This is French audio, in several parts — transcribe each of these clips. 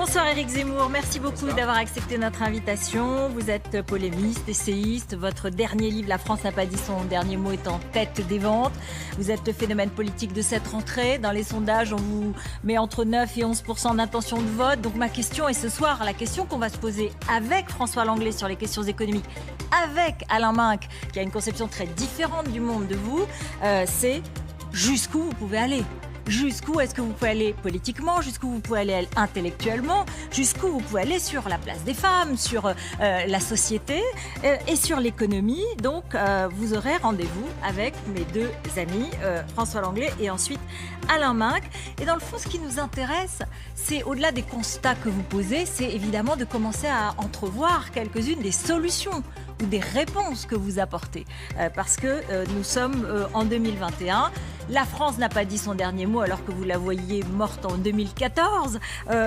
Bonsoir Éric Zemmour, merci beaucoup d'avoir accepté notre invitation. Vous êtes polémiste, essayiste. Votre dernier livre, La France n'a pas dit son dernier mot, est en tête des ventes. Vous êtes le phénomène politique de cette rentrée. Dans les sondages, on vous met entre 9 et 11% d'intention de vote. Donc ma question est ce soir, la question qu'on va se poser avec François Langlais sur les questions économiques, avec Alain Minc, qui a une conception très différente du monde de vous, c'est jusqu'où vous pouvez aller. Jusqu'où est-ce que vous pouvez aller politiquement, jusqu'où vous pouvez aller intellectuellement, jusqu'où vous pouvez aller sur la place des femmes, sur la société et sur l'économie. Donc, vous aurez rendez-vous avec mes deux amis, François Langlais et ensuite Alain Minc. Et dans le fond, ce qui nous intéresse, c'est au-delà des constats que vous posez, c'est évidemment de commencer à entrevoir quelques-unes des solutions ou des réponses que vous apportez. Parce que nous sommes en 2021. La France n'a pas dit son dernier mot alors que vous la voyiez morte en 2014.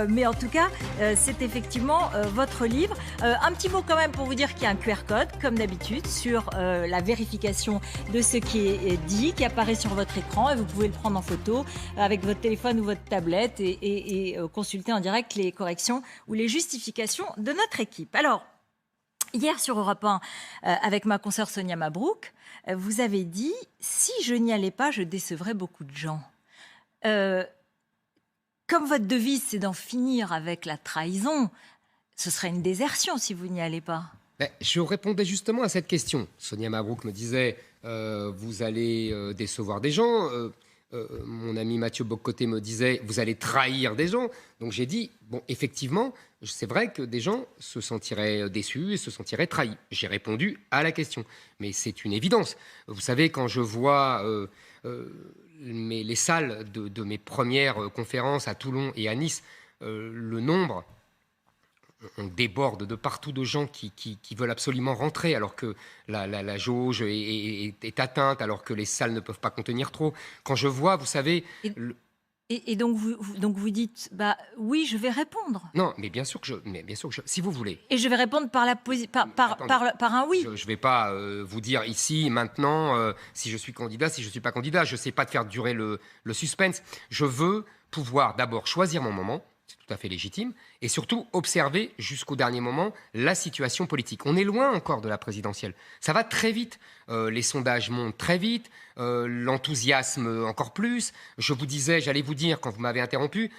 Mais en tout cas, c'est effectivement votre livre. Un petit mot quand même pour vous dire qu'il y a un QR code, comme d'habitude, sur la vérification de ce qui est dit, qui apparaît sur votre écran. Et vous pouvez le prendre en photo avec votre téléphone ou votre tablette et consulter en direct les corrections ou les justifications de notre équipe. Alors, hier sur Europe 1, avec ma consoeur Sonia Mabrouk, vous avez dit « Si je n'y allais pas, je décevrais beaucoup de gens ». Comme votre devise, c'est d'en finir avec la trahison, ce serait une désertion si vous n'y allez pas. Je répondais justement à cette question. Sonia Mabrouk me disait vous allez décevoir des gens. Mon ami Mathieu Bocoté me disait vous allez trahir des gens. Donc j'ai dit bon, effectivement, c'est vrai que des gens se sentiraient déçus et se sentiraient trahis. J'ai répondu à la question, mais c'est une évidence. Vous savez, quand je vois les salles de mes premières conférences à Toulon et à Nice, le nombre, on déborde de partout de gens qui veulent absolument rentrer alors que la jauge est atteinte, alors que les salles ne peuvent pas contenir trop. Quand je vois, vous savez... Et donc vous dites, bah oui, je vais répondre. Non, mais bien sûr que si vous voulez. Et je vais répondre par un oui. Je ne vais pas vous dire ici, maintenant, si je suis candidat, si je ne suis pas candidat. Je ne sais pas de faire durer le suspense. Je veux pouvoir d'abord choisir mon moment. C'est tout à fait légitime, et surtout observer jusqu'au dernier moment la situation politique. On est loin encore de la présidentielle. Ça va très vite. Les sondages montent très vite, l'enthousiasme encore plus. J'allais vous dire, quand vous m'avez interrompu,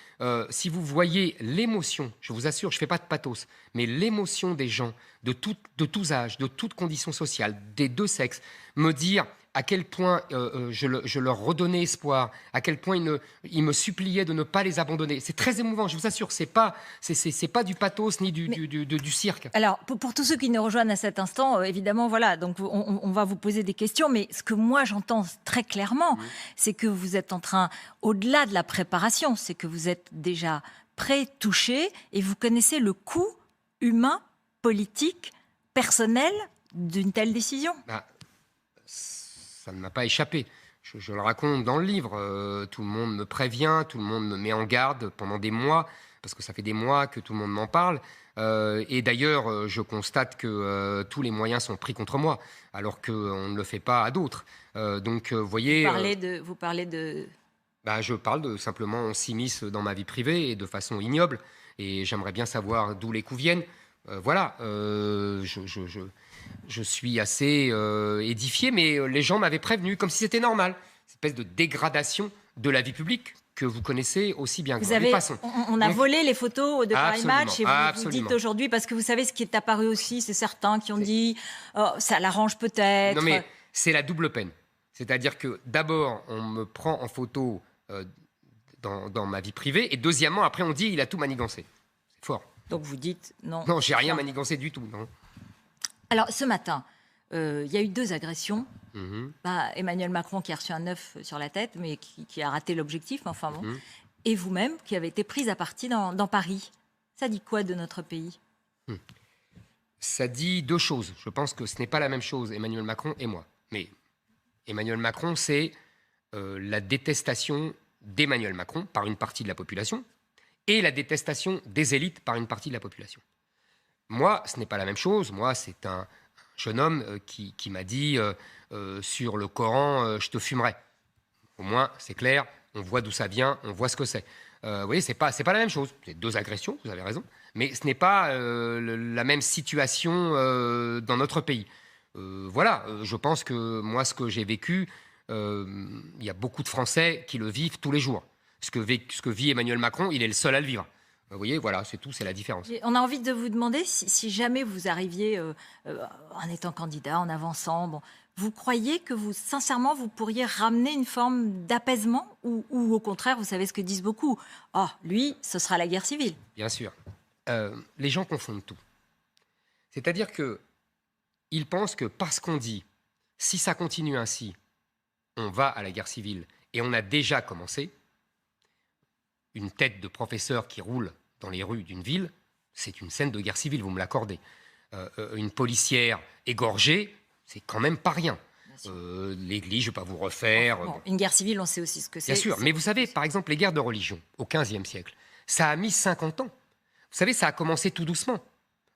si vous voyez l'émotion, je vous assure, je ne fais pas de pathos, mais l'émotion des gens de tous âges, de toutes conditions sociales, des deux sexes, me dire à quel point je leur redonnais espoir, à quel point ils me suppliaient de ne pas les abandonner. C'est très émouvant, je vous assure, c'est pas du pathos ni du cirque. Alors, pour tous ceux qui nous rejoignent à cet instant, évidemment, voilà, donc on va vous poser des questions, mais ce que moi j'entends très clairement, c'est que vous êtes en train, au-delà de la préparation, c'est que vous êtes déjà prêt, touché, et vous connaissez le coût humain, politique, personnel d'une telle décision. Ça ne m'a pas échappé. Je le raconte dans le livre. Tout le monde me prévient, tout le monde me met en garde pendant des mois, parce que ça fait des mois que tout le monde m'en parle. Et d'ailleurs, je constate que tous les moyens sont pris contre moi, alors qu'on ne le fait pas à d'autres. Donc, vous voyez... Vous parlez de... Je parle simplement, on s'immisce dans ma vie privée et de façon ignoble. Et j'aimerais bien savoir d'où les coups viennent. Voilà, je suis assez édifié, mais les gens m'avaient prévenu, comme si c'était normal. Cette espèce de dégradation de la vie publique que vous connaissez aussi bien que moi. On a volé les photos de Paris Match et vous dites dites aujourd'hui, parce que vous savez ce qui est apparu aussi, c'est certains qui ont dit ça l'arrange peut-être. Non mais c'est la double peine. C'est-à-dire que d'abord, on me prend en photo dans ma vie privée et deuxièmement, après on dit il a tout manigancé. C'est fort. Donc vous dites non. Non, j'ai rien manigancé du tout, non. Alors ce matin, il y a eu 2 agressions. Emmanuel Macron qui a reçu un œuf sur la tête, mais qui a raté l'objectif, enfin bon. Et vous-même qui avez été prise à partie dans Paris. Ça dit quoi de notre pays ? Ça dit 2 choses. Je pense que ce n'est pas la même chose, Emmanuel Macron et moi. Mais Emmanuel Macron, c'est la détestation d'Emmanuel Macron par une partie de la population et la détestation des élites par une partie de la population. Moi, ce n'est pas la même chose. Moi, c'est un jeune homme qui m'a dit sur le Coran, je te fumerai. Au moins, c'est clair, on voit d'où ça vient, on voit ce que c'est. Vous voyez, c'est pas la même chose. C'est 2 agressions, vous avez raison, mais ce n'est pas la même situation dans notre pays. Voilà, je pense que moi, ce que j'ai vécu, il y a beaucoup de Français qui le vivent tous les jours. Ce que vit Emmanuel Macron, il est le seul à le vivre. Vous voyez, voilà, c'est tout, c'est la différence. On a envie de vous demander si jamais vous arriviez en étant candidat, en avançant, bon, vous croyez que sincèrement, vous pourriez ramener une forme d'apaisement ou au contraire, vous savez ce que disent beaucoup, oh, lui, ce sera la guerre civile. Bien sûr. Les gens confondent tout. C'est-à-dire qu'ils pensent que parce qu'on dit, si ça continue ainsi, on va à la guerre civile, et on a déjà commencé, une tête de professeur qui roule dans les rues d'une ville, c'est une scène de guerre civile, vous me l'accordez. Une policière égorgée, c'est quand même pas rien. L'Église, je ne vais pas vous refaire. Bon, une guerre civile, on sait aussi ce que c'est. Bien sûr, mais vous savez, par exemple, les guerres de religion, au XVe siècle, ça a mis 50 ans. Vous savez, ça a commencé tout doucement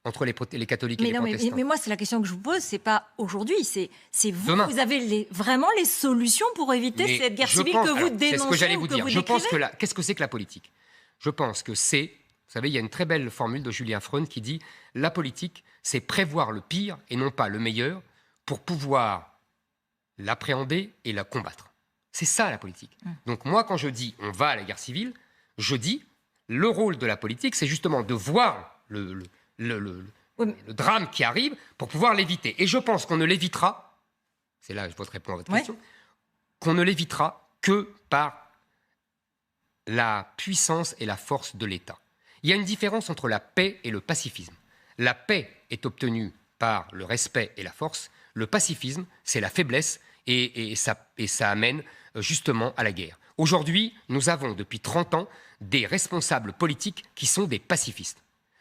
entre les catholiques et les protestants. Mais moi, c'est la question que je vous pose, c'est pas aujourd'hui, c'est vous. Demain. Vous avez vraiment les solutions pour éviter cette guerre civile que vous dénoncez. C'est ce que j'allais vous dire. Je pense que qu'est-ce que c'est que la politique? Je pense que c'est, vous savez, il y a une très belle formule de Julien Freund qui dit la politique, c'est prévoir le pire et non pas le meilleur pour pouvoir l'appréhender et la combattre. C'est ça la politique. Donc moi, quand je dis on va à la guerre civile, je dis le rôle de la politique, c'est justement de voir le drame qui arrive pour pouvoir l'éviter. Et je pense qu'on ne l'évitera, c'est là que je réponds à votre question, qu'on ne l'évitera que par la puissance et la force de l'État. Il y a une différence entre la paix et le pacifisme. La paix est obtenue par le respect et la force. Le pacifisme, c'est la faiblesse et ça amène justement à la guerre. Aujourd'hui, nous avons depuis 30 ans des responsables politiques qui sont des pacifistes.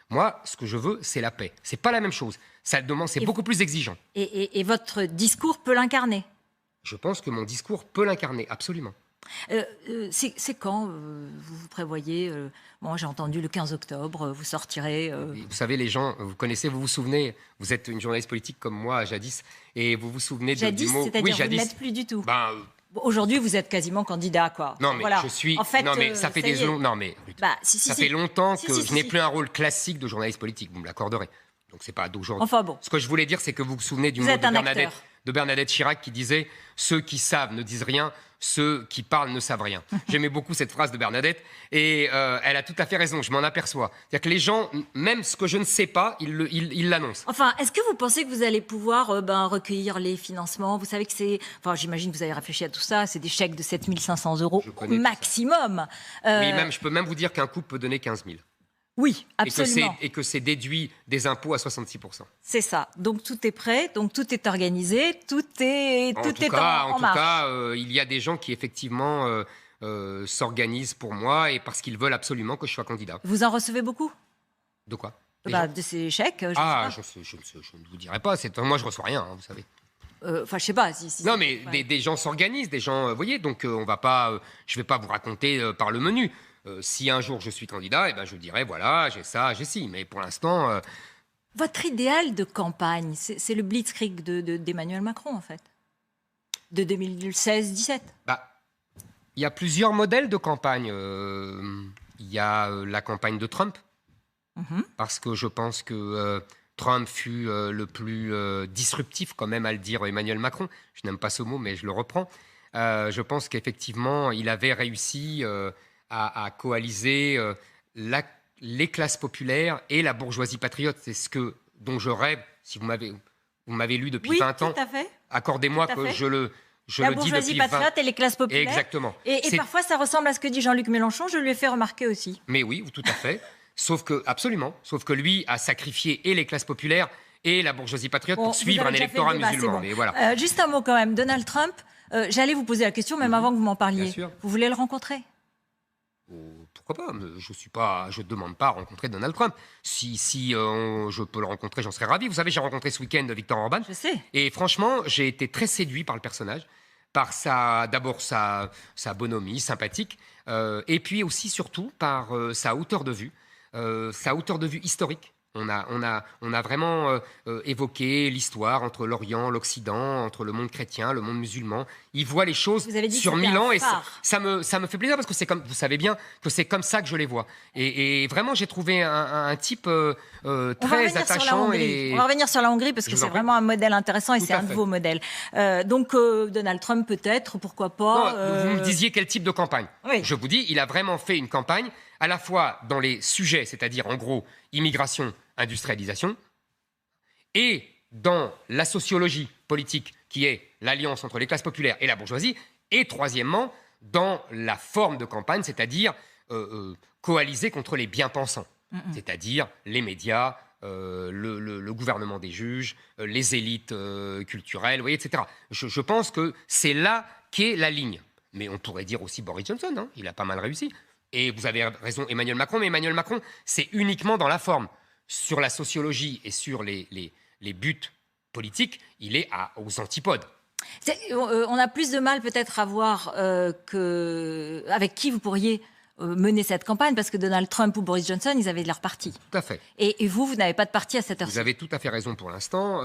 Moi, ce que je veux, c'est la paix. C'est pas la même chose. Ça demande, c'est beaucoup plus exigeant. Et votre discours peut l'incarner? Je pense que mon discours peut l'incarner, absolument. C'est quand vous prévoyez moi, j'ai entendu le 15 octobre, vous sortirez... Vous savez, les gens, vous vous souvenez, vous êtes une journaliste politique comme moi, jadis, et vous vous souvenez du mot... C'est-à-dire vous ne l'êtes plus du tout. Aujourd'hui, vous êtes quasiment candidat, quoi. Non, mais voilà. je suis... En fait, non, mais ça fait ça fait longtemps que je n'ai plus un rôle classique de journaliste politique, vous me l'accorderez. Donc, c'est pas d'aujourd'hui. Enfin bon. Ce que je voulais dire, c'est que vous vous souvenez du mot de Bernadette Chirac qui disait « Ceux qui savent ne disent rien, ceux qui parlent ne savent rien ». J'aimais beaucoup cette phrase de Bernadette et elle a tout à fait raison, je m'en aperçois. C'est-à-dire que les gens, même ce que je ne sais pas, ils l'annoncent. Enfin, est-ce que vous pensez que vous allez pouvoir recueillir les financements? Vous savez que c'est... Enfin, j'imagine que vous avez réfléchi à tout ça, c'est des chèques de 7 500 € maximum. Oui, je peux même vous dire qu'un couple peut donner 15 000. Oui, absolument. Et que c'est déduit des impôts à 66%. C'est ça. Donc tout est prêt, donc tout est organisé, tout est en marche. En tout cas, il y a des gens qui effectivement s'organisent pour moi et parce qu'ils veulent absolument que je sois candidat. Vous en recevez beaucoup? De quoi? De ces chèques, je ne vous dirai pas. Moi, je reçois rien, vous savez. Enfin, je sais pas. Non, mais des gens s'organisent, des gens, vous voyez. Donc, on va pas. Je vais pas vous raconter par le menu. Si un jour je suis candidat, je dirais voilà, j'ai ça, j'ai ci. Mais pour l'instant. Votre idéal de campagne, c'est le blitzkrieg d'Emmanuel Macron, en fait, de 2016-17. Il y a plusieurs modèles de campagne. Il y a la campagne de Trump, parce que je pense que Trump fut le plus disruptif, quand même, à le dire Emmanuel Macron. Je n'aime pas ce mot, mais je le reprends. Je pense qu'effectivement, il avait réussi à coaliser les classes populaires et la bourgeoisie patriote. C'est dont je rêve. Si vous m'avez lu depuis 20 ans, tout à fait. Accordez-moi que je le dis depuis 20 ans. La bourgeoisie patriote et les classes populaires. Exactement. Et parfois, ça ressemble à ce que dit Jean-Luc Mélenchon. Je lui ai fait remarquer aussi. Mais oui, tout à fait. Sauf que lui a sacrifié et les classes populaires et la bourgeoisie patriote pour suivre un électorat musulman. Bon. Mais voilà. Juste un mot quand même. Donald Trump, j'allais vous poser la question, même avant que vous m'en parliez. Bien sûr. Vous voulez le rencontrer? Pourquoi pas? Je ne demande pas à rencontrer Donald Trump. Si je peux le rencontrer, j'en serais ravi. Vous savez, j'ai rencontré ce week-end Viktor Orban. Je sais. Et franchement, j'ai été très séduit par le personnage, par d'abord sa bonhomie sympathique, et puis aussi surtout par sa hauteur de vue historique. On a vraiment évoqué l'histoire entre l'Orient, l'Occident, entre le monde chrétien, le monde musulman. Il voit les choses sur 1000 ans et ça me fait plaisir parce que c'est comme, vous savez bien que c'est comme ça que je les vois. Et vraiment, j'ai trouvé un type très attachant. On va revenir sur la Hongrie parce que c'est vraiment un modèle intéressant et c'est un de vos modèles. Donc Donald Trump peut-être, pourquoi pas. Non, vous me disiez quel type de campagne. Oui. Je vous dis, il a vraiment fait une campagne à la fois dans les sujets, c'est-à-dire en gros immigration, industrialisation, et dans la sociologie politique, qui est l'alliance entre les classes populaires et la bourgeoisie, et troisièmement, dans la forme de campagne, c'est-à-dire coaliser contre les bien-pensants, c'est-à-dire les médias, le gouvernement des juges, les élites culturelles, vous voyez, etc. Je pense que c'est là qu'est la ligne. Mais on pourrait dire aussi Boris Johnson, hein, il a pas mal réussi. Et vous avez raison, Emmanuel Macron, mais Emmanuel Macron, c'est uniquement dans la forme. Sur la sociologie et sur les buts politiques, il est aux antipodes. On a plus de mal peut-être à voir avec qui vous pourriez mener cette campagne, parce que Donald Trump ou Boris Johnson, ils avaient leur parti. Tout à fait. Et vous n'avez pas de parti à cette heure-ci. Vous avez tout à fait raison pour l'instant.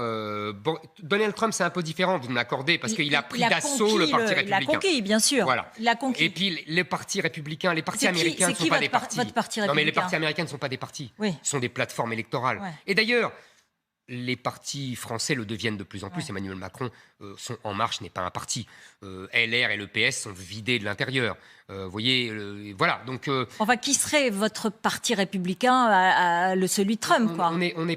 Donald Trump, c'est un peu différent, vous me l'accordez, parce qu'il a pris d'assaut le Parti républicain. Il l'a conquis, bien sûr. Voilà. Il l'a conquis. Et puis les partis républicains, les partis américains ne sont pas des partis. Votre parti républicain. Non, mais les partis américains ne sont pas des partis. Oui. Ce sont des plateformes électorales. Ouais. Et d'ailleurs, les partis français le deviennent de plus en plus. Ouais. Emmanuel Macron, son En Marche n'est pas un parti. LR et le PS sont vidés de l'intérieur. Vous voyez, voilà. Donc, enfin, qui serait votre parti républicain celui de Trump, quoi. On n'est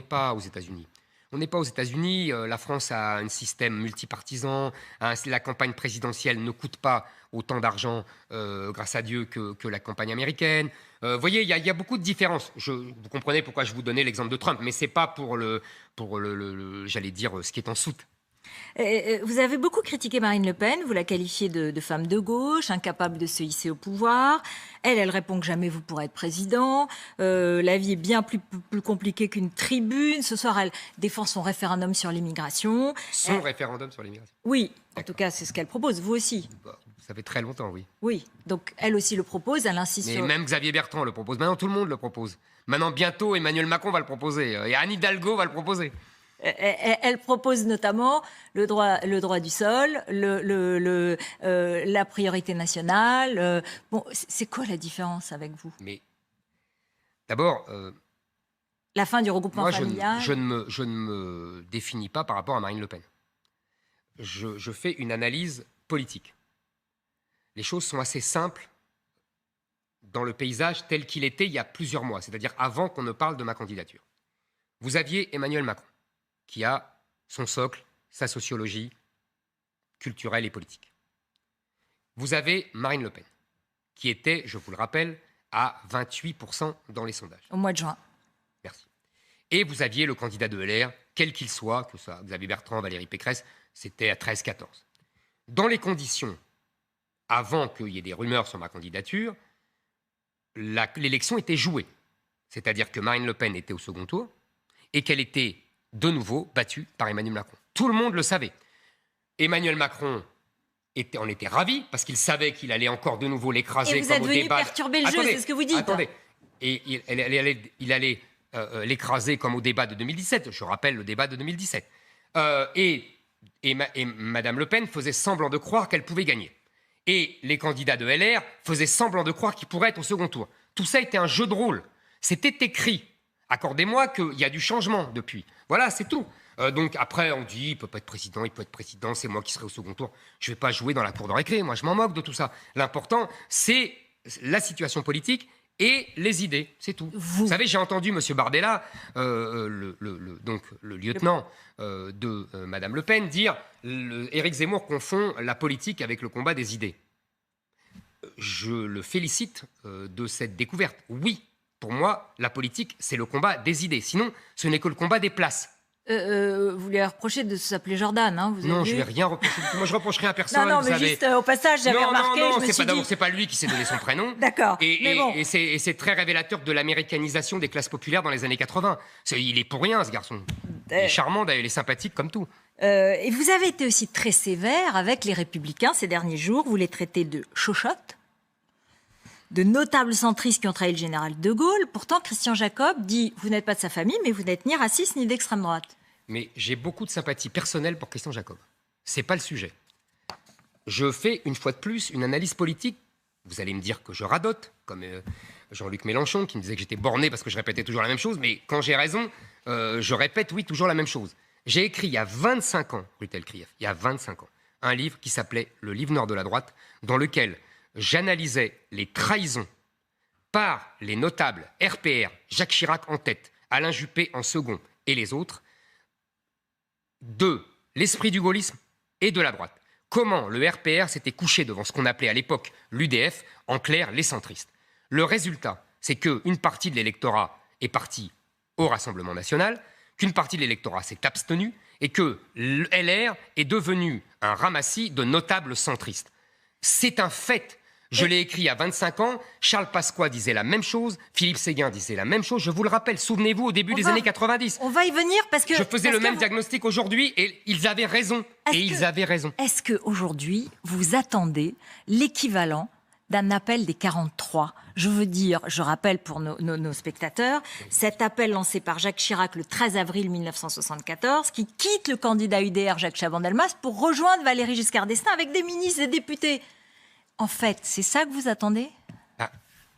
pas aux États-Unis. On n'est pas aux États-Unis. La France a un système multipartisan. La campagne présidentielle ne coûte pas autant d'argent, grâce à Dieu, que la campagne américaine. Vous voyez, il y a beaucoup de différences. Vous comprenez pourquoi je vous donnais l'exemple de Trump, mais c'est pas pour j'allais dire, ce qui est en soute. Vous avez beaucoup critiqué Marine Le Pen, vous la qualifiez de femme de gauche, incapable de se hisser au pouvoir. Elle répond que jamais vous pourrez être président. La vie est bien plus compliquée qu'une tribune. Ce soir, elle défend son référendum sur l'immigration. Son référendum sur l'immigration. Oui, en tout cas, c'est ce qu'elle propose. Vous aussi. Ça fait très longtemps, oui. Oui, donc elle aussi le propose, elle insiste sur... Mais même Xavier Bertrand le propose. Maintenant, tout le monde le propose. Maintenant, bientôt, Emmanuel Macron va le proposer. Et Anne Hidalgo va le proposer. Elle propose notamment le droit du sol, la priorité nationale. Bon, c'est quoi la différence avec vous? Mais d'abord, la fin du regroupement familial. Je ne me définis pas par rapport à Marine Le Pen. Je fais une analyse politique. Les choses sont assez simples dans le paysage tel qu'il était il y a plusieurs mois, c'est-à-dire avant qu'on ne parle de ma candidature. Vous aviez Emmanuel Macron, qui a son socle, sa sociologie culturelle et politique. Vous avez Marine Le Pen, qui était, je vous le rappelle, à 28% dans les sondages. Au mois de juin. Merci. Et vous aviez le candidat de LR, quel qu'il soit, que ça, Xavier Bertrand, Valérie Pécresse, c'était à 13-14. Dans les conditions, avant qu'il y ait des rumeurs sur ma candidature, l'élection était jouée. C'est-à-dire que Marine Le Pen était au second tour et qu'elle était de nouveau battue par Emmanuel Macron. Tout le monde le savait. Emmanuel Macron en était ravi parce qu'il savait qu'il allait encore de nouveau l'écraser comme au débat. Et vous êtes venu perturber le jeu, c'est ce que vous dites. Attendez. Et il allait l'écraser comme au débat de 2017. Je rappelle le débat de 2017. Et Madame Le Pen faisait semblant de croire qu'elle pouvait gagner. Et les candidats de LR faisaient semblant de croire qu'ils pourraient être au second tour. Tout ça était un jeu de rôle. C'était écrit. Accordez-moi qu'il y a du changement depuis. Voilà, c'est tout. Donc après, on dit, il ne peut pas être président, c'est moi qui serai au second tour. Je ne vais pas jouer dans la cour de récré, moi je m'en moque de tout ça. L'important, c'est la situation politique et les idées, c'est tout. Vous savez, j'ai entendu M. Bardella, donc le lieutenant de Mme Le Pen, dire Éric Zemmour confond la politique avec le combat des idées. Je le félicite de cette découverte. Oui, pour moi, la politique, c'est le combat des idées. Sinon, ce n'est que le combat des places. Vous lui avez reproché de s'appeler Jordan, hein, non, je ne vais rien reprocher. Moi, je reprocherai à personne. Non, mais juste au passage, j'avais remarqué. Non, c'est pas lui qui s'est donné son prénom. D'accord. Et c'est très révélateur de l'américanisation des classes populaires dans les années 80. Il est pour rien, ce garçon. Il est charmant, d'ailleurs, il est sympathique comme tout. Et vous avez été aussi très sévère avec les Républicains ces derniers jours. Vous les traitez de chochottes. de notables centristes qui ont trahi le général de Gaulle. Pourtant, Christian Jacob dit « Vous n'êtes pas de sa famille, mais vous n'êtes ni raciste ni d'extrême droite ». Mais j'ai beaucoup de sympathie personnelle pour Christian Jacob. C'est pas le sujet. Je fais une fois de plus une analyse politique. Vous allez me dire que je radote, comme Jean-Luc Mélenchon qui me disait que j'étais borné parce que je répétais toujours la même chose. Mais quand j'ai raison, je répète, oui, toujours la même chose. J'ai écrit il y a 25 ans, Rutel Krief, il y a 25 ans, un livre qui s'appelait « Le livre noir de la droite », dans lequel j'analysais les trahisons par les notables RPR, Jacques Chirac en tête, Alain Juppé en second et les autres, de l'esprit du gaullisme et de la droite. Comment le RPR s'était couché devant ce qu'on appelait à l'époque l'UDF, en clair les centristes. Le résultat, c'est qu'une partie de l'électorat est partie au Rassemblement national, qu'une partie de l'électorat s'est abstenue et que LR est devenu un ramassis de notables centristes. C'est un fait. Je l'ai écrit il y a 25 ans, Charles Pasqua disait la même chose, Philippe Séguin disait la même chose, je vous le rappelle, souvenez-vous, au début des années 90. On va y venir parce que... Je faisais le même diagnostic aujourd'hui et ils avaient raison. Ils avaient raison. Est-ce qu'aujourd'hui, vous attendez l'équivalent d'un appel des 43 ? Je veux dire, je rappelle pour nos spectateurs, cet appel lancé par Jacques Chirac le 13 avril 1974, qui quitte le candidat UDR Jacques Chaban-Delmas pour rejoindre Valéry Giscard d'Estaing avec des ministres et députés. En fait, c'est ça que vous attendez ?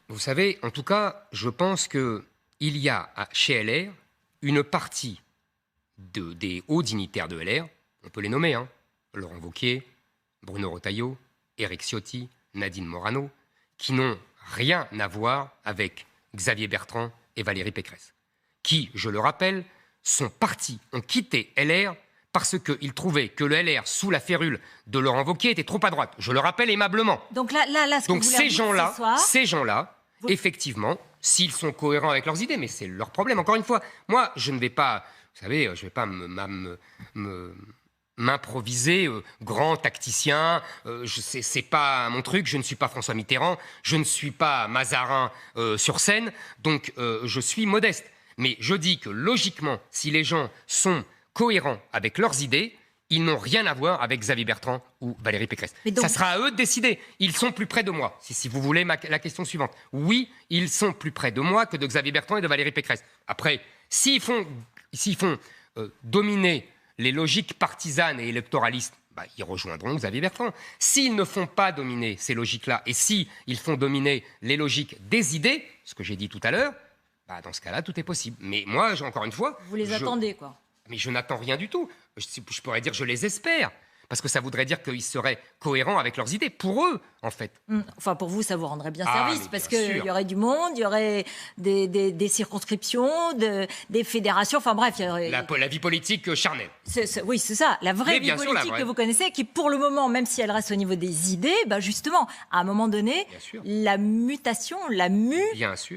Vous savez, en tout cas, je pense qu'il y a chez LR une partie des hauts dignitaires de LR, on peut les nommer, hein, Laurent Wauquiez, Bruno Retailleau, Éric Ciotti, Nadine Morano, qui n'ont rien à voir avec Xavier Bertrand et Valérie Pécresse, qui, je le rappelle, sont partis, ont quitté LR parce qu'ils trouvaient que le LR, sous la férule de Laurent Wauquiez, était trop à droite. Je le rappelle aimablement. Donc là ce que Donc vous ces gens-là, effectivement, s'ils sont cohérents avec leurs idées, mais c'est leur problème. Encore une fois, moi, je ne vais pas, vous savez, je ne vais pas m'improviser grand tacticien. C'est pas mon truc. Je ne suis pas François Mitterrand. Je ne suis pas Mazarin sur scène. Donc, je suis modeste. Mais je dis que logiquement, si les gens sont cohérents avec leurs idées, ils n'ont rien à voir avec Xavier Bertrand ou Valérie Pécresse. Donc... Ça sera à eux de décider. Ils sont plus près de moi, si vous voulez la question suivante. Oui, ils sont plus près de moi que de Xavier Bertrand et de Valérie Pécresse. Après, s'ils font dominer les logiques partisanes et électoralistes, ils rejoindront Xavier Bertrand. S'ils ne font pas dominer ces logiques-là, et s'ils font dominer les logiques des idées, ce que j'ai dit tout à l'heure, dans ce cas-là, tout est possible. Mais moi, encore une fois... Vous les attendez, quoi. Mais je n'attends rien du tout. Je pourrais dire je les espère. Parce que ça voudrait dire qu'ils seraient cohérents avec leurs idées. Pour eux, en fait. Enfin, pour vous, ça vous rendrait bien service. Parce qu'il y aurait du monde, il y aurait des circonscriptions, des fédérations. Enfin bref, il y aurait... La vie politique charnelle. Oui, c'est ça. La vraie vie politique que vous connaissez, qui pour le moment, même si elle reste au niveau des idées, justement, à un moment donné, la mutation, la mue,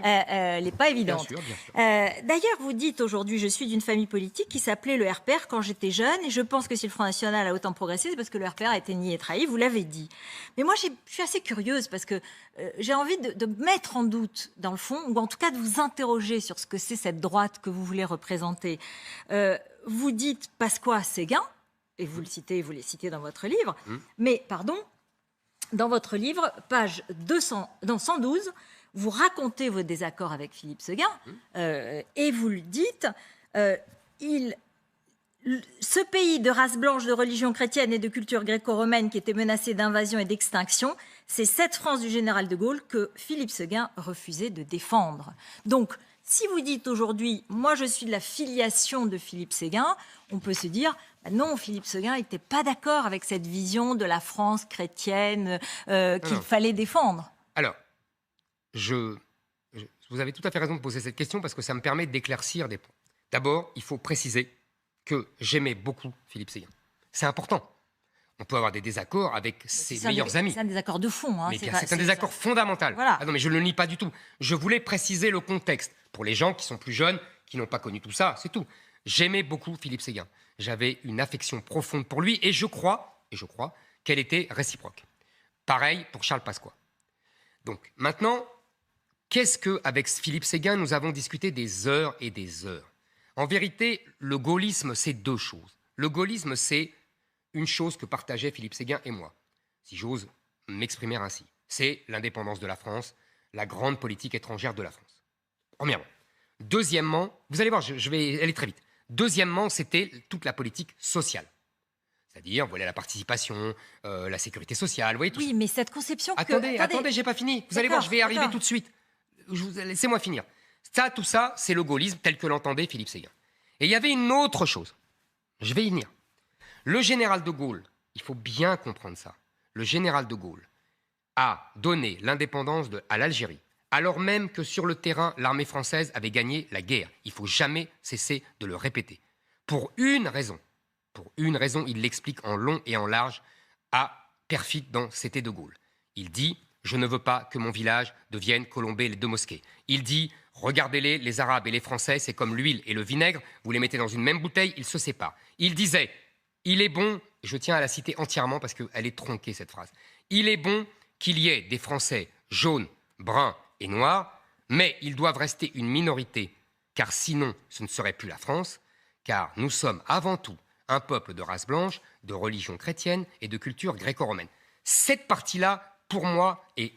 elle n'est pas évidente. Bien sûr. D'ailleurs, vous dites aujourd'hui, je suis d'une famille politique qui s'appelait le RPR quand j'étais jeune. Et je pense que si le Front National a autant progressé, c'est parce que le RPR a été nié et trahi, vous l'avez dit. Mais moi, je suis assez curieuse parce que j'ai envie de mettre en doute, dans le fond, ou en tout cas de vous interroger sur ce que c'est cette droite que vous voulez représenter. Vous dites Pasqua Séguin, et vous les citez dans votre livre, mais, pardon, dans votre livre, page 112, vous racontez vos désaccords avec Philippe Séguin, et vous le dites, ce pays de race blanche, de religion chrétienne et de culture gréco-romaine qui était menacé d'invasion et d'extinction, c'est cette France du général de Gaulle que Philippe Séguin refusait de défendre. Donc, si vous dites aujourd'hui, moi je suis de la filiation de Philippe Séguin, on peut se dire, non, Philippe Séguin n'était pas d'accord avec cette vision de la France chrétienne qu'il fallait défendre. Alors, vous avez tout à fait raison de poser cette question parce que ça me permet d'éclaircir des points. D'abord, il faut préciser que j'aimais beaucoup Philippe Séguin. C'est important. On peut avoir des désaccords avec ses meilleurs amis. C'est un désaccord de fond. C'est un désaccord fondamental. Voilà. Ah non, mais je ne le nie pas du tout. Je voulais préciser le contexte. Pour les gens qui sont plus jeunes, qui n'ont pas connu tout ça, c'est tout. J'aimais beaucoup Philippe Séguin. J'avais une affection profonde pour lui et je crois qu'elle était réciproque. Pareil pour Charles Pasqua. Donc maintenant, qu'est-ce qu'avec Philippe Séguin, nous avons discuté des heures et des heures. En vérité, le gaullisme, c'est deux choses. Le gaullisme, c'est une chose que partageaient Philippe Séguin et moi, si j'ose m'exprimer ainsi. C'est l'indépendance de la France, la grande politique étrangère de la France. Premièrement. Deuxièmement, vous allez voir, je vais aller très vite. Deuxièmement, c'était toute la politique sociale. C'est-à-dire, voilà, la participation, la sécurité sociale, vous voyez tout ça. Oui, mais cette conception que... Attendez, j'ai pas fini. Vous allez voir, je vais y arriver tout de suite. Laissez-moi finir. Tout ça, c'est le gaullisme tel que l'entendait Philippe Séguin. Et il y avait une autre chose. Je vais y venir. Le général de Gaulle, il faut bien comprendre ça. Le général de Gaulle a donné l'indépendance à l'Algérie, alors même que sur le terrain, l'armée française avait gagné la guerre. Il ne faut jamais cesser de le répéter. Pour une raison, il l'explique en long et en large à Perfit dans C'était de Gaulle. Il dit « Je ne veux pas que mon village devienne Colombey les deux mosquées ». Il dit « Regardez-les, les Arabes et les Français, c'est comme l'huile et le vinaigre, vous les mettez dans une même bouteille, ils se séparent ». Il disait « Il est bon », je tiens à la citer entièrement parce qu'elle est tronquée cette phrase, « Il est bon qu'il y ait des Français jaunes, bruns et noirs, mais ils doivent rester une minorité, car sinon ce ne serait plus la France, car nous sommes avant tout un peuple de race blanche, de religion chrétienne et de culture gréco-romaine. » Cette partie-là, pour moi, et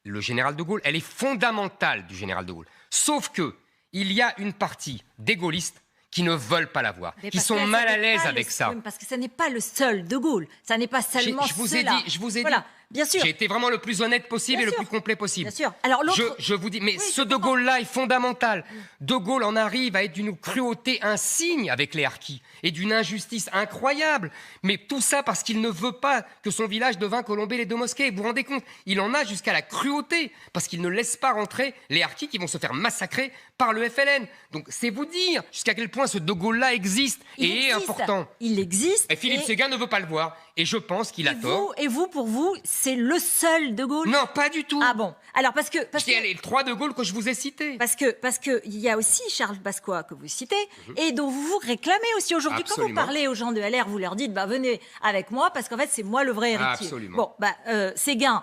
le général de Gaulle, elle est fondamentale du général de Gaulle. Sauf que il y a une partie des gaullistes qui ne veulent pas la voir, qui sont mal à l'aise avec ça. Parce que ce n'est pas le seul de Gaulle, ça n'est pas seulement je vous ai voilà. dit. Bien sûr. J'ai été vraiment le plus honnête possible et le plus complet possible. Bien sûr. Alors, je vous dis, mais ce De Gaulle-là est fondamental. De Gaulle en arrive à être d'une cruauté insigne avec les harkis et d'une injustice incroyable. Mais tout ça parce qu'il ne veut pas que son village devint Colombey les deux mosquées. Vous vous rendez compte? Il en a jusqu'à la cruauté parce qu'il ne laisse pas rentrer les harkis qui vont se faire massacrer par le FLN. Donc c'est vous dire jusqu'à quel point ce De Gaulle-là existe et est important. Il existe. Et Philippe Séguin ne veut pas le voir. Et je pense qu'il a tort. Et vous, pour vous, c'est le seul De Gaulle? Non, pas du tout. Ah bon? Alors parce que les trois De Gaulle que je vous ai cités. Parce que il y a aussi Charles Pasqua que vous citez et dont vous vous réclamez aussi aujourd'hui. Quand vous parlez aux gens de LR, vous leur dites venez avec moi parce qu'en fait c'est moi le vrai héritier. Absolument. Bon, Séguin,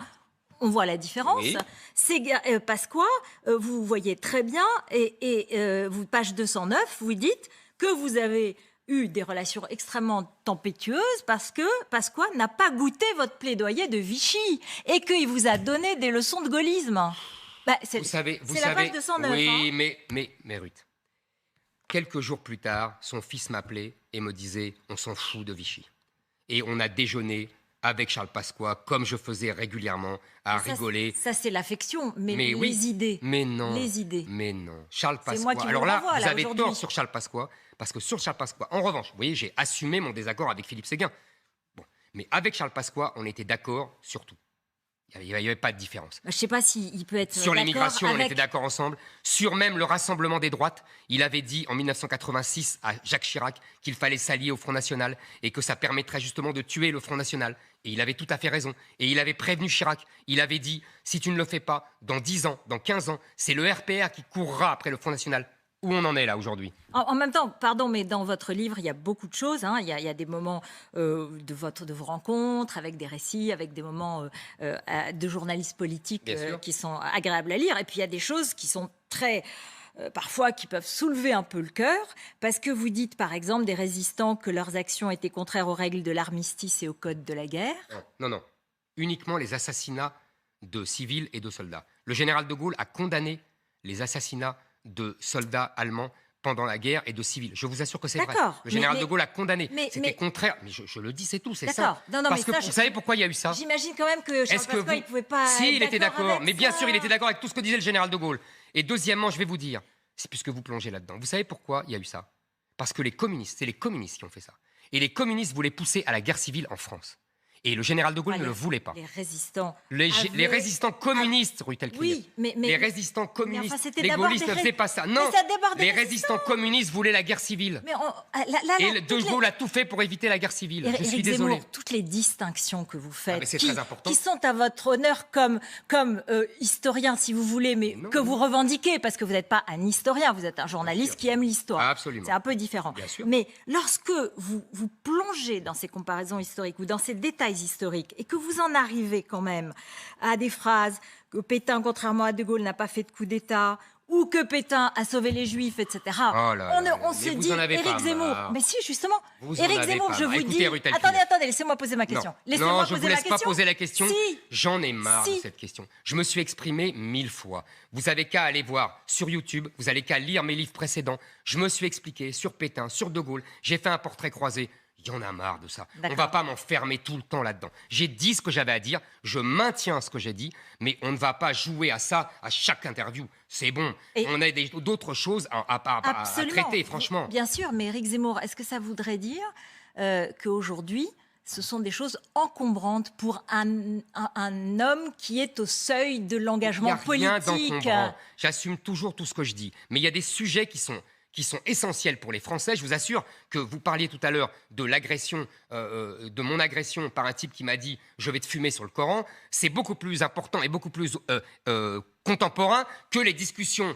on voit la différence. Oui. Séguin, Pasqua, vous voyez très bien et vous page 209, vous dites que vous avez eu des relations extrêmement tempétueuses parce que Pasqua n'a pas goûté votre plaidoyer de Vichy et qu'il vous a donné des leçons de gaullisme. Vous savez, la page 209. Oui, mais Ruth, quelques jours plus tard, son fils m'appelait et me disait « On s'en fout de Vichy ». Et on a déjeuné avec Charles Pasqua, comme je faisais régulièrement, à rigoler. Ça, c'est l'affection, mais les oui, idées. Mais non. Les idées. Mais non. Charles Pasqua. Moi qui Alors là, vous avez aujourd'hui. tort sur Charles Pasqua, parce que sur Charles Pasqua, en revanche, vous voyez, j'ai assumé mon désaccord avec Philippe Séguin. Bon. Mais avec Charles Pasqua, on était d'accord sur tout. Il n'y avait pas de différence. Je ne sais pas s'il peut être sur l'immigration, avec... on était d'accord ensemble. Sur même le rassemblement des droites, il avait dit en 1986 à Jacques Chirac qu'il fallait s'allier au Front National et que ça permettrait justement de tuer le Front National. Et il avait tout à fait raison. Et il avait prévenu Chirac. Il avait dit, si tu ne le fais pas, dans 10 ans, dans 15 ans, c'est le RPR qui courra après le Front National. Où on en est là aujourd'hui? En même temps, pardon, mais dans votre livre, il y a beaucoup de choses. Il y a des moments de vos rencontres, avec des récits, avec des moments de journalistes politiques qui sont agréables à lire. Et puis il y a des choses qui sont très... parfois qui peuvent soulever un peu le cœur, parce que vous dites par exemple des résistants que leurs actions étaient contraires aux règles de l'armistice et au code de la guerre. Non. Uniquement les assassinats de civils et de soldats. Le général de Gaulle a condamné les assassinats de soldats allemands pendant la guerre et de civils. Je vous assure que c'est vrai. Le général de Gaulle a condamné. C'était contraire. Mais je le dis, c'est tout, c'est ça. Parce que vous savez pourquoi il y a eu ça? J'imagine quand même que Charles Pasqua, il ne pouvait pas. Si, il était d'accord. Mais bien ça. sûr, il était d'accord avec tout ce que disait le général de Gaulle. Et deuxièmement, je vais vous dire, c'est puisque vous plongez là-dedans. Vous savez pourquoi il y a eu ça? Parce que c'est les communistes qui ont fait ça. Et les communistes voulaient pousser à la guerre civile en France. Et le général de Gaulle ne le voulait pas. Les résistants. Les résistants communistes, Ruth Elkring. Oui, mais les résistants communistes. Enfin, les gaullistes ne faisaient pas ça. Non, les résistants communistes voulaient la guerre civile. Mais et De Gaulle a tout fait pour éviter la guerre civile. Je suis désolé. Toutes les distinctions que vous faites, très important. qui sont à votre honneur comme historien, si vous voulez, mais que vous revendiquez, parce que vous n'êtes pas un historien, vous êtes un journaliste qui aime l'histoire. Absolument. C'est un peu différent. Mais lorsque vous plongez dans ces comparaisons historiques ou dans ces détails historiques et que vous en arrivez quand même à des phrases que Pétain, contrairement à De Gaulle, n'a pas fait de coup d'État, ou que Pétain a sauvé les Juifs, etc. Oh là là, On se mais vous dit, en avez Éric pas Zemmour, marre. mais si, justement, Vous en Éric avez Zemmour, pas je marre. vous Écoutez, dis... Ruth Attendez, Elkins. laissez-moi poser ma question. Non, Laissez-moi je ne poser vous ma laisse pas question. poser la question. Si. J'en ai marre de Si. cette question. Je me suis exprimé 1000 fois. Vous avez qu'à aller voir sur YouTube, vous avez qu'à lire mes livres précédents. Je me suis expliqué sur Pétain, sur De Gaulle. J'ai fait un portrait croisé. Il y en a marre de ça. On ne va pas m'enfermer tout le temps là-dedans. J'ai dit ce que j'avais à dire, je maintiens ce que j'ai dit, mais on ne va pas jouer à ça à chaque interview. C'est bon. Et on a d'autres choses à traiter, franchement. Bien sûr, mais Éric Zemmour, est-ce que ça voudrait dire qu'aujourd'hui, ce sont des choses encombrantes pour un homme qui est au seuil de l'engagement politique? Il n'y a rien d'encombrant. J'assume toujours tout ce que je dis. Mais il y a des sujets qui sont essentiels pour les Français. Je vous assure que vous parliez tout à l'heure de l'agression, de mon agression par un type qui m'a dit « je vais te fumer sur le Coran ». C'est beaucoup plus important et beaucoup plus contemporain que les discussions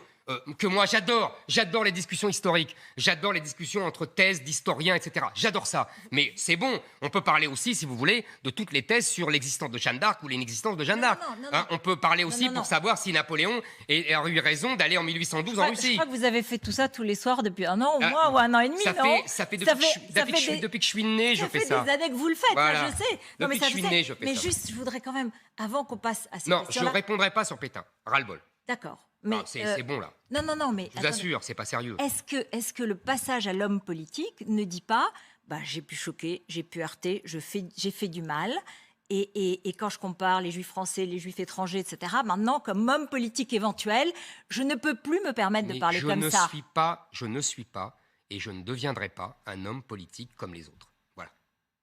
que moi j'adore. J'adore les discussions historiques. J'adore les discussions entre thèses d'historiens, etc. J'adore ça. Mais c'est bon, on peut parler aussi, si vous voulez, de toutes les thèses sur l'existence de Jeanne d'Arc ou l'inexistence de Jeanne d'Arc. On peut parler aussi pour savoir si Napoléon a eu raison d'aller en 1812 en Russie. Je crois que vous avez fait tout ça tous les soirs depuis un an, au moins, ou un an et demi, ça fait depuis que je suis né, je fais ça. Ça fait des années que vous le faites, voilà. ça, je sais. Non, depuis que je suis né, je fais ça. Mais juste, je voudrais quand même, avant qu'on passe à ces questions-là... Non, questions-là... je ne répondrai pas sur Pétain. Ras-le-bol. D'accord. C'est bon, là. Non, mais... Je vous assure, c'est pas sérieux. Est-ce que le passage à l'homme politique ne dit pas j'ai pu choquer, j'ai pu heurter, j'ai fait du mal, et quand je compare les juifs français, les juifs étrangers, etc., maintenant, comme homme politique éventuel, je ne peux plus me permettre de parler comme ça. Je ne suis pas, et je ne deviendrai pas un homme politique comme les autres. Voilà.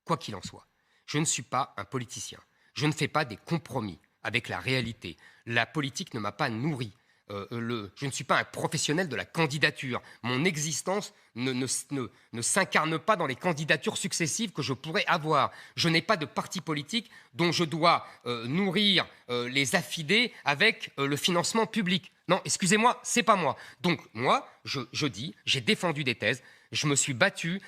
Quoi qu'il en soit. Je ne suis pas un politicien. Je ne fais pas des compromis avec la réalité. La politique ne m'a pas nourri. Je ne suis pas un professionnel de la candidature. Mon existence ne s'incarne pas dans les candidatures successives que je pourrais avoir. Je n'ai pas de parti politique dont je dois nourrir les affidés avec le financement public. Non, excusez-moi, c'est pas moi. Donc moi, je dis, j'ai défendu des thèses, je me suis battu,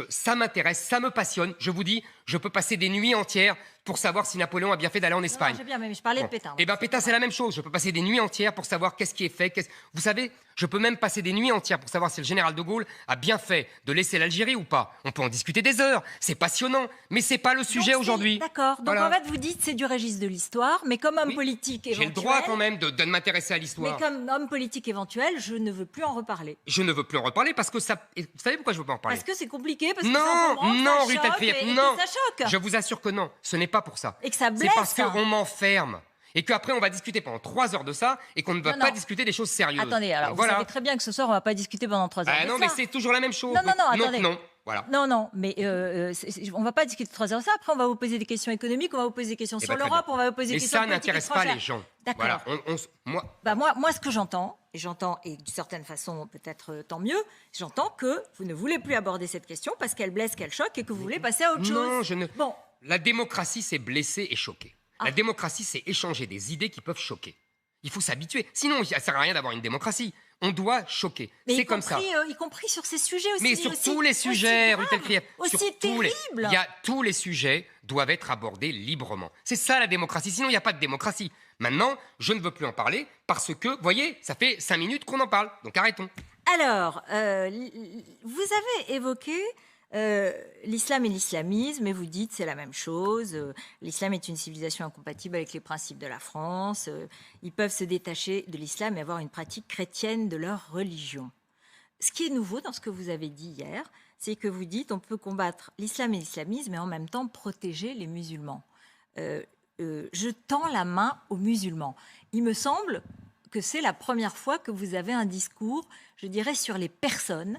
ça m'intéresse, ça me passionne. Je vous dis, je peux passer des nuits entières pour savoir si Napoléon a bien fait d'aller en Espagne. Non, j'ai bien, mais je parlais de Pétain. Eh bien, Pétain, c'est la même chose. Je peux passer des nuits entières pour savoir qu'est-ce qui est fait. Vous savez, je peux même passer des nuits entières pour savoir si le général de Gaulle a bien fait de laisser l'Algérie ou pas. On peut en discuter des heures. C'est passionnant, mais c'est pas le sujet aujourd'hui. D'accord. Donc voilà. En fait, vous dites c'est du registre de l'histoire, mais comme homme politique éventuel... J'ai le droit quand même de m'intéresser à l'histoire. Mais comme homme politique éventuel, je ne veux plus en reparler. Je ne veux plus en reparler parce que ça... Vous savez pourquoi je ne veux pas en reparler? Parce que c'est compliqué, parce que non, Ruth Elkins, non. Ça choque. Je vous assure que non. Ce n'est pas pour ça. Et que ça blesse. C'est parce qu'on m'enferme. Et qu'après, on va discuter pendant 3 heures de ça et qu'on ne va pas discuter des choses sérieuses. Attendez, alors vous savez très bien que ce soir, on ne va pas discuter pendant 3 heures de ça. Non, mais c'est toujours la même chose. Non, attendez. Non, voilà. Non, mais on ne va pas discuter 3 heures de ça. Après, on va vous poser des questions économiques, on va vous poser des questions sur l'Europe, on va vous poser des questions politiques étrangères. Mais ça n'intéresse pas les gens. D'accord. Voilà, moi, ce que j'entends, et d'une certaine façon, peut-être tant mieux, j'entends que vous ne voulez plus aborder cette question parce qu'elle blesse, qu'elle choque et que vous voulez passer à autre chose. Non, je ne... Bon. La démocratie, c'est blesser et choquer. La démocratie, c'est échanger des idées qui peuvent choquer. Il faut s'habituer. Sinon, ça ne sert à rien d'avoir une démocratie. On doit choquer. C'est comme ça. Y compris sur ces sujets aussi. Mais sur tous les sujets, Ruth Elkins. Aussi terrible. Tous les sujets doivent être abordés librement. C'est ça la démocratie. Sinon, il n'y a pas de démocratie. Maintenant, je ne veux plus en parler parce que, vous voyez, ça fait 5 minutes qu'on en parle. Donc arrêtons. Alors, vous avez évoqué... l'islam et l'islamisme, et vous dites c'est la même chose. L'islam est une civilisation incompatible avec les principes de la France. Ils peuvent se détacher de l'islam et avoir une pratique chrétienne de leur religion. Ce qui est nouveau dans ce que vous avez dit hier, c'est que vous dites on peut combattre l'islam et l'islamisme et en même temps protéger les musulmans. Je tends la main aux musulmans. Il me semble que c'est la première fois que vous avez un discours, je dirais, sur les personnes,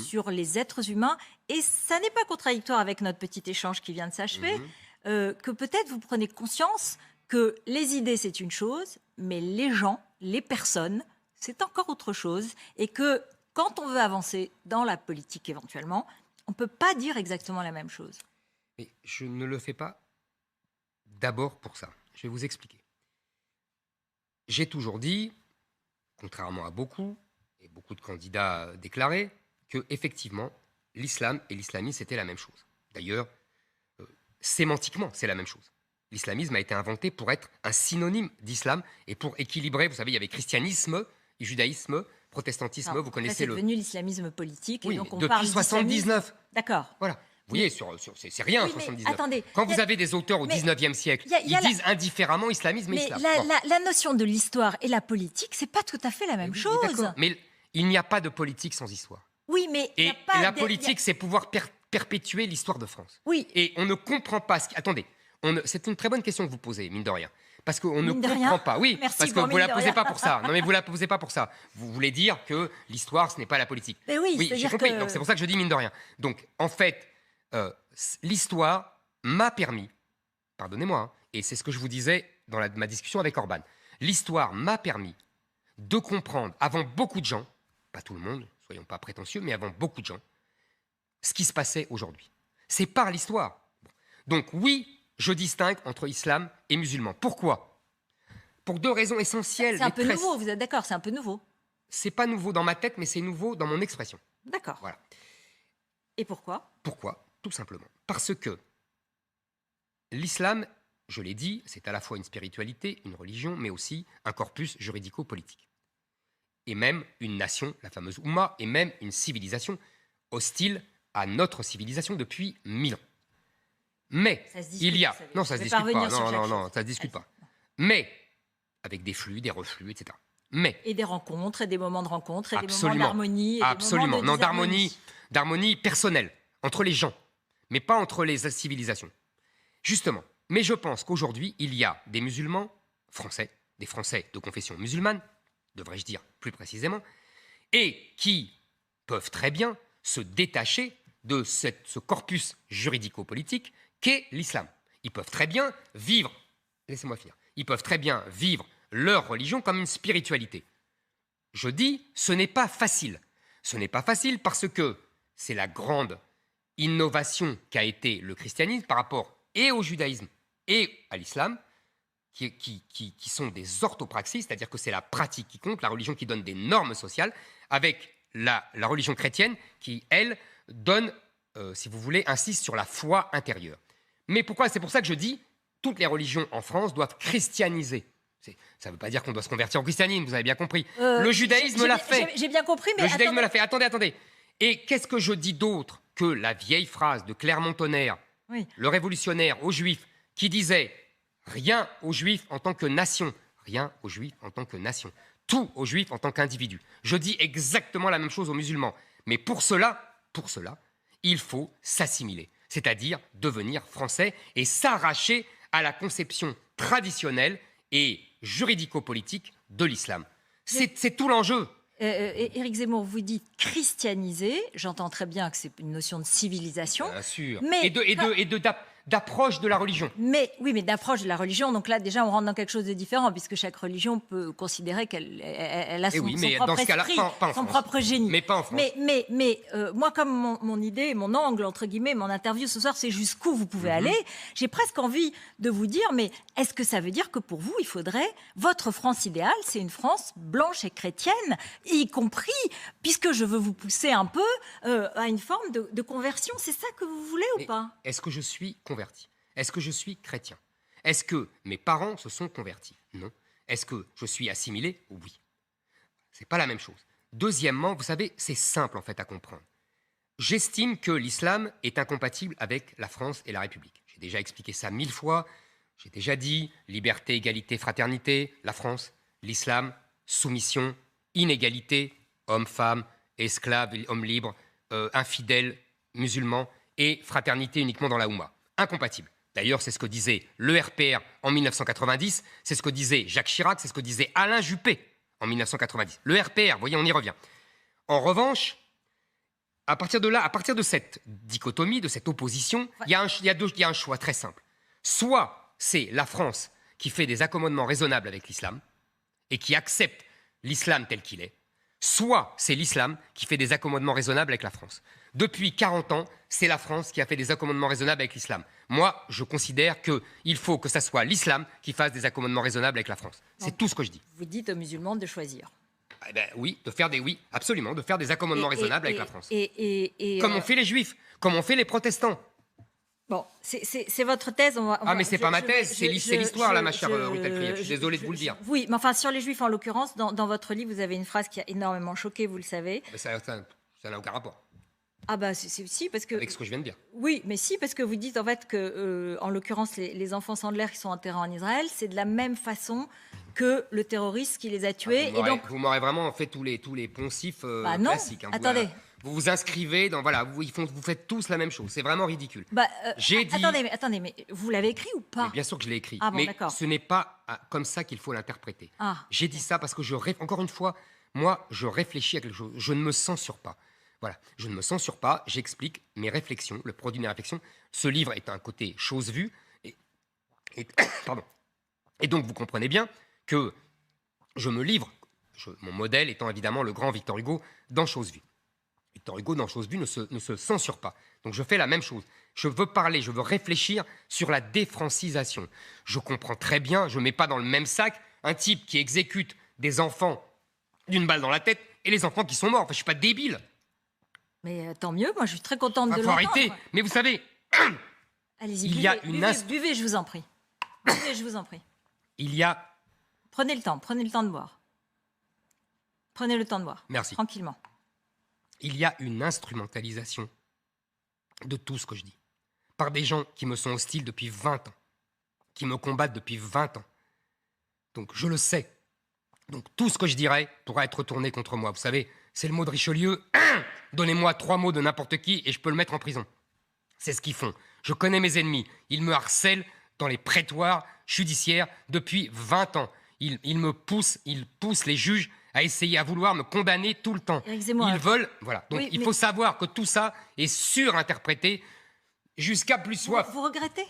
sur les êtres humains, et ça n'est pas contradictoire avec notre petit échange qui vient de s'achever, que peut-être vous prenez conscience que les idées c'est une chose, mais les gens, les personnes, c'est encore autre chose, et que quand on veut avancer dans la politique éventuellement, on ne peut pas dire exactement la même chose. Mais je ne le fais pas d'abord pour ça. Je vais vous expliquer. J'ai toujours dit, contrairement à beaucoup, et beaucoup de candidats déclarés, que effectivement, l'islam et l'islamisme, c'était la même chose. D'ailleurs, sémantiquement, c'est la même chose. L'islamisme a été inventé pour être un synonyme d'islam et pour équilibrer, vous savez, il y avait christianisme Judaïsme, protestantisme, vous connaissez c'est devenu l'islamisme politique. Oui, et donc on depuis parle 79. D'accord. Voilà. Vous voyez, c'est rien, Oui, 79. Attendez, Quand vous avez des auteurs au 19e siècle, ils disent indifféremment islamisme et mais islam. la notion de l'histoire et la politique, c'est pas tout à fait la même chose. D'accord. Mais il n'y a pas de politique sans histoire. Oui, mais et la politique, c'est pouvoir perpétuer l'histoire de France. Oui. Et on ne comprend pas ce qui... Attendez, c'est une très bonne question que vous posez, mine de rien. Parce qu'on ne comprend pas. Oui, merci, parce que vous ne la posez pas pour ça. Non, mais vous ne la posez pas pour ça. Vous voulez dire que l'histoire, ce n'est pas la politique. Mais oui, j'ai compris. Donc c'est pour ça que je dis mine de rien. Donc, en fait, l'histoire m'a permis, pardonnez-moi, hein, et c'est ce que je vous disais dans ma discussion avec Orban, l'histoire m'a permis de comprendre, avant beaucoup de gens, pas tout le monde, soyons pas prétentieux, mais avant beaucoup de gens, ce qui se passait aujourd'hui. C'est par l'histoire. Donc oui, je distingue entre islam et musulman. Pourquoi? Pour deux raisons essentielles. C'est un peu nouveau, vous êtes d'accord? C'est un peu nouveau. C'est pas nouveau dans ma tête, mais c'est nouveau dans mon expression. D'accord. Voilà. Et pourquoi? Pourquoi? Tout simplement. Parce que l'islam, je l'ai dit, c'est à la fois une spiritualité, une religion, mais aussi un corpus juridico-politique. Et même une nation, la fameuse Oumma, et même une civilisation hostile à notre civilisation depuis 1000 ans. Mais il y a... Non, ça ne se discute pas. Non, ça ne se discute pas. Mais, avec des flux, des reflux, etc. Mais... Et des rencontres, et des moments de rencontre, et absolument, des moments d'harmonie. Absolument. Non, d'harmonie personnelle, entre les gens, mais pas entre les civilisations. Justement. Mais je pense qu'aujourd'hui, il y a des musulmans français, des Français de confession musulmane, devrais-je dire plus précisément, et qui peuvent très bien se détacher de ce corpus juridico-politique qu'est l'islam. Ils peuvent très bien vivre, laissez-moi finir, ils peuvent très bien vivre leur religion comme une spiritualité. Je dis, ce n'est pas facile. Ce n'est pas facile parce que c'est la grande innovation qu'a été le christianisme par rapport et au judaïsme et à l'islam, qui sont des orthopraxies, c'est-à-dire que c'est la pratique qui compte, la religion qui donne des normes sociales, avec la religion chrétienne qui, elle, donne, si vous voulez, insiste sur la foi intérieure. Mais pourquoi? C'est pour ça que je dis, toutes les religions en France doivent christianiser. Ça ne veut pas dire qu'on doit se convertir au christianisme, vous avez bien compris. Le judaïsme l'a fait. J'ai bien compris, mais... Le judaïsme l'a fait. Attendez. Et qu'est-ce que je dis d'autre que la vieille phrase de Clermont-Tonnerre, oui, le révolutionnaire aux Juifs, qui disait « Rien aux Juifs en tant que nation, rien aux Juifs en tant que nation, tout aux Juifs en tant qu'individu ». Je dis exactement la même chose aux musulmans. Mais pour cela, il faut s'assimiler, c'est-à-dire devenir français et s'arracher à la conception traditionnelle et juridico-politique de l'islam. C'est tout l'enjeu. Éric Zemmour, vous dites christianiser. J'entends très bien que c'est une notion de civilisation. Bien sûr. Mais d'approche de la religion. Mais d'approche de la religion. Donc là, déjà, on rentre dans quelque chose de différent, puisque chaque religion peut considérer qu'elle a son propre esprit, son propre génie. Mais pas en France. Mais moi, comme mon idée, mon angle, entre guillemets, mon interview ce soir, c'est jusqu'où vous pouvez aller. J'ai presque envie de vous dire, mais est-ce que ça veut dire que pour vous, il faudrait... Votre France idéale, c'est une France blanche et chrétienne, y compris, puisque je veux vous pousser un peu à une forme de conversion. C'est ça que vous voulez ou pas? Est-ce que je suis converti? Est-ce que je suis chrétien? Est-ce que mes parents se sont convertis? Non. Est-ce que je suis assimilé? Oui. C'est pas la même chose. Deuxièmement, vous savez, c'est simple en fait à comprendre. J'estime que l'islam est incompatible avec la France et la République. J'ai déjà expliqué ça 1000 fois. J'ai déjà dit liberté, égalité, fraternité, la France, l'islam, soumission, inégalité, hommes-femmes, esclaves, hommes libres, infidèles, musulmans, et fraternité uniquement dans la Oumma. Incompatible. D'ailleurs, c'est ce que disait le RPR en 1990, c'est ce que disait Jacques Chirac, c'est ce que disait Alain Juppé en 1990. Le RPR, vous voyez, on y revient. En revanche, à partir de cette dichotomie, de cette opposition, il y a un choix très simple. Soit c'est la France qui fait des accommodements raisonnables avec l'islam et qui accepte l'islam tel qu'il est, soit c'est l'islam qui fait des accommodements raisonnables avec la France. Depuis 40 ans, c'est la France qui a fait des accommodements raisonnables avec l'islam. Moi, je considère qu'il faut que ce soit l'islam qui fasse des accommodements raisonnables avec la France. C'est tout ce que je dis. Vous dites aux musulmans de choisir. Eh ben, oui, absolument, de faire des accommodements raisonnables avec la France. Comme ont fait les juifs, comme ont fait les protestants. Bon, c'est votre thèse. Mais c'est pas ma thèse, c'est l'histoire, là, ma chère Rutelle Krief. Je suis désolé de vous le dire. Oui, mais enfin, sur les Juifs, en l'occurrence, dans votre livre, vous avez une phrase qui a énormément choqué, vous le savez. Mais ça n'a aucun rapport. Ah bah si, parce que... Avec ce que je viens de dire. Oui, mais si, parce que vous dites en fait que, en l'occurrence, les enfants Sandler qui sont enterrés en Israël, c'est de la même façon que le terroriste qui les a tués. Vous m'aurez vraiment fait tous les poncifs non, classiques. Attendez. Vous vous inscrivez dans... Voilà, vous faites tous la même chose. C'est vraiment ridicule. J'ai dit... Attendez, mais vous l'avez écrit ou pas? Mais bien sûr que je l'ai écrit. Ah bon, mais d'accord. ce n'est pas comme ça qu'il faut l'interpréter. Ah. J'ai dit ça parce que, encore une fois, moi, je réfléchis à quelque chose. Je ne me censure pas. Voilà, je ne me censure pas, j'explique mes réflexions, le produit de mes réflexions. Ce livre est un côté chose vue. Pardon. Et donc, vous comprenez bien que je me livre, mon modèle étant évidemment le grand Victor Hugo dans Chose vue. Victor Hugo, dans Chose vue, ne se censure pas. Donc, je fais la même chose. Je veux parler, je veux réfléchir sur la défrancisation. Je comprends très bien, je ne mets pas dans le même sac un type qui exécute des enfants d'une balle dans la tête et les enfants qui sont morts. Enfin, je ne suis pas débile. Mais tant mieux, moi je suis très contente de l'entendre. Faut arrêter. Mais vous savez, allez-y, buvez, je vous en prie. Buvez, je vous en prie. Prenez le temps de boire. Prenez le temps de boire. Merci. Tranquillement. Il y a une instrumentalisation de tout ce que je dis. Par des gens qui me sont hostiles depuis 20 ans. Qui me combattent depuis 20 ans. Donc je le sais. Donc tout ce que je dirais pourra être retourné contre moi. Vous savez, c'est le mot de Richelieu. Donnez-moi 3 mots de n'importe qui et je peux le mettre en prison. C'est ce qu'ils font. Je connais mes ennemis. Ils me harcèlent dans les prétoires judiciaires depuis 20 ans. Ils poussent les juges à vouloir me condamner tout le temps. Ils veulent... Voilà. Donc il faut savoir que tout ça est surinterprété jusqu'à plus soif. Vous regrettez?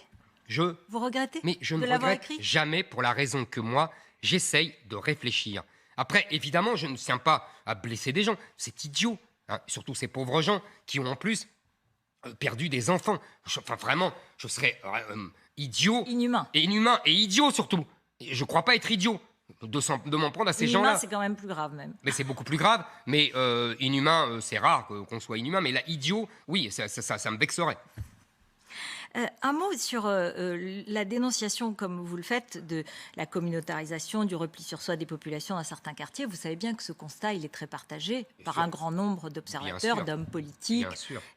Vous regrettez? Mais je ne regrette jamais pour la raison que moi, j'essaye de réfléchir. Après, évidemment, je ne tiens pas à blesser des gens. C'est idiot. Hein, surtout ces pauvres gens qui ont en plus perdu des enfants. Vraiment, je serais idiot. Inhumain. Et inhumain et idiot surtout. Et je ne crois pas être idiot de m'en prendre à ces gens-là. Inhumain, c'est quand même plus grave même. Mais c'est beaucoup plus grave. Mais inhumain, c'est rare qu'on soit inhumain. Mais là, idiot, oui, ça me vexerait. Un mot sur la dénonciation, comme vous le faites, de la communautarisation, du repli sur soi des populations dans certains quartiers. Vous savez bien que ce constat, il est très partagé par un grand nombre d'observateurs, d'hommes politiques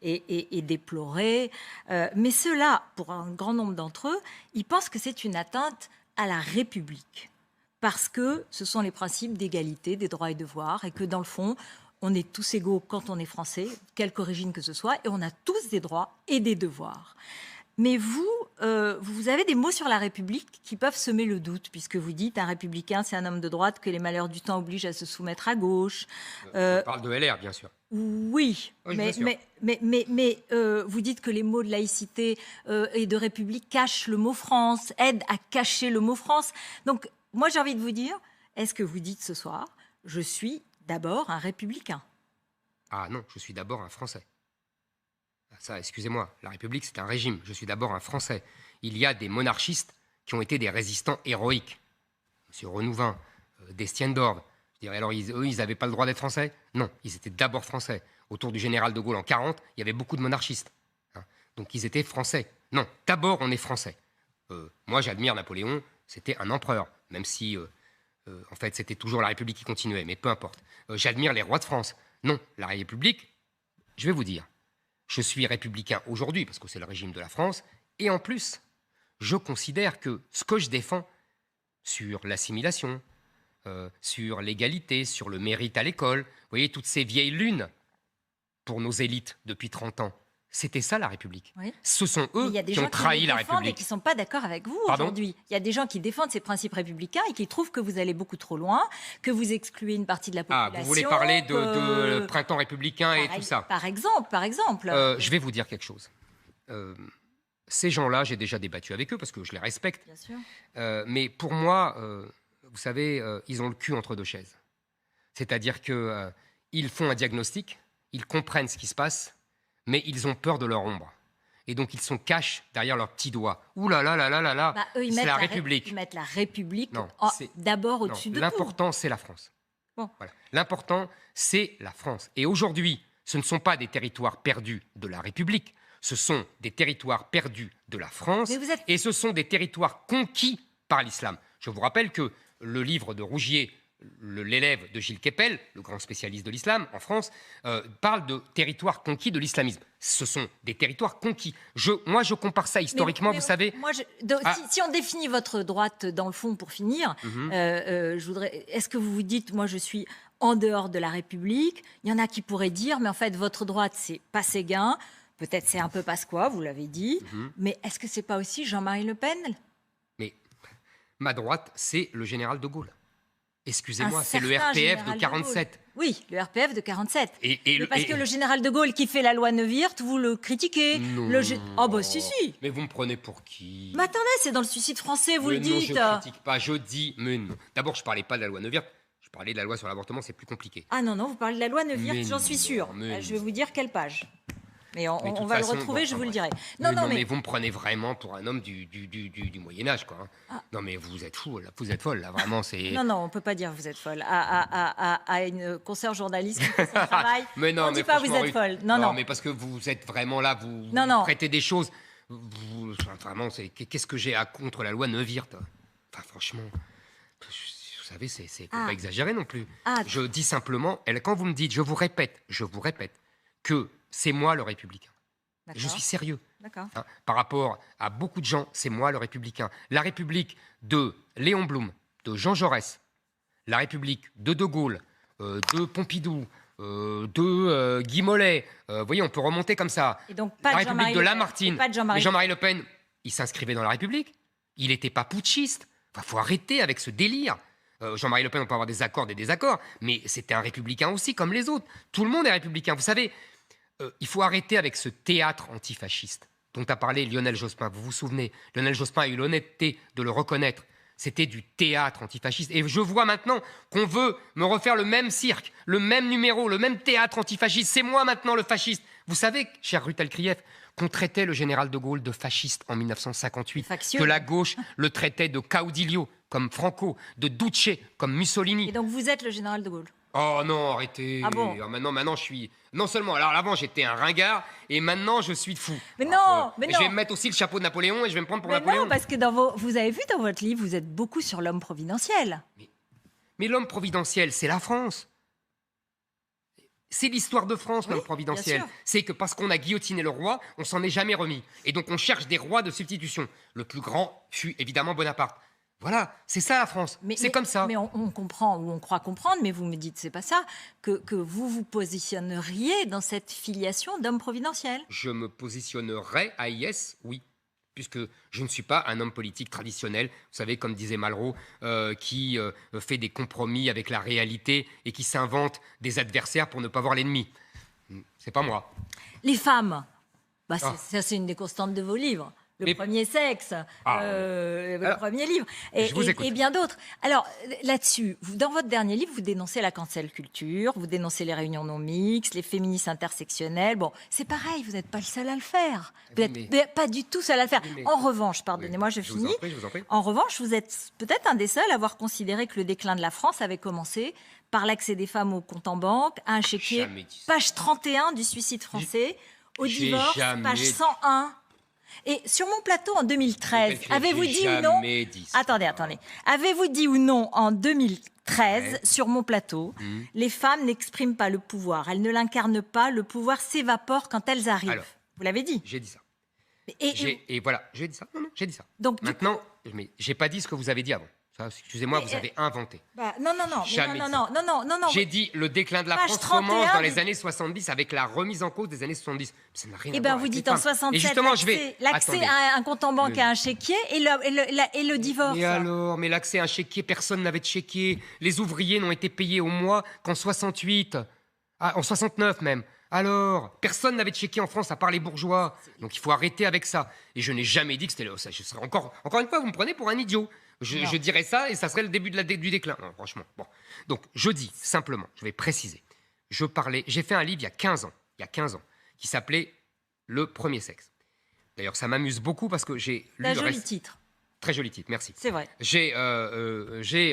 et déploré. Mais ceux-là, pour un grand nombre d'entre eux, ils pensent que c'est une atteinte à la République. Parce que ce sont les principes d'égalité, des droits et devoirs, et que dans le fond, on est tous égaux quand on est français, quelque origine que ce soit, et on a tous des droits et des devoirs. Mais vous avez des mots sur la République qui peuvent semer le doute, puisque vous dites un républicain, c'est un homme de droite, que les malheurs du temps obligent à se soumettre à gauche. On parle de LR, bien sûr. Oui, mais vous dites que les mots de laïcité et de République cachent le mot France, aident à cacher le mot France. Donc, moi, j'ai envie de vous dire, est-ce que vous dites ce soir, je suis d'abord un républicain? Ah non, je suis d'abord un Français. Ça, excusez-moi, la République, c'est un régime. Je suis d'abord un Français. Il y a des monarchistes qui ont été des résistants héroïques. Monsieur Renouvin, d'Estienne d'Orbe. Je dirais, alors, eux, ils n'avaient pas le droit d'être Français? Non, ils étaient d'abord Français. Autour du général de Gaulle en 40, il y avait beaucoup de monarchistes. Hein. Donc, ils étaient Français. Non, d'abord, on est Français. Moi, j'admire Napoléon. C'était un empereur, même si, en fait, c'était toujours la République qui continuait. Mais peu importe. J'admire les rois de France. Non, la République, je vais vous dire, je suis républicain aujourd'hui, parce que c'est le régime de la France, et en plus, je considère que ce que je défends sur l'assimilation, sur l'égalité, sur le mérite à l'école, vous voyez, toutes ces vieilles lunes pour nos élites depuis 30 ans, c'était ça la République. Oui. Ce sont eux qui ont trahi la République. Et qui ne sont pas d'accord avec vous aujourd'hui. Il y a des gens qui défendent ces principes républicains et qui trouvent que vous allez beaucoup trop loin, que vous excluez une partie de la population. Ah, vous voulez parler de printemps républicain et tout ça? Par exemple. Je vais vous dire quelque chose. Ces gens-là, j'ai déjà débattu avec eux parce que je les respecte. Bien sûr. Mais pour moi, vous savez, ils ont le cul entre deux chaises. C'est-à-dire qu'ils font un diagnostic, ils comprennent ce qui se passe, mais ils ont peur de leur ombre. Et donc, ils se cachent derrière leurs petits doigts. Ouh là là là là là là, c'est la République. Ils mettent la République d'abord au-dessus de tout. L'important, c'est la France. Bon. Voilà. L'important, c'est la France. Et aujourd'hui, ce ne sont pas des territoires perdus de la République. Ce sont des territoires perdus de la France Mais vous êtes- et ce sont des territoires conquis par l'islam. Je vous rappelle que le livre de Rougier, l'élève de Gilles Kepel, le grand spécialiste de l'islam en France, parle de territoires conquis de l'islamisme. Ce sont des territoires conquis. Moi, je compare ça historiquement, Mais vous savez. Si on définit votre droite dans le fond pour finir, est-ce que vous vous dites, moi je suis en dehors de la République? Il y en a qui pourraient dire, mais en fait votre droite c'est pas Séguin, peut-être c'est un peu Pasqua, vous l'avez dit, mais est-ce que c'est pas aussi Jean-Marie Le Pen? Mais ma droite, c'est le général de Gaulle. Excusez-moi, Un c'est le certain RPF général de de 47. Oui, le RPF de 47. Et Parce que le général de Gaulle qui fait la loi Neuwirth, vous le critiquez. Non. Ah bah si. Mais vous me prenez pour qui? Mais attendez, c'est dans le suicide français, vous Mais le non, dites. je ne critique pas, je dis, mais non. D'abord, je ne parlais pas de la loi Neuwirth, je parlais de la loi sur l'avortement, c'est plus compliqué. Ah non, vous parlez de la loi Neuwirth, Mais j'en suis non, sûre. mais Je vais vous dire quelle page. Mais on Mais de toute va façon, le retrouver, bon, je vous le ouais. dirai. Mais vous me prenez vraiment pour un homme du Moyen-Âge, quoi. Non, mais vous êtes fou, là, vous êtes folle, là, vraiment, c'est... Non, on ne peut pas dire vous êtes folle. À une consoeur journaliste qui fait son travail, mais non, on ne mais dit pas vous franchement, êtes folle. Non. mais parce que vous êtes vraiment là, vous prêtez des choses. Vraiment, qu'est-ce que j'ai contre la loi Neuwirth? Enfin, franchement, vous savez, c'est pas exagéré non plus. Je dis simplement, quand vous me dites, je vous répète, que c'est moi le républicain. Je suis sérieux. D'accord. Hein, par rapport à beaucoup de gens, c'est moi le républicain. La République de Léon Blum, de Jean Jaurès, la République de De Gaulle, de Pompidou, de Guy Mollet. Vous voyez, on peut remonter comme ça. Et donc, pas la de République Jean-Marie de Le Pen. Lamartine. Pas de Jean-Marie Mais Jean-Marie Le Pen, il s'inscrivait dans la République. Il n'était pas putschiste. Il faut arrêter avec ce délire. Jean-Marie Le Pen, on peut avoir des accords, des désaccords, mais c'était un républicain aussi, comme les autres. Tout le monde est républicain. Vous savez, il faut arrêter avec ce théâtre antifasciste dont a parlé Lionel Jospin. Vous vous souvenez, Lionel Jospin a eu l'honnêteté de le reconnaître. C'était du théâtre antifasciste. Et je vois maintenant qu'on veut me refaire le même cirque, le même numéro, le même théâtre antifasciste. C'est moi maintenant le fasciste. Vous savez, cher Rutel Krief, qu'on traitait le général de Gaulle de fasciste en 1958, Factieux. que la gauche le traitait de caudillo comme Franco, de Duce comme Mussolini. Et donc, vous êtes le général de Gaulle? Oh non, arrêtez. Ah bon? Maintenant, je suis... Non seulement, alors avant, j'étais un ringard, et maintenant, je suis fou. Mais non, mais non. Je vais me mettre aussi le chapeau de Napoléon, et je vais me prendre pour Mais Napoléon. non, parce que vous avez vu dans votre livre, vous êtes beaucoup sur l'homme providentiel. Mais l'homme providentiel, c'est la France. C'est l'histoire de France, l'homme providentiel. bien sûr. C'est que parce qu'on a guillotiné le roi, on s'en est jamais remis. Et donc, on cherche des rois de substitution. Le plus grand fut évidemment Bonaparte. Voilà, c'est ça la France. C'est comme ça. Mais on comprend, ou on croit comprendre, mais vous me dites c'est pas ça, que vous vous positionneriez dans cette filiation d'homme providentiel. Je me positionnerai à IS, oui, puisque je ne suis pas un homme politique traditionnel, vous savez, comme disait Malraux, qui fait des compromis avec la réalité et qui s'invente des adversaires pour ne pas voir l'ennemi. C'est pas moi. Les femmes, ça c'est une des constantes de vos livres. Le premier sexe, le premier livre, et bien d'autres. Alors, là-dessus, dans votre dernier livre, vous dénoncez la cancel culture, vous dénoncez les réunions non mixtes, les féministes intersectionnelles. Bon, c'est pareil, vous n'êtes pas le seul à le faire. Vous n'êtes pas du tout seul à le faire. En revanche, pardonnez-moi, je finis. Je vous en prie. En revanche, vous êtes peut-être un des seuls à avoir considéré que le déclin de la France avait commencé par l'accès des femmes au compte en banque, à un chéquier, page 31 du suicide français, au divorce, page 101. Et sur mon plateau en 2013, avez-vous dit ou non Attendez. Avez-vous dit ou non en 2013 sur mon plateau, les femmes n'expriment pas le pouvoir, elles ne l'incarnent pas, le pouvoir s'évapore quand elles arrivent. Alors, vous l'avez dit. J'ai dit ça. Et voilà, j'ai dit ça. Non, j'ai dit ça. Donc maintenant, mais j'ai pas dit ce que vous avez dit avant. Ça, excusez-moi, vous avez inventé. Non. J'ai dit le déclin de la France commence dans les années 70 avec la remise en cause des années 70. Ça n'a rien à voir. Vous dites en 67 l'accès à un compte en banque, à un chéquier et le divorce. Mais alors, l'accès à un chéquier, personne n'avait de chéquier. Les ouvriers n'ont été payés au mois qu'en 68, en 69 même. Alors, personne n'avait de chéquier en France à part les bourgeois. Donc il faut arrêter avec ça. Et je n'ai jamais dit que c'était... Je serais encore une fois, vous me prenez pour un idiot. Je dirais ça et ça serait le début du déclin. Non, franchement. Bon. Donc, je dis simplement, je vais préciser. J'ai fait un livre il y a 15 ans, qui s'appelait Le premier sexe. D'ailleurs, ça m'amuse beaucoup parce que j'ai lu... Un joli titre. Très joli titre, merci. C'est vrai. J'ai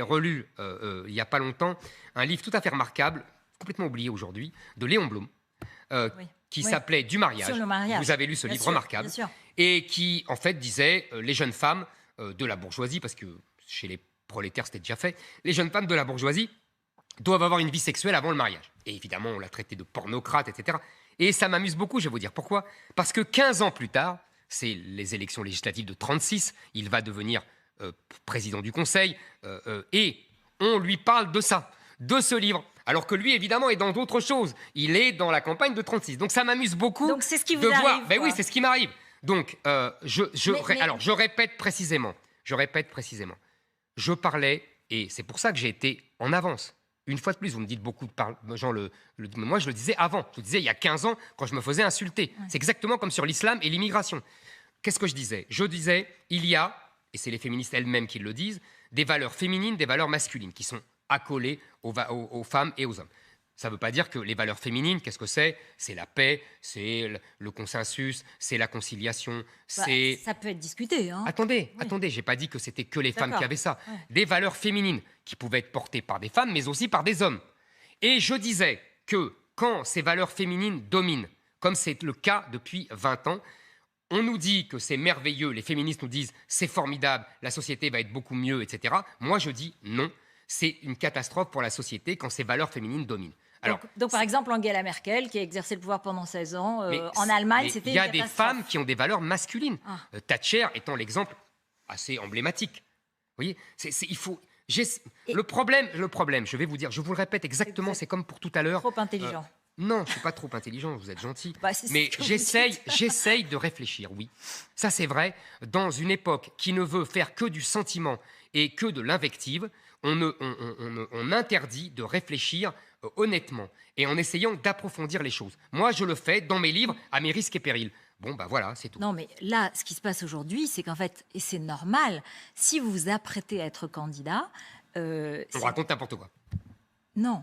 relu, il n'y a pas longtemps, un livre tout à fait remarquable, complètement oublié aujourd'hui, de Léon Blum, qui s'appelait Du mariage. Sur le mariage. Vous avez lu ce livre remarquable. Et qui, en fait, disait les jeunes femmes de la bourgeoisie, parce que chez les prolétaires, c'était déjà fait, les jeunes femmes de la bourgeoisie doivent avoir une vie sexuelle avant le mariage. Et évidemment, on l'a traité de pornocrate, etc. Et ça m'amuse beaucoup, je vais vous dire pourquoi. Parce que 15 ans plus tard, c'est les élections législatives de 1936, il va devenir président du Conseil, et on lui parle de ça, de ce livre. Alors que lui, évidemment, est dans d'autres choses. Il est dans la campagne de 1936. Donc ça m'amuse beaucoup. Donc c'est ce qui vous arrive. Ben oui, c'est ce qui m'arrive. Donc, alors, je répète précisément. Je parlais, et c'est pour ça que j'ai été en avance. Une fois de plus, vous me dites beaucoup de gens moi, je le disais avant. Je le disais il y a 15 ans, quand je me faisais insulter. Ouais. C'est exactement comme sur l'islam et l'immigration. Qu'est-ce que je disais? Je disais, il y a, et c'est les féministes elles-mêmes qui le disent, des valeurs féminines, des valeurs masculines, qui sont accolées aux femmes et aux hommes. Ça ne veut pas dire que les valeurs féminines, qu'est-ce que c'est? C'est la paix, c'est le consensus, c'est la conciliation, c'est... Ça peut être discuté. Hein. Attendez, je n'ai pas dit que c'était que les femmes qui avaient ça. Ouais. Des valeurs féminines qui pouvaient être portées par des femmes, mais aussi par des hommes. Et je disais que quand ces valeurs féminines dominent, comme c'est le cas depuis 20 ans, on nous dit que c'est merveilleux, les féministes nous disent c'est formidable, la société va être beaucoup mieux, etc. Moi, je dis non, c'est une catastrophe pour la société quand ces valeurs féminines dominent. Alors, donc par exemple, Angela Merkel, qui a exercé le pouvoir pendant 16 ans, en Allemagne, c'était une catastrophe. Il y a des femmes qui ont des valeurs masculines. Thatcher étant l'exemple assez emblématique. Vous voyez, il faut... Le problème, je vais vous dire, je vous le répète exactement, c'est comme pour tout à l'heure. Trop intelligent. Non, je ne suis pas trop intelligent, vous êtes gentil. Mais j'essaye de réfléchir, oui. Ça, c'est vrai. Dans une époque qui ne veut faire que du sentiment et que de l'invective, on interdit de réfléchir honnêtement et en essayant d'approfondir les choses. Moi, je le fais dans mes livres à mes risques et périls. Bon, ben voilà, c'est tout. Non, mais là, ce qui se passe aujourd'hui, c'est qu'en fait, et c'est normal, si vous vous apprêtez à être candidat... on raconte n'importe quoi. Non.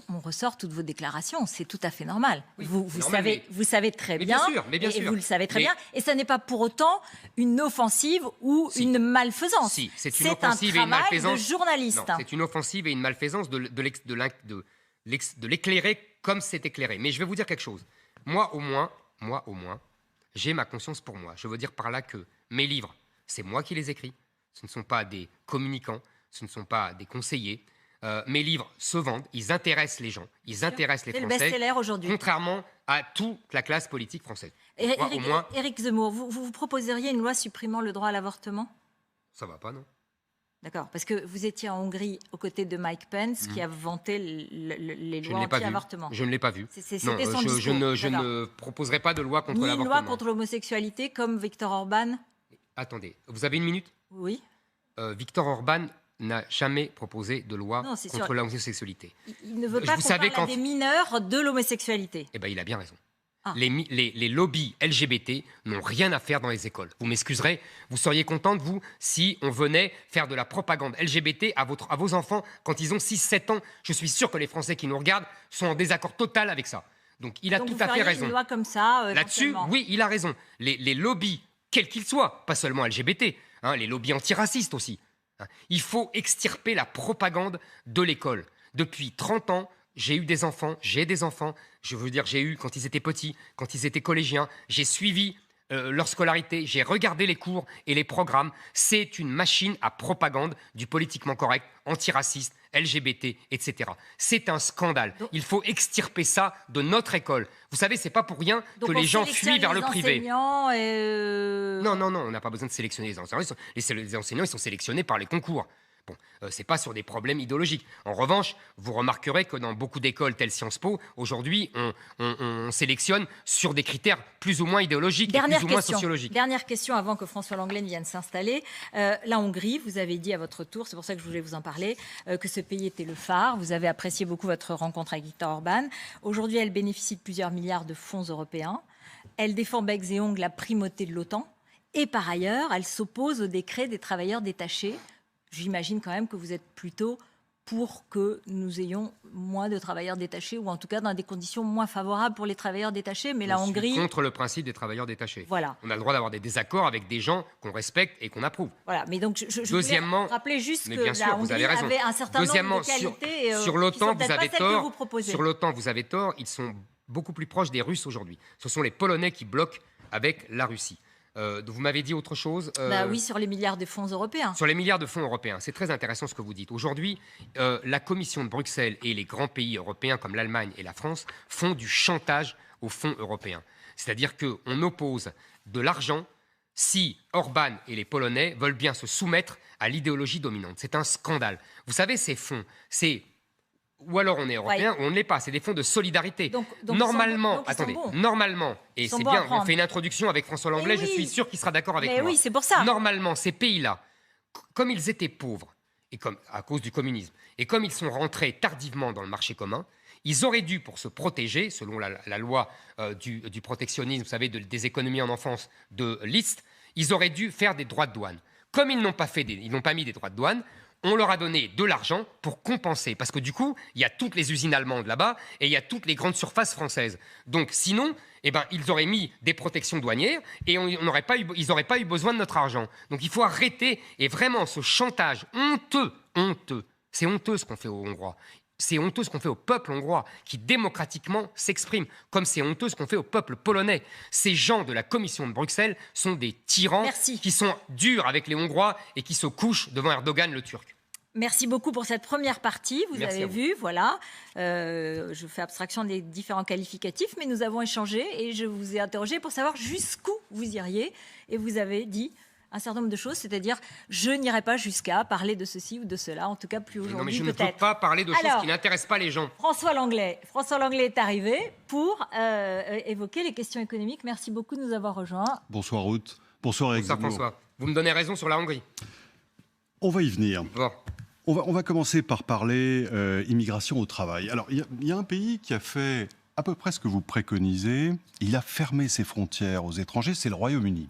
On ressort toutes vos déclarations, c'est tout à fait normal. Oui, vous savez très bien, bien sûr. Vous le savez très bien, et ça n'est pas pour autant une offensive ou une malfaisance. Si, c'est une offensive et une malfaisance. C'est un travail de journaliste. Non, c'est une offensive et une malfaisance de l'éclairer comme c'est éclairé. Mais je vais vous dire quelque chose. Moi, au moins, j'ai ma conscience pour moi. Je veux dire par là que mes livres, c'est moi qui les écris. Ce ne sont pas des communicants, ce ne sont pas des conseillers. Mes livres se vendent, ils intéressent les gens, ils intéressent les Français. C'est le best-seller aujourd'hui. Contrairement à toute la classe politique française. Éric Zemmour, vous proposeriez une loi supprimant le droit à l'avortement? Ça va pas, non? D'accord, parce que vous étiez en Hongrie aux côtés de Mike Pence qui a vanté les lois anti-avortement. Je ne l'ai pas vu. C'était son discours. Je ne proposerai pas de loi contre l'avortement. Ni une loi contre l'homosexualité comme Viktor Orban? Attendez, vous avez une minute? Oui. Viktor Orban n'a jamais proposé de loi contre l'homosexualité. Il ne veut pas qu'on parle à des mineurs de l'homosexualité. Eh bien, il a bien raison. Les lobbies LGBT n'ont rien à faire dans les écoles. Vous m'excuserez, vous seriez contente, vous, si on venait faire de la propagande LGBT à vos enfants quand ils ont 6-7 ans. Je suis sûr que les Français qui nous regardent sont en désaccord total avec ça. Donc, il a tout à fait raison. Une loi comme ça, là-dessus, oui, il a raison. Les lobbies, quels qu'ils soient, pas seulement LGBT, les lobbies antiracistes aussi, il faut extirper la propagande de l'école. Depuis 30 ans, j'ai eu des enfants, j'ai des enfants. Je veux dire, j'ai eu quand ils étaient petits, quand ils étaient collégiens. J'ai suivi leur scolarité, j'ai regardé les cours et les programmes. C'est une machine à propagande du politiquement correct, antiraciste, LGBT, etc. C'est un scandale. Il faut extirper ça de notre école. Vous savez, c'est pas pour rien que les gens fuient vers le privé. Non, on n'a pas besoin de sélectionner les enseignants. Les enseignants, ils sont sélectionnés par les concours. Bon, c'est pas sur des problèmes idéologiques. En revanche, vous remarquerez que dans beaucoup d'écoles telles Sciences Po, aujourd'hui, on sélectionne sur des critères plus ou moins idéologiques et plus ou moins sociologiques. Dernière question avant que François Langlen vienne s'installer. La Hongrie, vous avez dit à votre tour, c'est pour ça que je voulais vous en parler, que ce pays était le phare. Vous avez apprécié beaucoup votre rencontre avec Viktor Orban. Aujourd'hui, elle bénéficie de plusieurs milliards de fonds européens. Elle défend bec et ongles la primauté de l'OTAN. Et par ailleurs, elle s'oppose au décret des travailleurs détachés. J'imagine quand même que vous êtes plutôt pour que nous ayons moins de travailleurs détachés, ou en tout cas dans des conditions moins favorables pour les travailleurs détachés. Mais la Hongrie... Je suis contre le principe des travailleurs détachés. Voilà. On a le droit d'avoir des désaccords avec des gens qu'on respecte et qu'on approuve. Voilà, mais donc je voulais rappeler juste que la Hongrie avait un certain nombre de qualités sur l'OTAN, vous avez tort. Sur l'OTAN, vous avez tort. Ils sont beaucoup plus proche des Russes aujourd'hui. Ce sont les Polonais qui bloquent avec la Russie. Vous m'avez dit autre chose Oui, sur les milliards de fonds européens. Sur les milliards de fonds européens. C'est très intéressant ce que vous dites. Aujourd'hui, la Commission de Bruxelles et les grands pays européens comme l'Allemagne et la France font du chantage aux fonds européens. C'est-à-dire qu'on oppose de l'argent si Orban et les Polonais veulent bien se soumettre à l'idéologie dominante. C'est un scandale. Vous savez, ces fonds, c'est... Ou alors on est européen ou on ne l'est pas. C'est des fonds de solidarité. Donc normalement, normalement, et c'est bien, on fait une introduction avec François Langlais, je suis sûr qu'il sera d'accord avec moi. Oui, c'est pour ça. Normalement, ces pays-là, comme ils étaient pauvres, et comme, à cause du communisme, et comme ils sont rentrés tardivement dans le marché commun, ils auraient dû, pour se protéger, selon la loi du protectionnisme, vous savez, des économies en enfance de Liszt, ils auraient dû faire des droits de douane. Comme ils n'ont pas mis des droits de douane, on leur a donné de l'argent pour compenser. Parce que du coup, il y a toutes les usines allemandes là-bas et il y a toutes les grandes surfaces françaises. Donc sinon, ils auraient mis des protections douanières et ils n'auraient pas eu besoin de notre argent. Donc il faut arrêter. Et vraiment, ce chantage honteux. C'est honteux ce qu'on fait aux Hongrois. C'est honteux ce qu'on fait au peuple hongrois qui démocratiquement s'exprime, comme c'est honteux ce qu'on fait au peuple polonais. Ces gens de la Commission de Bruxelles sont des tyrans qui sont durs avec les Hongrois et qui se couchent devant Erdogan le Turc. Merci beaucoup pour cette première partie. Vous avez vu, voilà. Je fais abstraction des différents qualificatifs, mais nous avons échangé et je vous ai interrogé pour savoir jusqu'où vous iriez. Et vous avez dit un certain nombre de choses, c'est-à-dire je n'irai pas jusqu'à parler de ceci ou de cela, en tout cas plus aujourd'hui. Non, mais je ne peux pas parler de choses qui n'intéressent pas les gens. François Langlais est arrivé pour évoquer les questions économiques. Merci beaucoup de nous avoir rejoints. Bonsoir Ruth. Bonsoir Eric Zemmour. François. Vous me donnez raison sur la Hongrie. On va y venir. Bon. On va commencer par parler immigration au travail. Alors, il y a un pays qui a fait à peu près ce que vous préconisez. Il a fermé ses frontières aux étrangers, c'est le Royaume-Uni.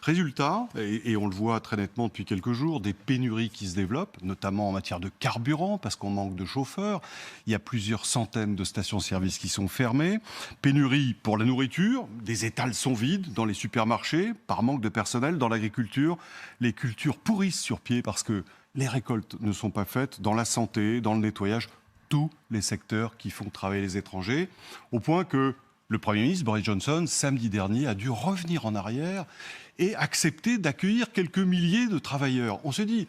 Résultat, et on le voit très nettement depuis quelques jours, des pénuries qui se développent, notamment en matière de carburant, parce qu'on manque de chauffeurs. Il y a plusieurs centaines de stations-service qui sont fermées. Pénurie pour la nourriture, des étals sont vides dans les supermarchés, par manque de personnel. Dans l'agriculture, les cultures pourrissent sur pied parce que les récoltes ne sont pas faites. Dans la santé, dans le nettoyage, tous les secteurs qui font travailler les étrangers, au point que le Premier ministre Boris Johnson, samedi dernier, a dû revenir en arrière et accepter d'accueillir quelques milliers de travailleurs. On se dit,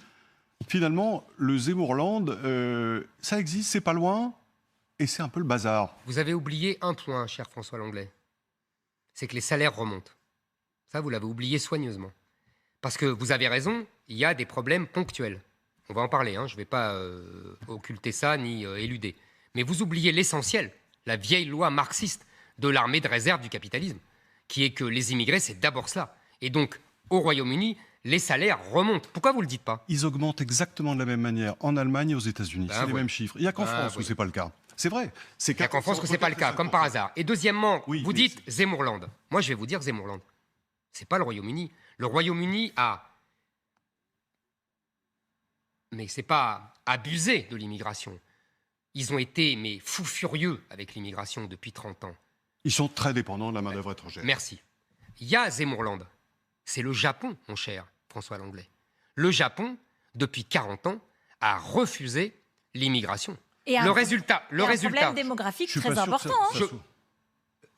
finalement, le Zemmourland, ça existe, c'est pas loin, et c'est un peu le bazar. Vous avez oublié un point, cher François Langlais. C'est que les salaires remontent. Ça, vous l'avez oublié soigneusement. Parce que vous avez raison, il y a des problèmes ponctuels. On va en parler, je ne vais pas occulter ça ni éluder. Mais vous oubliez l'essentiel, la vieille loi marxiste de l'armée de réserve du capitalisme, qui est que les immigrés, c'est d'abord cela. Et donc, au Royaume-Uni, les salaires remontent. Pourquoi vous ne le dites pas ? Ils augmentent exactement de la même manière en Allemagne et aux États-Unis. C'est les mêmes chiffres. Il n'y a qu'en France où ce n'est pas le cas. C'est vrai. Il n'y a qu'en France que ce n'est pas le cas, comme par hasard. Et deuxièmement, vous dites Zemmourland. Moi, je vais vous dire Zemmourland. Ce n'est pas le Royaume-Uni. Le Royaume-Uni a... Mais ce n'est pas abusé de l'immigration. Ils ont été fous furieux avec l'immigration depuis 30 ans. Ils sont très dépendants de la main-d'œuvre étrangère. Merci. Il y a Zemmourland. C'est le Japon, mon cher François Langlais. Le Japon, depuis 40 ans, a refusé l'immigration. Et le résultat, un problème démographique très important.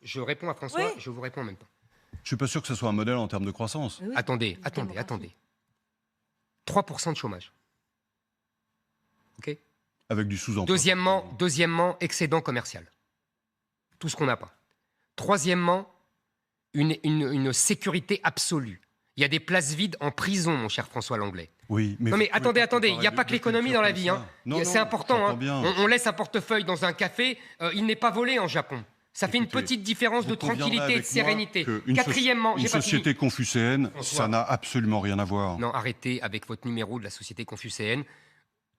Je réponds à François, je vous réponds en même temps. Je ne suis pas sûr que ce soit un modèle en termes de croissance. Oui. Attendez. 3% de chômage. OK ? Avec du sous-emploi. Deuxièmement, excédent commercial. Tout ce qu'on n'a pas. Troisièmement, une sécurité absolue. Il y a des places vides en prison, mon cher François Langlais. Oui, mais... Non mais attendez, il n'y a pas que l'économie dans la vie. C'est important. On laisse un portefeuille dans un café, il n'est pas volé en Japon. Ça fait une petite différence de tranquillité et de sérénité. Quatrièmement, une société confucéenne, ça n'a absolument rien à voir. Non, arrêtez avec votre numéro de la société confucéenne.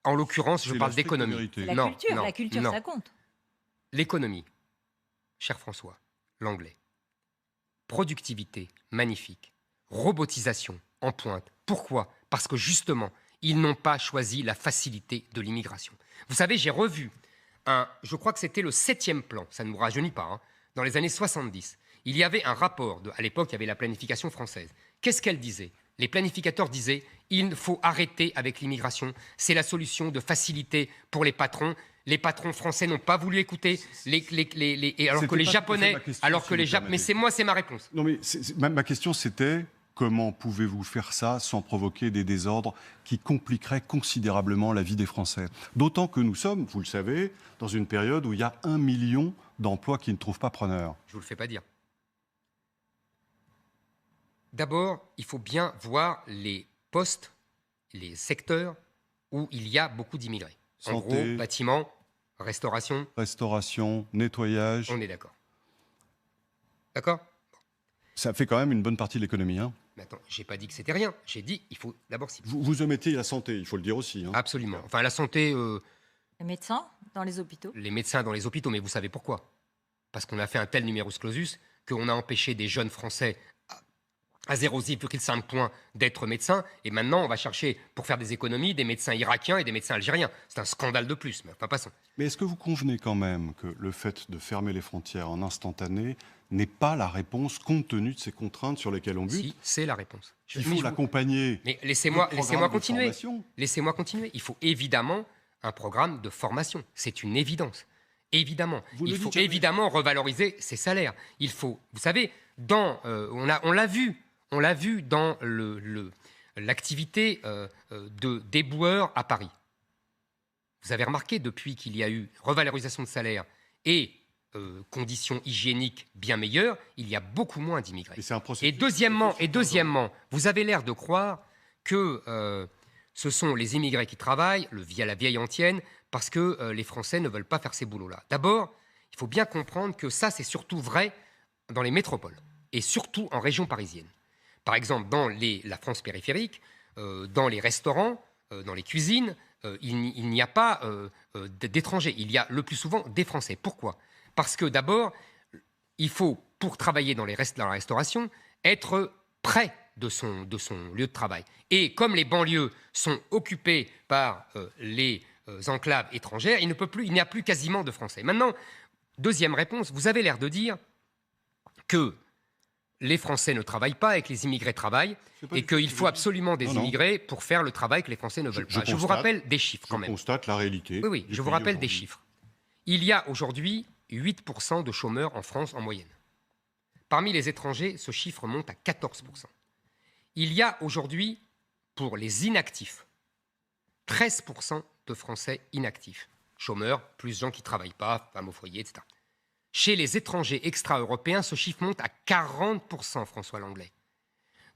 En l'occurrence, je parle d'économie. La culture, ça compte. L'économie, cher François Langlais. Productivité, magnifique. Robotisation, en pointe. Pourquoi ? Parce que justement, ils n'ont pas choisi la facilité de l'immigration. Vous savez, j'ai revu je crois que c'était le 7e plan, ça ne nous rajeunit pas, dans les années 70. Il y avait un rapport, à l'époque, il y avait la planification française. Qu'est-ce qu'elle disait ? Les planificateurs disaient, il faut arrêter avec l'immigration, c'est la solution de facilité pour les patrons. Les patrons français n'ont pas voulu écouter, alors que les Japonais... Mais c'est ma réponse. Non, mais ma question, c'était comment pouvez-vous faire ça sans provoquer des désordres qui compliqueraient considérablement la vie des Français? D'autant que nous sommes, vous le savez, dans une période où il y a 1 million d'emplois qui ne trouvent pas preneur. Je ne vous le fais pas dire. D'abord, il faut bien voir les postes, les secteurs où il y a beaucoup d'immigrés. En gros, bâtiment, restauration. Restauration, nettoyage. On est d'accord. D'accord? Ça fait quand même une bonne partie de l'économie. Hein. Mais attends, j'ai pas dit que c'était rien. J'ai dit il faut d'abord... Vous omettez la santé, il faut le dire aussi. Hein. Absolument. Enfin, la santé... Les médecins dans les hôpitaux? Les médecins dans les hôpitaux, mais vous savez pourquoi? Parce qu'on a fait un tel numerus clausus qu'on a empêché des jeunes Français à 0,5 points d'être médecins. Et maintenant, on va chercher, pour faire des économies, des médecins irakiens et des médecins algériens. C'est un scandale de plus, mais enfin, passons. Mais est-ce que vous convenez quand même que le fait de fermer les frontières en instantané n'est pas la réponse compte tenu de ces contraintes sur lesquelles on bute? Si, c'est la réponse. Il faut l'accompagner. Mais laissez-moi continuer. Laissez-moi continuer. Il faut évidemment un programme de formation. C'est une évidence. Évidemment. Il faut évidemment revaloriser ses salaires. Il faut, vous savez, on l'a vu dans l'activité de déboueurs à Paris. Vous avez remarqué, depuis qu'il y a eu revalorisation de salaire et conditions hygiéniques bien meilleures, il y a beaucoup moins d'immigrés. Et deuxièmement, vous avez l'air de croire que ce sont les immigrés qui travaillent, via la vieille antienne, parce que les Français ne veulent pas faire ces boulots-là. D'abord, il faut bien comprendre que ça, c'est surtout vrai dans les métropoles, et surtout en région parisienne. Par exemple, dans la France périphérique, dans les restaurants, dans les cuisines, il n'y a pas d'étrangers. Il y a le plus souvent des Français. Pourquoi? Parce que d'abord, il faut, pour travailler dans la restauration, être près de son lieu de travail. Et comme les banlieues sont occupées par les enclaves étrangères, il n'y a plus quasiment de Français. Maintenant, deuxième réponse, vous avez l'air de dire que les Français ne travaillent pas et que les immigrés travaillent et qu'il faut absolument des immigrés pour faire le travail que les Français ne veulent pas. Je vous rappelle des chiffres quand même. Je constate la réalité. Oui, je vous rappelle des chiffres. Il y a aujourd'hui 8% de chômeurs en France en moyenne. Parmi les étrangers, ce chiffre monte à 14%. Il y a aujourd'hui, pour les inactifs, 13% de Français inactifs. Chômeurs, plus gens qui ne travaillent pas, femmes au foyer, etc. Chez les étrangers extra-européens, ce chiffre monte à 40%, François Langlais.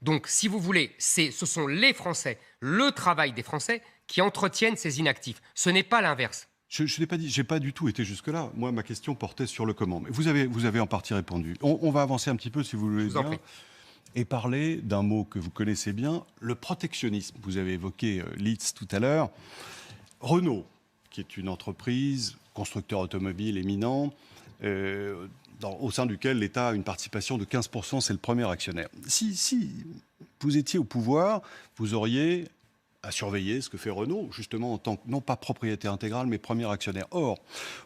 Donc, si vous voulez, ce sont les Français, le travail des Français, qui entretiennent ces inactifs. Ce n'est pas l'inverse. Je n'ai pas dit, j'ai pas du tout été jusque-là. Moi, ma question portait sur le comment. Mais vous avez en partie répondu. On va avancer un petit peu, si vous voulez bien, et parler d'un mot que vous connaissez bien, le protectionnisme. Vous avez évoqué Litz tout à l'heure. Renault, qui est une entreprise, constructeur automobile éminent, au sein duquel l'État a une participation de 15%, c'est le premier actionnaire. Si vous étiez au pouvoir, vous auriez à surveiller ce que fait Renault, justement en tant que, non pas propriétaire intégrale, mais premier actionnaire. Or,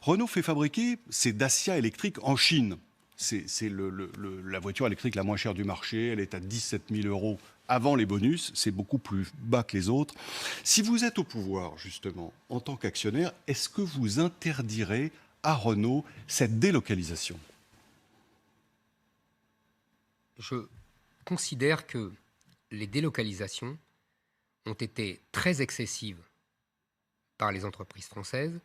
Renault fait fabriquer ses Dacia électriques en Chine. C'est la voiture électrique la moins chère du marché, elle est à 17 000 € avant les bonus, c'est beaucoup plus bas que les autres. Si vous êtes au pouvoir, justement, en tant qu'actionnaire, est-ce que vous interdirez à Renault cette délocalisation? Je considère que les délocalisations ont été très excessives par les entreprises françaises,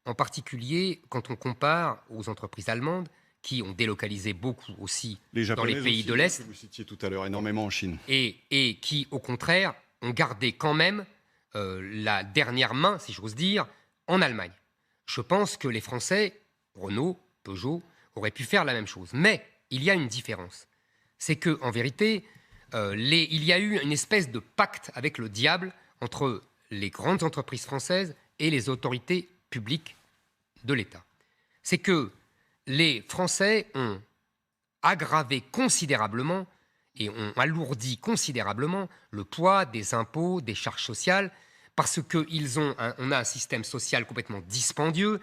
en particulier quand on compare aux entreprises allemandes qui ont délocalisé beaucoup aussi dans les pays de l'Est. Vous citiez tout à l'heure énormément en Chine. Et qui, au contraire, ont gardé quand même la dernière main, si j'ose dire, en Allemagne. Je pense que les Français, Renault, Peugeot, auraient pu faire la même chose. Mais il y a une différence. C'est qu'en vérité, il y a eu une espèce de pacte avec le diable entre les grandes entreprises françaises et les autorités publiques de l'État. C'est que les Français ont aggravé considérablement et ont alourdi considérablement le poids des impôts, des charges sociales, parce qu'on a un système social complètement dispendieux,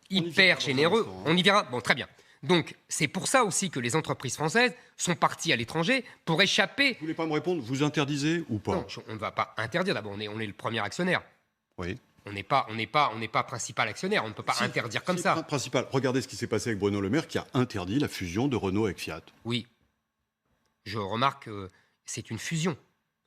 hyper généreux. On y verra. Bon, très bien. Donc, c'est pour ça aussi que les entreprises françaises sont parties à l'étranger pour échapper... Vous ne voulez pas me répondre, vous interdisez ou pas? Non, on ne va pas interdire. D'abord, on est le premier actionnaire. Oui. On n'est pas principal actionnaire, on ne peut pas interdire comme ça. Principal. Regardez ce qui s'est passé avec Bruno Le Maire qui a interdit la fusion de Renault avec Fiat. Oui, je remarque que c'est une fusion,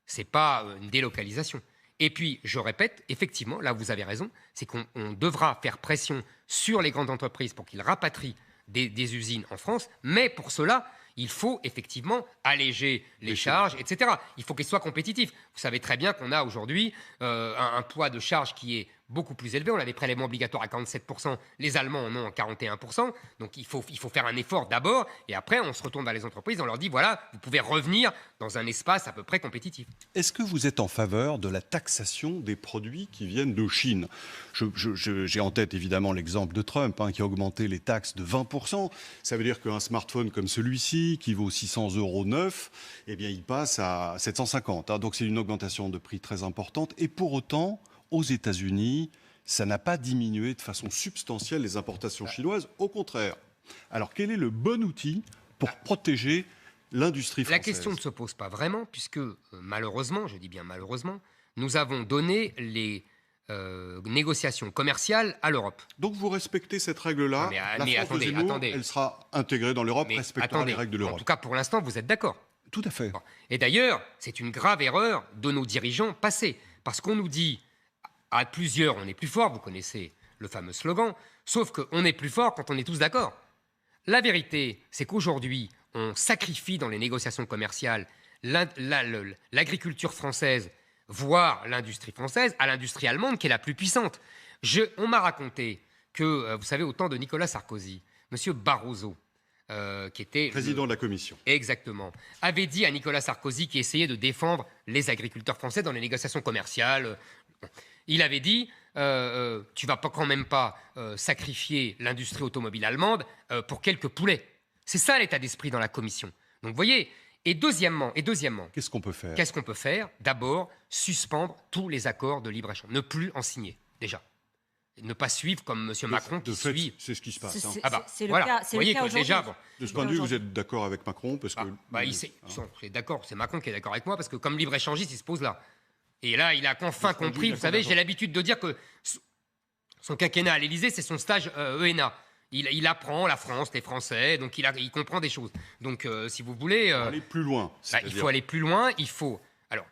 c'est pas une délocalisation. Et puis, je répète, effectivement, là vous avez raison, c'est qu'on devra faire pression sur les grandes entreprises pour qu'ils rapatrient des usines en France, mais pour cela, il faut effectivement alléger les charges, etc. Il faut qu'elles soient compétitifs. Vous savez très bien qu'on a aujourd'hui un poids de charge qui est beaucoup plus élevé. On a des prélèvements obligatoires à 47%, les Allemands en ont à 41%. Donc il faut faire un effort d'abord, et après on se retourne vers les entreprises, on leur dit voilà, vous pouvez revenir dans un espace à peu près compétitif. Est-ce que vous êtes en faveur de la taxation des produits qui viennent de Chine ? J'ai en tête évidemment l'exemple de Trump qui a augmenté les taxes de 20%. Ça veut dire qu'un smartphone comme celui-ci, qui vaut 600 € neuf, eh bien, il passe à 750. Donc c'est une augmentation de prix très importante. Et pour autant, aux États-Unis, ça n'a pas diminué de façon substantielle les importations chinoises. Au contraire. Alors quel est le bon outil pour protéger l'industrie française ? La question ne se pose pas vraiment, puisque malheureusement, je dis bien malheureusement, nous avons donné les négociations commerciales à l'Europe. Donc vous respectez cette règle-là. Attendez. Elle sera intégrée dans l'Europe, respectant les règles de l'Europe. En tout cas, pour l'instant, vous êtes d'accord. Tout à fait. Bon. Et d'ailleurs, c'est une grave erreur de nos dirigeants passés, parce qu'on nous dit à plusieurs, on est plus fort, vous connaissez le fameux slogan, sauf qu'on est plus fort quand on est tous d'accord. La vérité, c'est qu'aujourd'hui, on sacrifie dans les négociations commerciales l'agriculture française, voire l'industrie française, à l'industrie allemande qui est la plus puissante. On m'a raconté que, vous savez, au temps de Nicolas Sarkozy, M. Barroso, qui était président de la Commission. Exactement. Avait dit à Nicolas Sarkozy, qui essayait de défendre les agriculteurs français dans les négociations commerciales, il avait dit tu vas quand même pas sacrifier l'industrie automobile allemande pour quelques poulets. C'est ça l'état d'esprit dans la Commission. Donc vous voyez. Et deuxièmement, qu'est-ce qu'on peut faire ? Qu'est-ce qu'on peut faire ? D'abord, suspendre tous les accords de libre-échange, ne plus en signer déjà. Ne pas suivre comme M. Macron qui suit. C'est ce qui se passe. C'est le cas. Vous voyez que déjà, de ce point de vue, vous êtes d'accord avec Macron parce que c'est d'accord. C'est Macron qui est d'accord avec moi parce que comme libre-échangiste, il se pose là. Et là, il a enfin compris. Vous savez, j'ai l'habitude de dire que son quinquennat à l'Élysée, c'est son stage ENA. Il apprend la France, les Français, donc il comprend des choses. Donc, si vous voulez, aller plus loin. Il faut aller plus loin. Alors,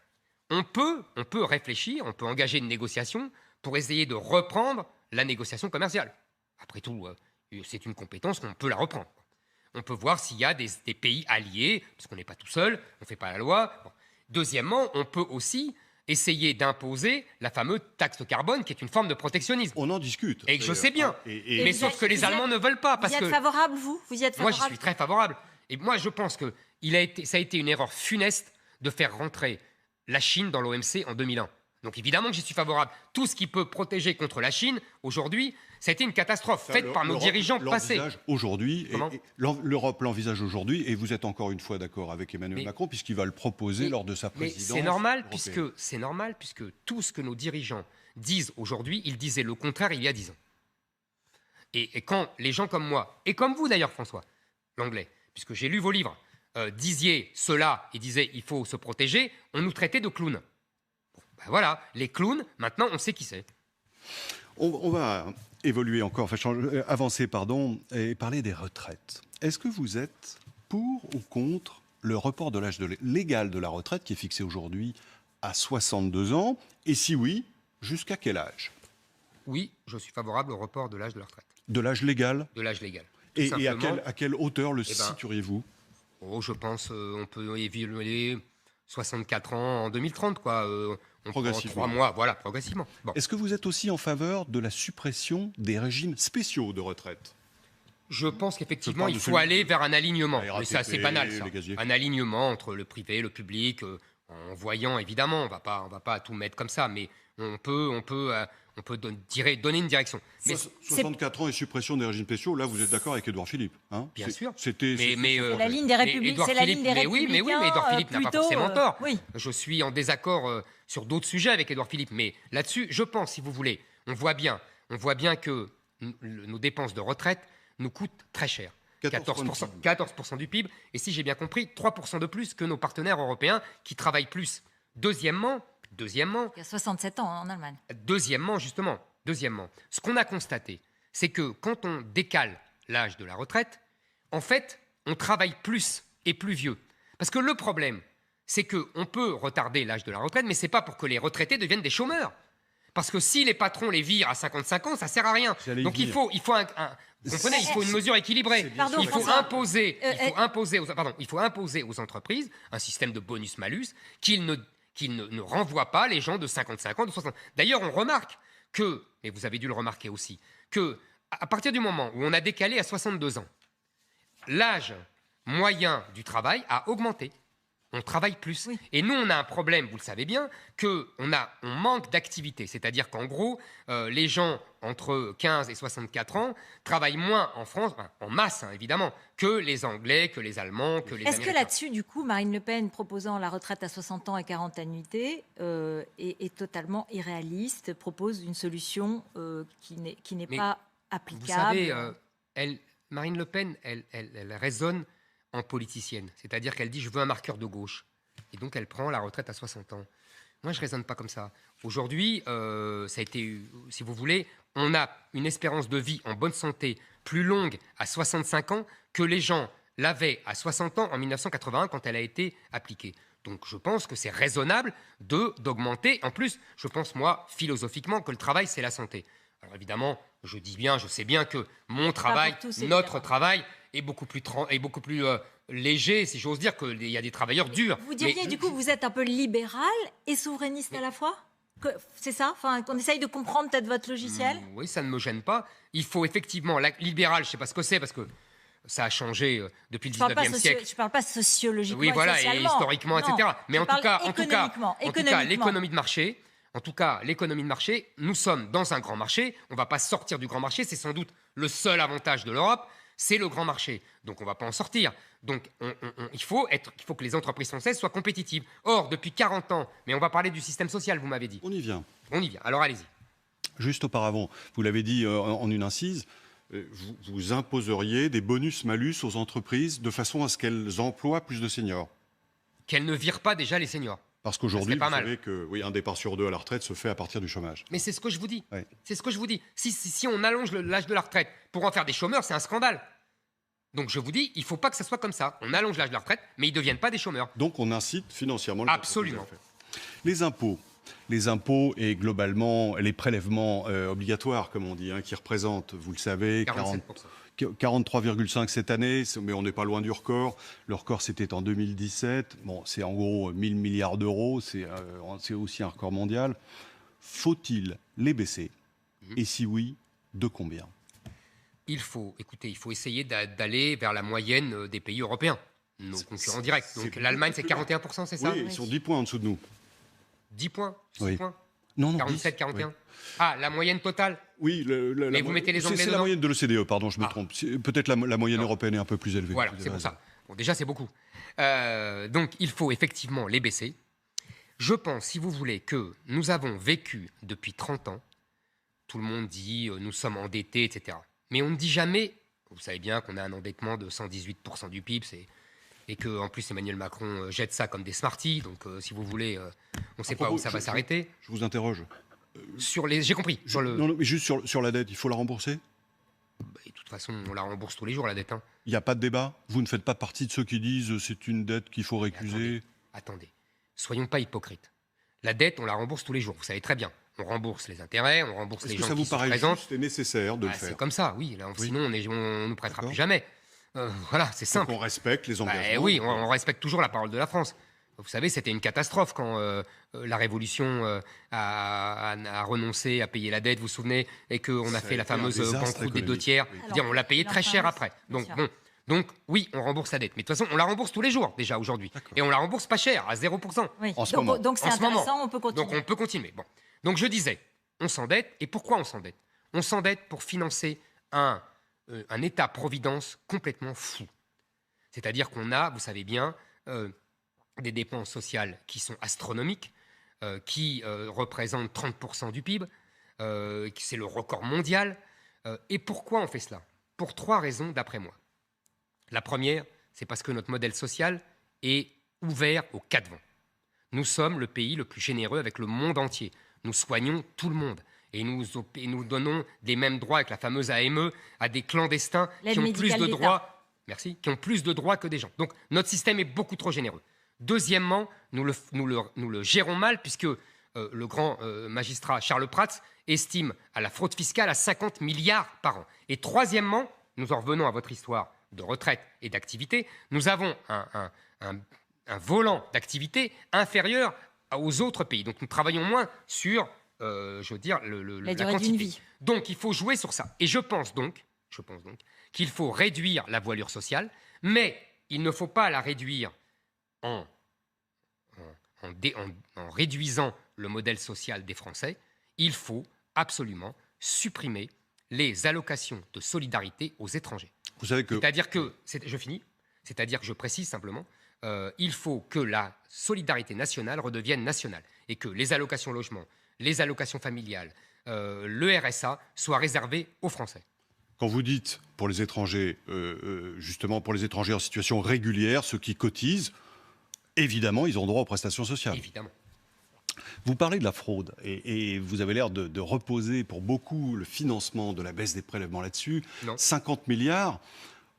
on peut réfléchir, on peut engager une négociation pour essayer de reprendre la négociation commerciale. Après tout, c'est une compétence qu'on peut la reprendre. On peut voir s'il y a des pays alliés, parce qu'on n'est pas tout seul, on ne fait pas la loi. Bon. Deuxièmement, on peut aussi essayer d'imposer la fameuse taxe carbone, qui est une forme de protectionnisme. On en discute. Et je sais bien. Mais sauf que les Allemands ne veulent pas. Vous y êtes favorable, vous y êtes favorable ? Moi, j'y suis très favorable. Et moi, je pense que ça a été une erreur funeste de faire rentrer la Chine dans l'OMC en 2001. Donc évidemment que j'y suis favorable. Tout ce qui peut protéger contre la Chine, aujourd'hui, ça a été une catastrophe faite par nos dirigeants passés. L'Europe l'envisage aujourd'hui, et vous êtes encore une fois d'accord avec Emmanuel Macron, puisqu'il va le proposer lors de sa présidence. C'est normal, puisque tout ce que nos dirigeants disent aujourd'hui, ils disaient le contraire il y a 10 ans. Et quand les gens comme moi, et comme vous d'ailleurs François, l'anglais, puisque j'ai lu vos livres, disiez cela et disaient il faut se protéger, on nous traitait de clowns. Voilà, les clowns, maintenant on sait qui c'est. On va évoluer encore, avancer, et parler des retraites. Est-ce que vous êtes pour ou contre le report de l'âge légal de la retraite qui est fixé aujourd'hui à 62 ans ? Et si oui, jusqu'à quel âge ? Oui, je suis favorable au report de l'âge de la retraite. De l'âge légal ? De l'âge légal. Et à quelle hauteur le situeriez-vous ? Je pense on peut évaluer 64 ans en 2030, quoi. Progressivement. 3 mois, voilà, progressivement. Bon. Est-ce que vous êtes aussi en faveur de la suppression des régimes spéciaux de retraite ? Je pense qu'effectivement, il faut aller vers un alignement. Mais c'est assez banal, ça. Un alignement entre le privé et le public, en voyant, évidemment, on va pas tout mettre comme ça, mais on peut donner une direction. Mais 64 ans et suppression des régimes spéciaux, là, vous êtes d'accord avec Édouard Philippe, hein ? Bien sûr. C'est la ligne des Républicains. C'est la ligne des Républicains. Oui, mais Édouard Philippe n'a pas forcément tort. Oui. Je suis en désaccord sur d'autres sujets avec Édouard Philippe, mais là-dessus, je pense, si vous voulez, on voit bien que nos dépenses de retraite nous coûtent très cher. 14% du PIB, et si j'ai bien compris, 3% de plus que nos partenaires européens qui travaillent plus. Deuxièmement, Deuxièmement, Il y a 67 ans en Allemagne. Deuxièmement, ce qu'on a constaté, c'est que quand on décale l'âge de la retraite, en fait, on travaille plus et plus vieux. Parce que le problème, c'est qu'on peut retarder l'âge de la retraite, mais ce n'est pas pour que les retraités deviennent des chômeurs. Parce que si les patrons les virent à 55 ans, ça ne sert à rien. Donc il faut vous comprenez, il faut une mesure équilibrée. Pardon, Il faut François. imposer aux entreprises un système de bonus-malus qui ne renvoie pas les gens de 55 ans, de 60 ans. D'ailleurs, on remarque que, et vous avez dû le remarquer aussi, que à partir du moment où on a décalé à 62 ans, l'âge moyen du travail a augmenté. On travaille plus. Oui. Et nous, on a un problème, vous le savez bien, qu'on manque d'activité. C'est-à-dire qu'en gros, les gens entre 15 et 64 ans travaillent moins en France, en masse évidemment, que les Anglais, que les Allemands, que les Est-ce que Américains. là-dessus, du coup, Marine Le Pen proposant la retraite à 60 ans et 40 annuités est totalement irréaliste, propose une solution qui n'est Mais pas Vous applicable? savez, Marine Le Pen, elle raisonne en politicienne. C'est-à-dire qu'elle dit « je veux un marqueur de gauche ». Et donc, elle prend la retraite à 60 ans. Moi, je ne raisonne pas comme ça. Aujourd'hui, ça a été, si vous voulez, on a une espérance de vie en bonne santé plus longue à 65 ans que les gens l'avaient à 60 ans en 1981 quand elle a été appliquée. Donc, je pense que c'est raisonnable d'augmenter. En plus, je pense, moi, philosophiquement, que le travail, c'est la santé. Alors, évidemment, je sais bien que mon travail, tous, notre évidemment. travail, est beaucoup plus léger, si j'ose dire, qu'il y a des travailleurs durs. Vous diriez, Mais- du coup, que vous êtes un peu libéral et souverainiste à la fois? C'est ça? Enfin, qu'on essaye de comprendre peut-être votre logiciel? Oui, ça ne me gêne pas. Il faut effectivement, libéral, je ne sais pas ce que c'est, parce que ça a changé depuis le 19e siècle. Je parle pas sociologiquement Oui, voilà, et socialement. historiquement, Non, etc. Mais je en tout parle cas, économiquement. l'économie de marché, nous sommes dans un grand marché. On ne va pas sortir du grand marché. C'est sans doute le seul avantage de l'Europe, c'est le grand marché. Donc, on ne va pas en sortir. Donc, il faut que les entreprises françaises soient compétitives. Or, depuis 40 ans, mais on va parler du système social, vous m'avez dit. On y vient. On y vient. Alors, allez-y. Juste auparavant, vous l'avez dit en une incise, vous imposeriez des bonus-malus aux entreprises de façon à ce qu'elles emploient plus de seniors. Qu'elles ne virent pas déjà les seniors. Parce qu'aujourd'hui, Ça serait vous pas mal. savez que oui, un départ sur deux à la retraite se fait à partir du chômage. Mais c'est ce que je vous dis. Ouais. C'est ce que je vous dis. Si on allonge l'âge de la retraite pour en faire des chômeurs, c'est un scandale. Donc je vous dis, il ne faut pas que ça soit comme ça. On allonge l'âge de la retraite, mais ils ne deviennent pas des chômeurs. Donc on incite financièrement les Absolument. entreprises à le faire. Les impôts et globalement les prélèvements obligatoires, comme on dit, hein, qui représentent, vous le savez, 47%. 43,5 cette année, mais on n'est pas loin du record. Le record, c'était en 2017. Bon, c'est en gros 1000 milliards d'euros. C'est aussi un record mondial. Faut-il les baisser? Et si oui, de combien? Il faut essayer d'aller vers la moyenne des pays européens, nos concurrents directs. Donc l'Allemagne, c'est 41%, c'est ça? Oui, ils sont 10 points en dessous de nous. 10 points, 6 Oui. points, Non, 47, 10, 41. oui. Ah, la moyenne totale? Oui, Mais vous mettez les Anglais c'est la dedans moyenne de l'OCDE, pardon, je me trompe. Peut-être la moyenne Non. européenne est un peu plus élevée. Voilà, vous avez c'est pour raison. ça. Bon, déjà, c'est beaucoup. Donc, il faut effectivement les baisser. Je pense, si vous voulez, que nous avons vécu depuis 30 ans, tout le monde dit nous sommes endettés, etc. Mais on ne dit jamais, vous savez bien qu'on a un endettement de 118% du PIB, et qu'en plus Emmanuel Macron jette ça comme des Smarties, donc si vous voulez, on ne sait pas où ça va s'arrêter. Je vous interroge. J'ai compris. Non, mais juste sur la dette, il faut la rembourser? De toute façon, on la rembourse tous les jours, la dette. Hein. Il n'y a pas de débat? Vous ne faites pas partie de ceux qui disent c'est une dette qu'il faut Mais récuser? attendez, soyons pas hypocrites. La dette, on la rembourse tous les jours, vous savez très bien. On rembourse les intérêts, on rembourse Est-ce les que gens ça qui vous se paraît présentent. juste et nécessaire de le C'est faire? comme ça, oui. Là, Oui. Sinon, on nous prêtera D'accord. plus jamais. Voilà, c'est simple. Donc on respecte les engagements. Oui, on respecte toujours la parole de la France. Vous savez, c'était une catastrophe quand la Révolution a renoncé à payer la dette, vous vous souvenez, et qu'on Ça a a fait la été un fameuse désastre banqueroute des deux économique. tiers. Oui. C'est-à-dire, on l'a payé très cher après. Bien sûr. Donc, oui, on rembourse la dette. Mais de toute façon, on la rembourse tous les jours, déjà, aujourd'hui. D'accord. Et on la rembourse pas cher, à 0%. Oui. En ce moment. Donc c'est En ce moment. intéressant, on peut continuer. Donc on peut continuer. Bon. Donc je disais, on s'endette. Et pourquoi on s'endette? On s'endette pour financer un État-providence complètement fou. C'est-à-dire qu'on a, vous savez bien, des dépenses sociales qui sont astronomiques, qui représentent 30% du PIB, c'est le record mondial. Et pourquoi on fait cela? Pour 3 raisons, d'après moi. La première, c'est parce que notre modèle social est ouvert aux 4 vents. Nous sommes le pays le plus généreux avec le monde entier. Nous soignons tout le monde. Et nous donnons les mêmes droits avec la fameuse AME à des clandestins qui ont plus de droits, qui ont plus de droits que des gens. Donc notre système est beaucoup trop généreux. Deuxièmement, nous le gérons mal puisque le grand magistrat Charles Prats estime à la fraude fiscale à 50 milliards par an. Et troisièmement, nous en revenons à votre histoire de retraite et d'activité, nous avons un volant d'activité inférieur aux autres pays. Donc nous travaillons moins sur, la quantité. Vie. Donc il faut jouer sur ça. Et je pense donc qu'il faut réduire la voilure sociale, mais il ne faut pas la réduire en réduisant le modèle social des Français. Il faut absolument supprimer les allocations de solidarité aux étrangers. Vous savez que... C'est-à-dire que, je précise simplement, il faut que la solidarité nationale redevienne nationale et que les allocations logement, les allocations familiales, le RSA soient réservés aux Français. Quand vous dites pour les étrangers, justement pour les étrangers en situation régulière, ceux qui cotisent, évidemment, ils ont droit aux prestations sociales. Évidemment. Vous parlez de la fraude et vous avez l'air de reposer pour beaucoup le financement de la baisse des prélèvements là-dessus. Non. 50 milliards.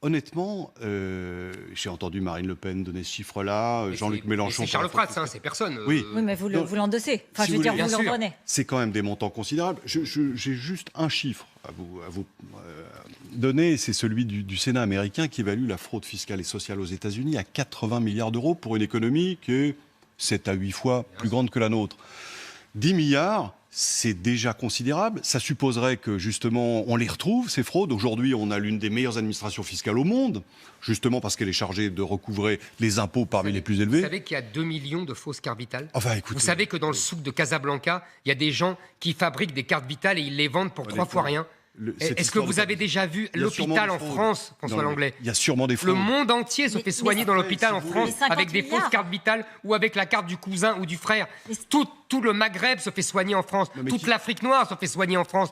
Honnêtement, j'ai entendu Marine Le Pen donner ce chiffre-là, Jean-Luc Mélenchon... C'est Charles Prats, c'est personne. Oui, mais vous l'endossez. Enfin, si je veux dire, vous bien l'en prenez. C'est quand même des montants considérables. J'ai juste un chiffre à vous donner, c'est celui du Sénat américain qui évalue la fraude fiscale et sociale aux États-Unis à 80 milliards d'euros pour une économie qui est 7 à 8 fois plus grande que la nôtre. 10 milliards, c'est déjà considérable. Ça supposerait que, justement, on les retrouve, ces fraudes. Aujourd'hui, on a l'une des meilleures administrations fiscales au monde, justement parce qu'elle est chargée de recouvrer les impôts parmi les plus élevés. Vous savez qu'il y a 2 millions de fausses cartes vitales. Enfin, écoutez, vous savez que dans le souk de Casablanca, il y a des gens qui fabriquent des cartes vitales et ils les vendent pour 3 fois rien. Est-ce que vous avez déjà vu l'hôpital en France, François Langlais? Il y a sûrement des fraudes. Le monde entier se fait soigner dans l'hôpital en France avec des fausses cartes vitales ou avec la carte du cousin ou du frère. Tout le Maghreb se fait soigner en France. Toute l'Afrique noire se fait soigner en France.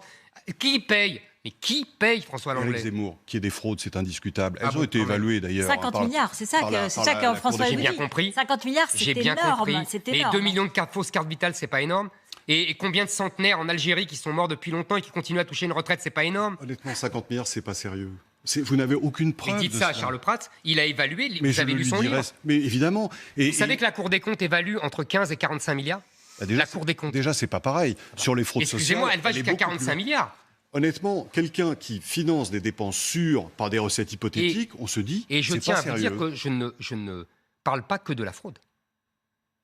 Qui paye? Mais qui paye, François Langlais? Éric Zemmour, qui est des fraudes, c'est indiscutable. Elles ont été évaluées d'ailleurs. 50 milliards, c'est ça que François J'ai bien compris. 50 milliards, c'est énorme. Mais 2 millions de fausses cartes vitales, c'est pas énorme. Et combien de centenaires en Algérie qui sont morts depuis longtemps et qui continuent à toucher une retraite, c'est pas énorme? Honnêtement, 50 milliards, c'est pas sérieux. Vous n'avez aucune preuve. Mais dites ça à Charles Prats, il a évalué, vous avez lu son livre. Mais évidemment. Vous savez que la Cour des comptes évalue entre 15 et 45 milliards la Cour des comptes. Déjà, c'est pas pareil. Sur les fraudes sociales. Excusez-moi, elle va jusqu'à 45 milliards. Honnêtement, quelqu'un qui finance des dépenses sûres par des recettes hypothétiques, on se dit. Et je tiens à vous dire que je ne parle pas que de la fraude.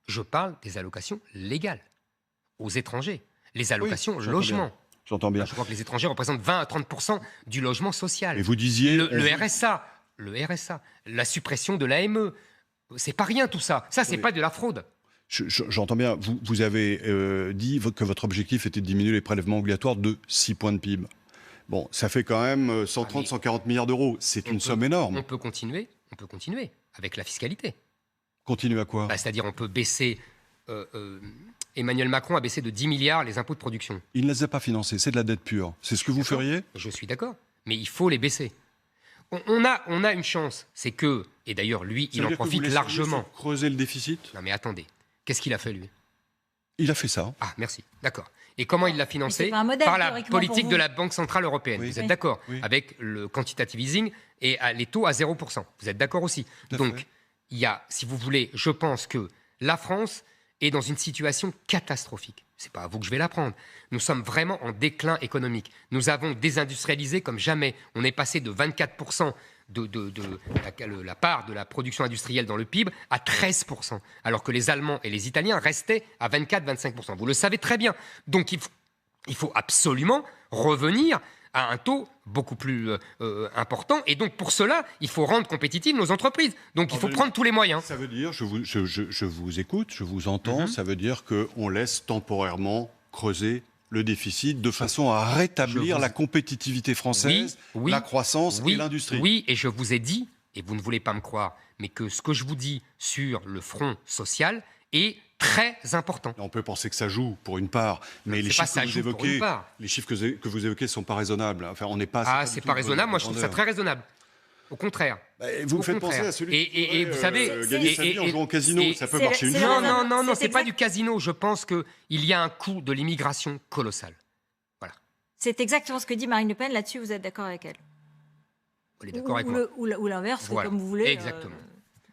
Je parle des allocations légales aux étrangers. Les allocations logement. J'entends bien. Je crois que les étrangers représentent 20 à 30% du logement social. Et vous disiez... Le RSA, la suppression de l'AME, c'est pas rien tout ça. Ça, c'est pas de la fraude. J'entends bien. Vous avez dit que votre objectif était de diminuer les prélèvements obligatoires de 6 points de PIB. Bon, ça fait quand même 130-140 milliards d'euros. C'est une somme énorme. On peut continuer avec la fiscalité. Continuer à quoi? C'est-à-dire on peut baisser... Emmanuel Macron a baissé de 10 milliards les impôts de production. Il ne les a pas financés, c'est de la dette pure. C'est ce que vous feriez? Je suis d'accord, mais il faut les baisser. On a une chance, c'est que, et d'ailleurs lui, il en profite largement. Creuser le déficit? Non mais attendez, qu'est-ce qu'il a fait lui? Il a fait ça. Ah merci, d'accord. Et comment il l'a financé? Par la politique de la Banque Centrale Européenne. Vous êtes d'accord? Avec le quantitative easing et les taux à 0%. Vous êtes d'accord aussi? Donc, il y a, si vous voulez, je pense que la France est dans une situation catastrophique. C'est pas à vous que je vais l'apprendre. Nous sommes vraiment en déclin économique. Nous avons désindustrialisé comme jamais. On est passé de 24% de la part de la production industrielle dans le PIB à 13%, alors que les Allemands et les Italiens restaient à 24-25%. Vous le savez très bien. Donc il faut absolument revenir à un taux beaucoup plus important. Et donc, pour cela, il faut rendre compétitives nos entreprises. Donc, il faut prendre tous les moyens. Ça veut dire, je vous écoute, je vous entends, ça veut dire qu'on laisse temporairement creuser le déficit de façon à rétablir la compétitivité française, la croissance et l'industrie. Oui, et je vous ai dit, et vous ne voulez pas me croire, mais que ce que je vous dis sur le front social est très important. On peut penser que ça joue pour une part, mais les chiffres que vous évoquez ne sont pas raisonnables. Enfin, on n'est pas. Ah, c'est pas raisonnable. Moi, je trouve ça très raisonnable. Au contraire. Vous me Au faites contraire. penser à celui Et vous savez, gagner sa vie en jouant au casino, ça peut marcher une c'est fois. non, C'est c'est pas exact. du casino. Je pense qu'il y a un coût de l'immigration colossal. C'est exactement ce que dit Marine Le Pen. Là-dessus, vous êtes d'accord avec elle? On est d'accord avec moi. Ou l'inverse, c'est Voilà. comme vous voulez. Exactement.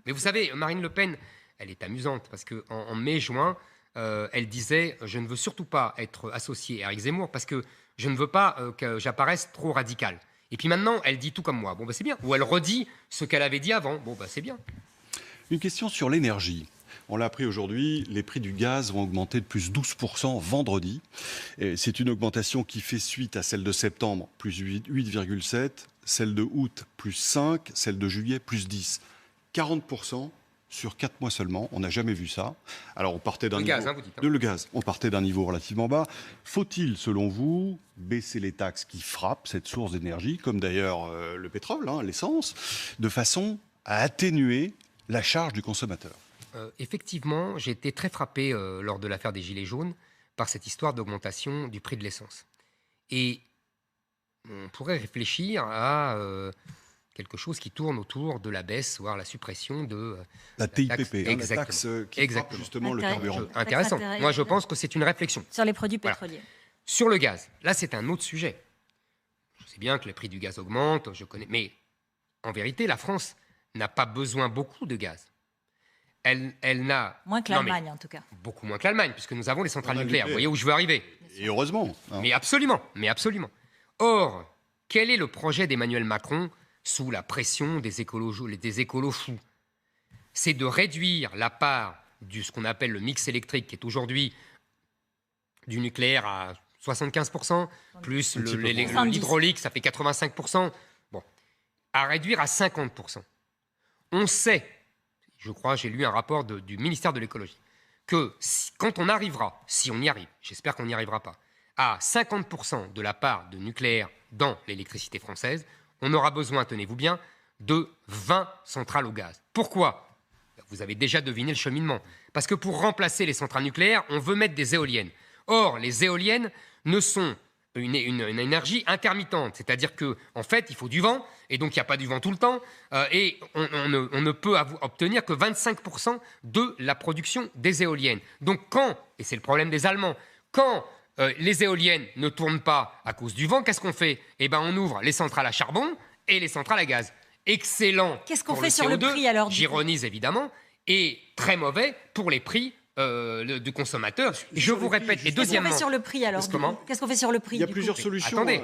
Mais vous savez, Marine Le Pen, elle est amusante parce qu'en mai-juin, elle disait « Je ne veux surtout pas être associée à Éric Zemmour parce que je ne veux pas que j'apparaisse trop radical. » Et puis maintenant, elle dit tout comme moi. Bon, bah, c'est bien. Ou elle redit ce qu'elle avait dit avant. Bon, bah, c'est bien. Une question sur l'énergie. On l'a appris aujourd'hui, les prix du gaz vont augmenter de plus 12% vendredi. C'est une augmentation qui fait suite à celle de septembre, plus 8,7, celle de août, plus 5, celle de juillet, plus 10. 40% sur 4 mois seulement, on n'a jamais vu ça. Alors on partait d'un Le niveau... gaz, hein, vous dites. Hein. Le gaz, on partait d'un niveau relativement bas. Faut-il, selon vous, baisser les taxes qui frappent cette source d'énergie, comme d'ailleurs le pétrole, l'essence, de façon à atténuer la charge du consommateur? Effectivement, j'ai été très frappé lors de l'affaire des Gilets jaunes par cette histoire d'augmentation du prix de l'essence. Et on pourrait réfléchir à quelque chose qui tourne autour de la baisse, voire la suppression de La TIPP, taxe, la taxe qui frappe justement le carburant. Intéressant. Moi, je pense que c'est une réflexion. Sur les produits Voilà. pétroliers. Sur le gaz, là, c'est un autre sujet. Je sais bien que le prix du gaz augmente, je connais, mais en vérité, la France n'a pas besoin beaucoup de gaz. Elle n'a... Moins que Non, mais l'Allemagne, en tout cas. beaucoup moins que l'Allemagne, puisque nous avons les centrales On a nucléaires. Vous nucléaire. voyez où je veux arriver? Et heureusement. Hein. Mais absolument, mais absolument. Or, quel est le projet d'Emmanuel Macron sous la pression des écolos fous? C'est de réduire la part de ce qu'on appelle le mix électrique, qui est aujourd'hui du nucléaire à 75%, plus l'hydraulique, ça fait 85%, bon, à réduire à 50%. On sait, je crois, j'ai lu un rapport du ministère de l'écologie, que quand on arrivera, si on y arrive, j'espère qu'on n'y arrivera pas, à 50% de la part de nucléaire dans l'électricité française, on aura besoin, tenez-vous bien, de 20 centrales au gaz. Pourquoi? Vous avez déjà deviné le cheminement. Parce que pour remplacer les centrales nucléaires, on veut mettre des éoliennes. Or, les éoliennes ne sont une énergie intermittente, c'est-à-dire qu'en fait, il faut du vent, et donc il n'y a pas du vent tout le temps, et on ne peut obtenir que 25% de la production des éoliennes. Donc quand, et c'est le problème des Allemands, quand les éoliennes ne tournent pas à cause du vent, qu'est-ce qu'on fait? Eh bien, on ouvre les centrales à charbon et les centrales à gaz. Excellent. Qu'est-ce qu'on pour fait sur le CO2, prix, alors, du coup? j'ironise évidemment, et très mauvais pour les prix du consommateur. Je vous répète, et Qu'est-ce qu'on deuxièmement... fait sur le prix, alors? Comment? Qu'est-ce qu'on fait sur le prix? Il y a du plusieurs coup solutions. Attendez.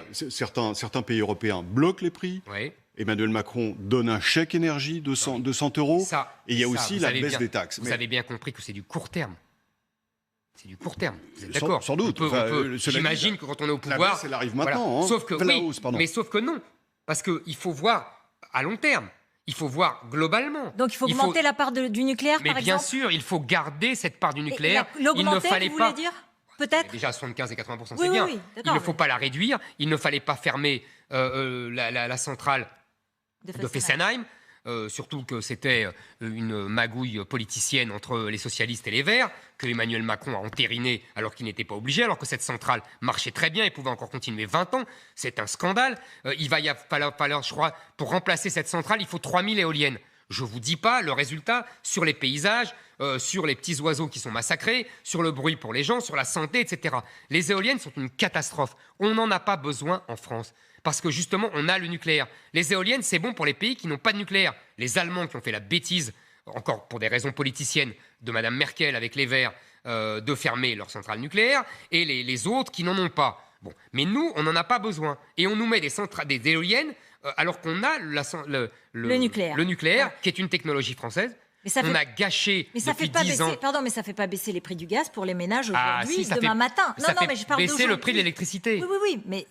Hein. Certains pays européens bloquent les prix. Oui. Emmanuel Macron donne un chèque énergie de 100 euros. Et il y a aussi vous la avez baisse bien- des taxes. Vous Mais avez bien compris que c'est du court terme. C'est du court terme. Vous êtes d'accord? sans doute. Enfin, cela J'imagine dit, que quand on est au la pouvoir... baisse, elle arrive maintenant. Hein. Sauf que, Enfin, la oui, hausse, pardon. mais sauf que non. Parce qu'il faut voir à long terme. Il faut voir globalement. Donc il faut augmenter la part du nucléaire, Mais par bien exemple? sûr, il faut garder cette part du Et nucléaire. Il ne l'augmenter, fallait vous pas... voulez dire? Peut-être? Déjà à 75 et 80%, Oui, c'est oui, bien. oui, Il d'accord, ne faut mais- pas la réduire. Il ne fallait pas fermer la centrale de Fessenheim. Surtout que c'était une magouille politicienne entre les socialistes et les Verts, que Emmanuel Macron a entériné alors qu'il n'était pas obligé, alors que cette centrale marchait très bien et pouvait encore continuer 20 ans. C'est un scandale. Il va falloir, je crois, pour remplacer cette centrale, il faut 3000 éoliennes. Je ne vous dis pas le résultat sur les paysages, sur les petits oiseaux qui sont massacrés, sur le bruit pour les gens, sur la santé, etc. Les éoliennes sont une catastrophe. On n'en a pas besoin en France. Parce que justement, on a le nucléaire. Les éoliennes, c'est bon pour les pays qui n'ont pas de nucléaire. Les Allemands qui ont fait la bêtise, encore pour des raisons politiciennes, de Mme Merkel avec les Verts, de fermer leurs centrales nucléaires, et les autres qui n'en ont pas. Bon. Mais nous, on n'en a pas besoin. Et on nous met des éoliennes alors qu'on a le nucléaire, Ouais. qui est une technologie française. Mais ça On fait- a gâché Mais ça depuis fait pas 10 ans. baisser, pardon, mais ça fait pas baisser les prix du gaz pour les ménages Ah, aujourd'hui, si, ça demain fait- matin. ça fait mais je parle baisser le d'aujourd'hui. prix de l'électricité. Oui, mais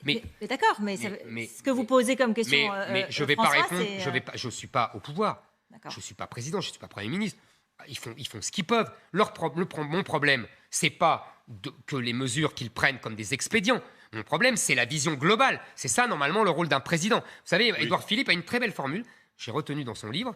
d'accord, mais ce que vous posez comme question, Mais je ne vais pas François, répondre. c'est, Je ne suis pas au pouvoir. D'accord. Je ne suis pas président, je ne suis pas Premier ministre. Ils font ce qu'ils peuvent. Mon problème, ce n'est pas que les mesures qu'ils prennent comme des expédients. Mon problème, c'est la vision globale. C'est ça, normalement, le rôle d'un président. Vous savez, Édouard Philippe a une très belle formule. J'ai retenu dans son livre.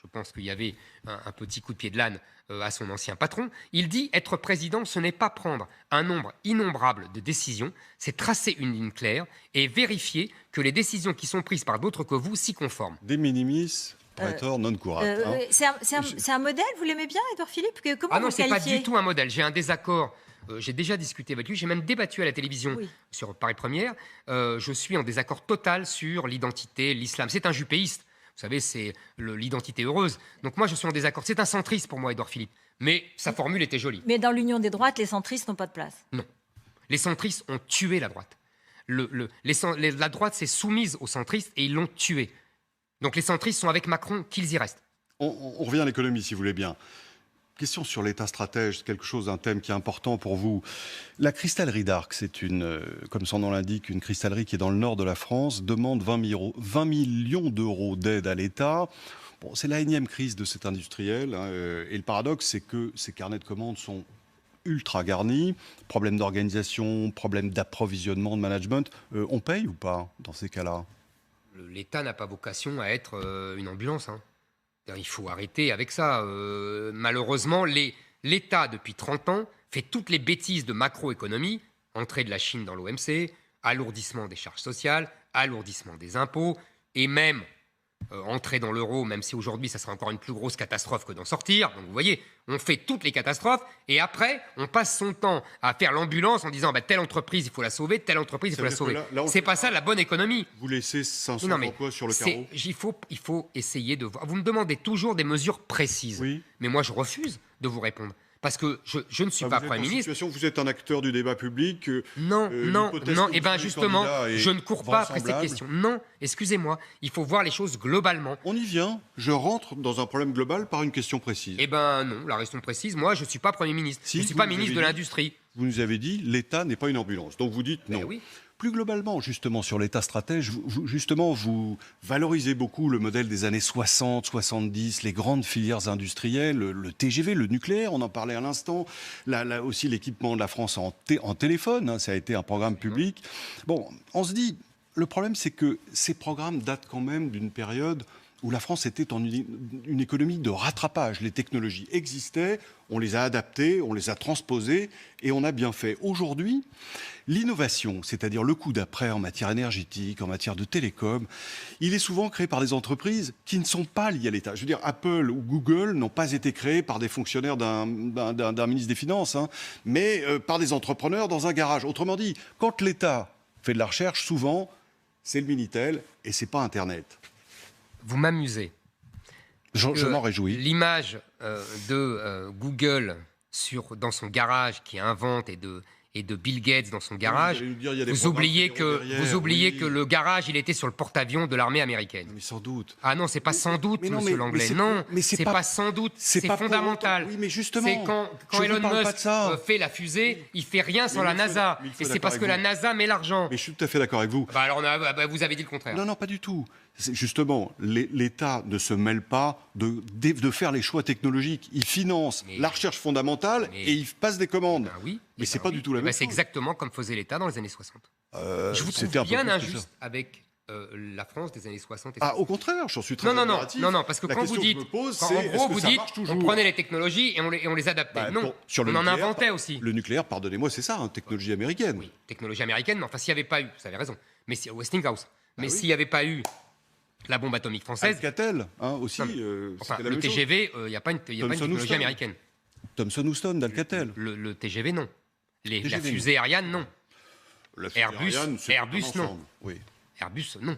je pense qu'il y avait un petit coup de pied de l'âne à son ancien patron. Il dit « Être président, ce n'est pas prendre un nombre innombrable de décisions, c'est tracer une ligne claire et vérifier que les décisions qui sont prises par d'autres que vous s'y conforment. » De minimis, praetor non curat. C'est un modèle, vous l'aimez bien, Édouard Philippe? Comment Ah non, vous c'est pas qualifiez? du tout un modèle. J'ai un désaccord. J'ai déjà discuté avec lui, j'ai même débattu à la télévision Oui. sur Paris Première. Je suis en désaccord total sur l'identité, l'islam. C'est un jupéiste. Vous savez, c'est l'identité heureuse. Donc moi, je suis en désaccord. C'est un centriste pour moi, Édouard Philippe. Mais sa formule était jolie. Mais dans l'union des droites, les centristes n'ont pas de place. Non. Les centristes ont tué la droite. La droite s'est soumise aux centristes et ils l'ont tué. Donc les centristes sont avec Macron, qu'ils y restent. On revient à l'économie, si vous voulez bien. Question sur l'État stratège, un thème qui est important pour vous. La cristallerie d'Arc, c'est comme son nom l'indique, une cristallerie qui est dans le nord de la France, demande 20 millions d'euros d'aide à l'État. Bon, c'est la énième crise de cet industriel. Et le paradoxe, c'est que ces carnets de commandes sont ultra garnis. Problème d'organisation, problème d'approvisionnement, de management. On paye ou pas dans ces cas-là? L'État n'a pas vocation à être une ambulance, hein. Il faut arrêter avec ça. Malheureusement, l'État, depuis 30 ans, fait toutes les bêtises de macroéconomie, entrée de la Chine dans l'OMC, alourdissement des charges sociales, alourdissement des impôts, et même entrer dans l'euro, même si aujourd'hui, ça sera encore une plus grosse catastrophe que d'en sortir. Donc vous voyez, on fait toutes les catastrophes, et après, on passe son temps à faire l'ambulance en disant telle entreprise, il faut la sauver, telle entreprise, il faut la sauver. C'est pas ça la bonne économie. Vous laissez 500 emplois sur le carreau. Il faut essayer de voir. Vous me demandez toujours des mesures précises. Oui. Mais moi, je refuse de vous répondre. Parce que je ne suis pas Premier ministre. Vous êtes un acteur du débat public. Non. Et bien justement, je ne cours pas après cette question. Non, excusez-moi. Il faut voir les choses globalement. On y vient. Je rentre dans un problème global par une question précise. Eh bien non, la question précise, moi, je ne suis pas Premier ministre. Je ne suis pas ministre de l'Industrie. Vous nous avez dit, l'État n'est pas une ambulance. Donc vous dites non. Oui. Plus globalement, justement, sur l'État stratège, vous valorisez beaucoup le modèle des années 60, 70, les grandes filières industrielles, le TGV, le nucléaire, on en parlait à l'instant, là aussi l'équipement de la France en téléphone, hein, ça a été un programme public. Bon, on se dit, le problème c'est que ces programmes datent quand même d'une période où la France était en une économie de rattrapage. Les technologies existaient, on les a adaptées, on les a transposées, et on a bien fait. Aujourd'hui, l'innovation, c'est-à-dire le coup d'après en matière énergétique, en matière de télécom, il est souvent créé par des entreprises qui ne sont pas liées à l'État. Je veux dire, Apple ou Google n'ont pas été créés par des fonctionnaires d'un ministre des Finances, hein, mais par des entrepreneurs dans un garage. Autrement dit, quand l'État fait de la recherche, souvent, c'est le Minitel et c'est pas Internet. Vous m'amusez. Je m'en réjouis. L'image de Google dans son garage qui invente et de Bill Gates dans son garage, vous oubliez que le garage, il était sur le porte-avions de l'armée américaine. Mais sans doute. Ah non, c'est pas sans doute, monsieur Langlais. Non, c'est pas sans doute, c'est fondamental. Oui, mais justement, c'est quand Elon Musk fait la fusée, il fait rien sans la NASA. Et c'est parce que la NASA met l'argent. Mais je suis tout à fait d'accord avec vous. Alors, vous avez dit le contraire. Non, pas du tout. Justement, l'État ne se mêle pas de faire les choix technologiques. Il finance la recherche fondamentale et il passe des commandes. Oui, mais c'est pas du tout la même chose. C'est exactement comme faisait l'État dans les années 60. Je vous trouve bien injuste avec la France des années 60 et 60. Ah, au contraire, j'en suis très admiratif. Non, parce que quand vous dites, on prenait les technologies et on les adaptait. Non, on en inventait aussi. Le nucléaire, pardonnez-moi, c'est ça, technologie américaine. Oui, technologie américaine, mais enfin, s'il n'y avait pas eu, vous avez raison, mais Westinghouse, mais s'il n'y avait pas eu la bombe atomique française. Alcatel, aussi. Le TGV, il n'y a pas une technologie américaine. Thomson Houston d'Alcatel. Le TGV, non. La fusée Ariane, non. Airbus, non. Oui. Airbus, non.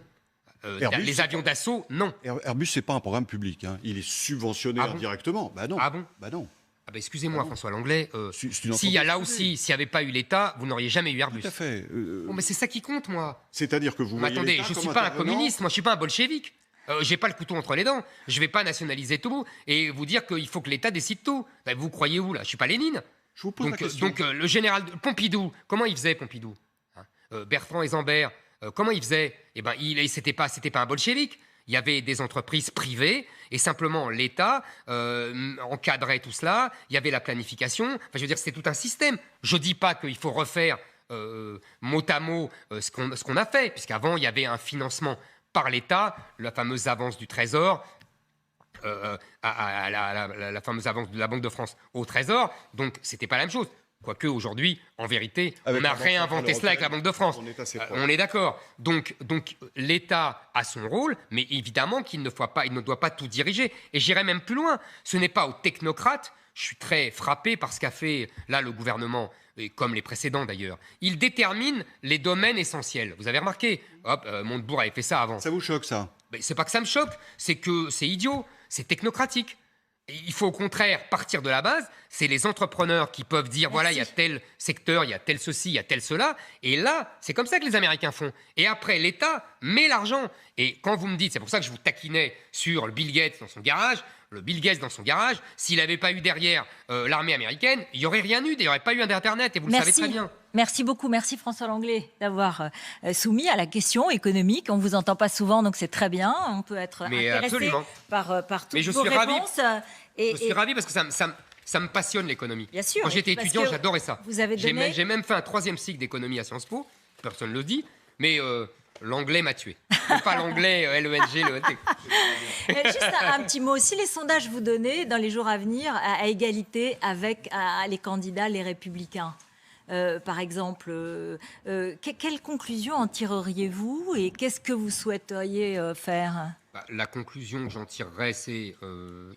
Les avions d'assaut, non. Airbus, c'est pas un programme public. Hein. Il est subventionné indirectement. Non. Ah bon? Non. Excusez-moi, François Langlais. S'il n'y avait pas eu l'État, vous n'auriez jamais eu Airbus. Tout à fait. Mais c'est ça qui compte, moi. C'est-à-dire que vous voyez attendez, je ne suis pas un communiste, moi je ne suis pas un bolchevique. J'ai pas le couteau entre les dents. Je ne vais pas nationaliser tout et vous dire qu'il faut que l'État décide tout. Vous croyez où, là? Je ne suis pas Lénine. Je vous pose la question. Donc le général Pompidou, comment il faisait, Pompidou, Bertrand Esambert, comment il faisait? C'était pas un bolchevique. Il y avait des entreprises privées et simplement l'État encadrait tout cela. Il y avait la planification. Enfin, je veux dire, c'était tout un système. Je ne dis pas qu'il faut refaire mot à mot ce qu'on a fait, puisqu'avant, il y avait un financement par l'État, la fameuse avance du Trésor. à la fameuse avance de la Banque de France au Trésor. Donc, c'était pas la même chose. Quoique, aujourd'hui, en vérité, on a réinventé cela avec la Banque de France. On est d'accord. Donc, l'État a son rôle, mais évidemment qu'il ne doit pas tout diriger. Et j'irai même plus loin. Ce n'est pas aux technocrates. Je suis très frappé par ce qu'a fait là le gouvernement, et comme les précédents d'ailleurs. Il détermine les domaines essentiels. Vous avez remarqué, Montebourg avait fait ça avant. Ça vous choque, ça? C'est pas que ça me choque, c'est que c'est idiot, c'est technocratique. Il faut au contraire partir de la base. C'est les entrepreneurs qui peuvent dire, voilà, il y a tel secteur, il y a tel ceci, il y a tel cela. Et là, c'est comme ça que les Américains font. Et après, l'État met l'argent. Et quand vous me dites, c'est pour ça que je vous taquinais sur le Bill Gates dans son garage, s'il n'avait pas eu derrière l'armée américaine, il n'y aurait rien eu, il n'y aurait pas eu d'Internet, et vous le savez très bien. Merci beaucoup, merci François Langlais d'avoir soumis à la question économique. On ne vous entend pas souvent, donc c'est très bien. On peut être intéressé par toutes vos réponses. Je suis ravi parce que ça me passionne l'économie. Bien sûr. Quand j'étais étudiant, j'adorais ça. J'ai même fait un 3e cycle d'économie à Sciences Po, personne ne le dit, mais l'anglais m'a tué. Pas l'anglais LENG, l'ENT. Juste un petit mot. Si les sondages vous donnaient dans les jours à venir à égalité avec les candidats, les Républicains, par exemple, quelle conclusion en tireriez-vous et qu'est-ce que vous souhaiteriez faire ? La conclusion que j'en tirerais, c'est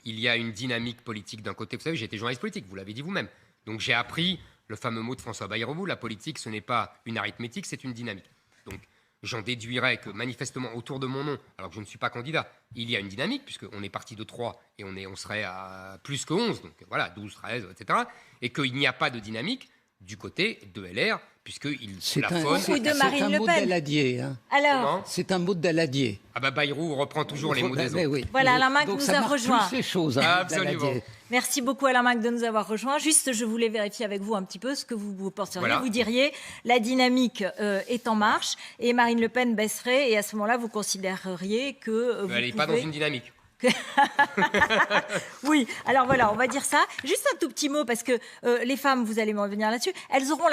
il y a une dynamique politique d'un côté. Vous savez, j'ai été journaliste politique, vous l'avez dit vous-même. Donc j'ai appris le fameux mot de François Bayrou, la politique, ce n'est pas une arithmétique, c'est une dynamique. Donc j'en déduirais que manifestement autour de mon nom, alors que je ne suis pas candidat, il y a une dynamique, puisqu'on est parti de 3 et on serait à plus que 11, donc voilà, 12, 13, etc. Et qu'il n'y a pas de dynamique du côté de LR, puisqu'il plafonne. C'est un mot d'Aladier. Hein. Alors, c'est un mot d'Aladier. Ah bah Bayrou reprend toujours les mots des autres. Oui. Voilà, Alain Minc nous a rejoint. Ces choses, hein, absolument. Merci beaucoup Alain Minc de nous avoir rejoints. Juste, je voulais vérifier avec vous un petit peu ce que vous penseriez. Voilà. Vous diriez, la dynamique est en marche et Marine Le Pen baisserait et à ce moment-là, vous considéreriez que elle n'est pas dans une dynamique. Oui, alors voilà, on va dire ça. Juste un tout petit mot, parce que les femmes, vous allez me revenir là-dessus, elles auront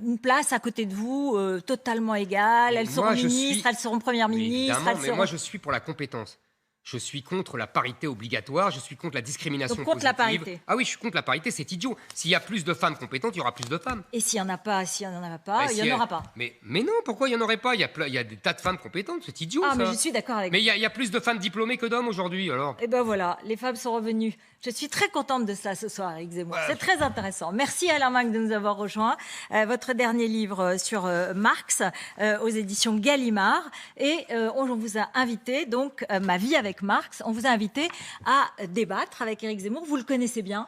une place à côté de vous totalement égale. Elles seront ministres, elles seront premières ministres. Moi, je suis pour la compétence. Je suis contre la parité obligatoire, je suis contre la discrimination positive. Contre la parité. Ah oui, je suis contre la parité, c'est idiot. S'il y a plus de femmes compétentes, il y aura plus de femmes. Et s'il n'y en a pas, il n'y en aura pas. Mais non, pourquoi il n'y en aurait pas? Il y a des tas de femmes compétentes, c'est idiot ça. Mais je suis d'accord avec vous. Mais il y a plus de femmes diplômées que d'hommes aujourd'hui, alors. Et ben voilà, les femmes sont revenues. Je suis très contente de ça ce soir, Éric Zemmour. C'est très intéressant. Merci Alain Minc de nous avoir rejoints. Votre dernier livre sur Marx aux éditions Gallimard. Et on vous a invité, donc, Ma vie avec Marx, on vous a invité à débattre avec Éric Zemmour. Vous le connaissez bien.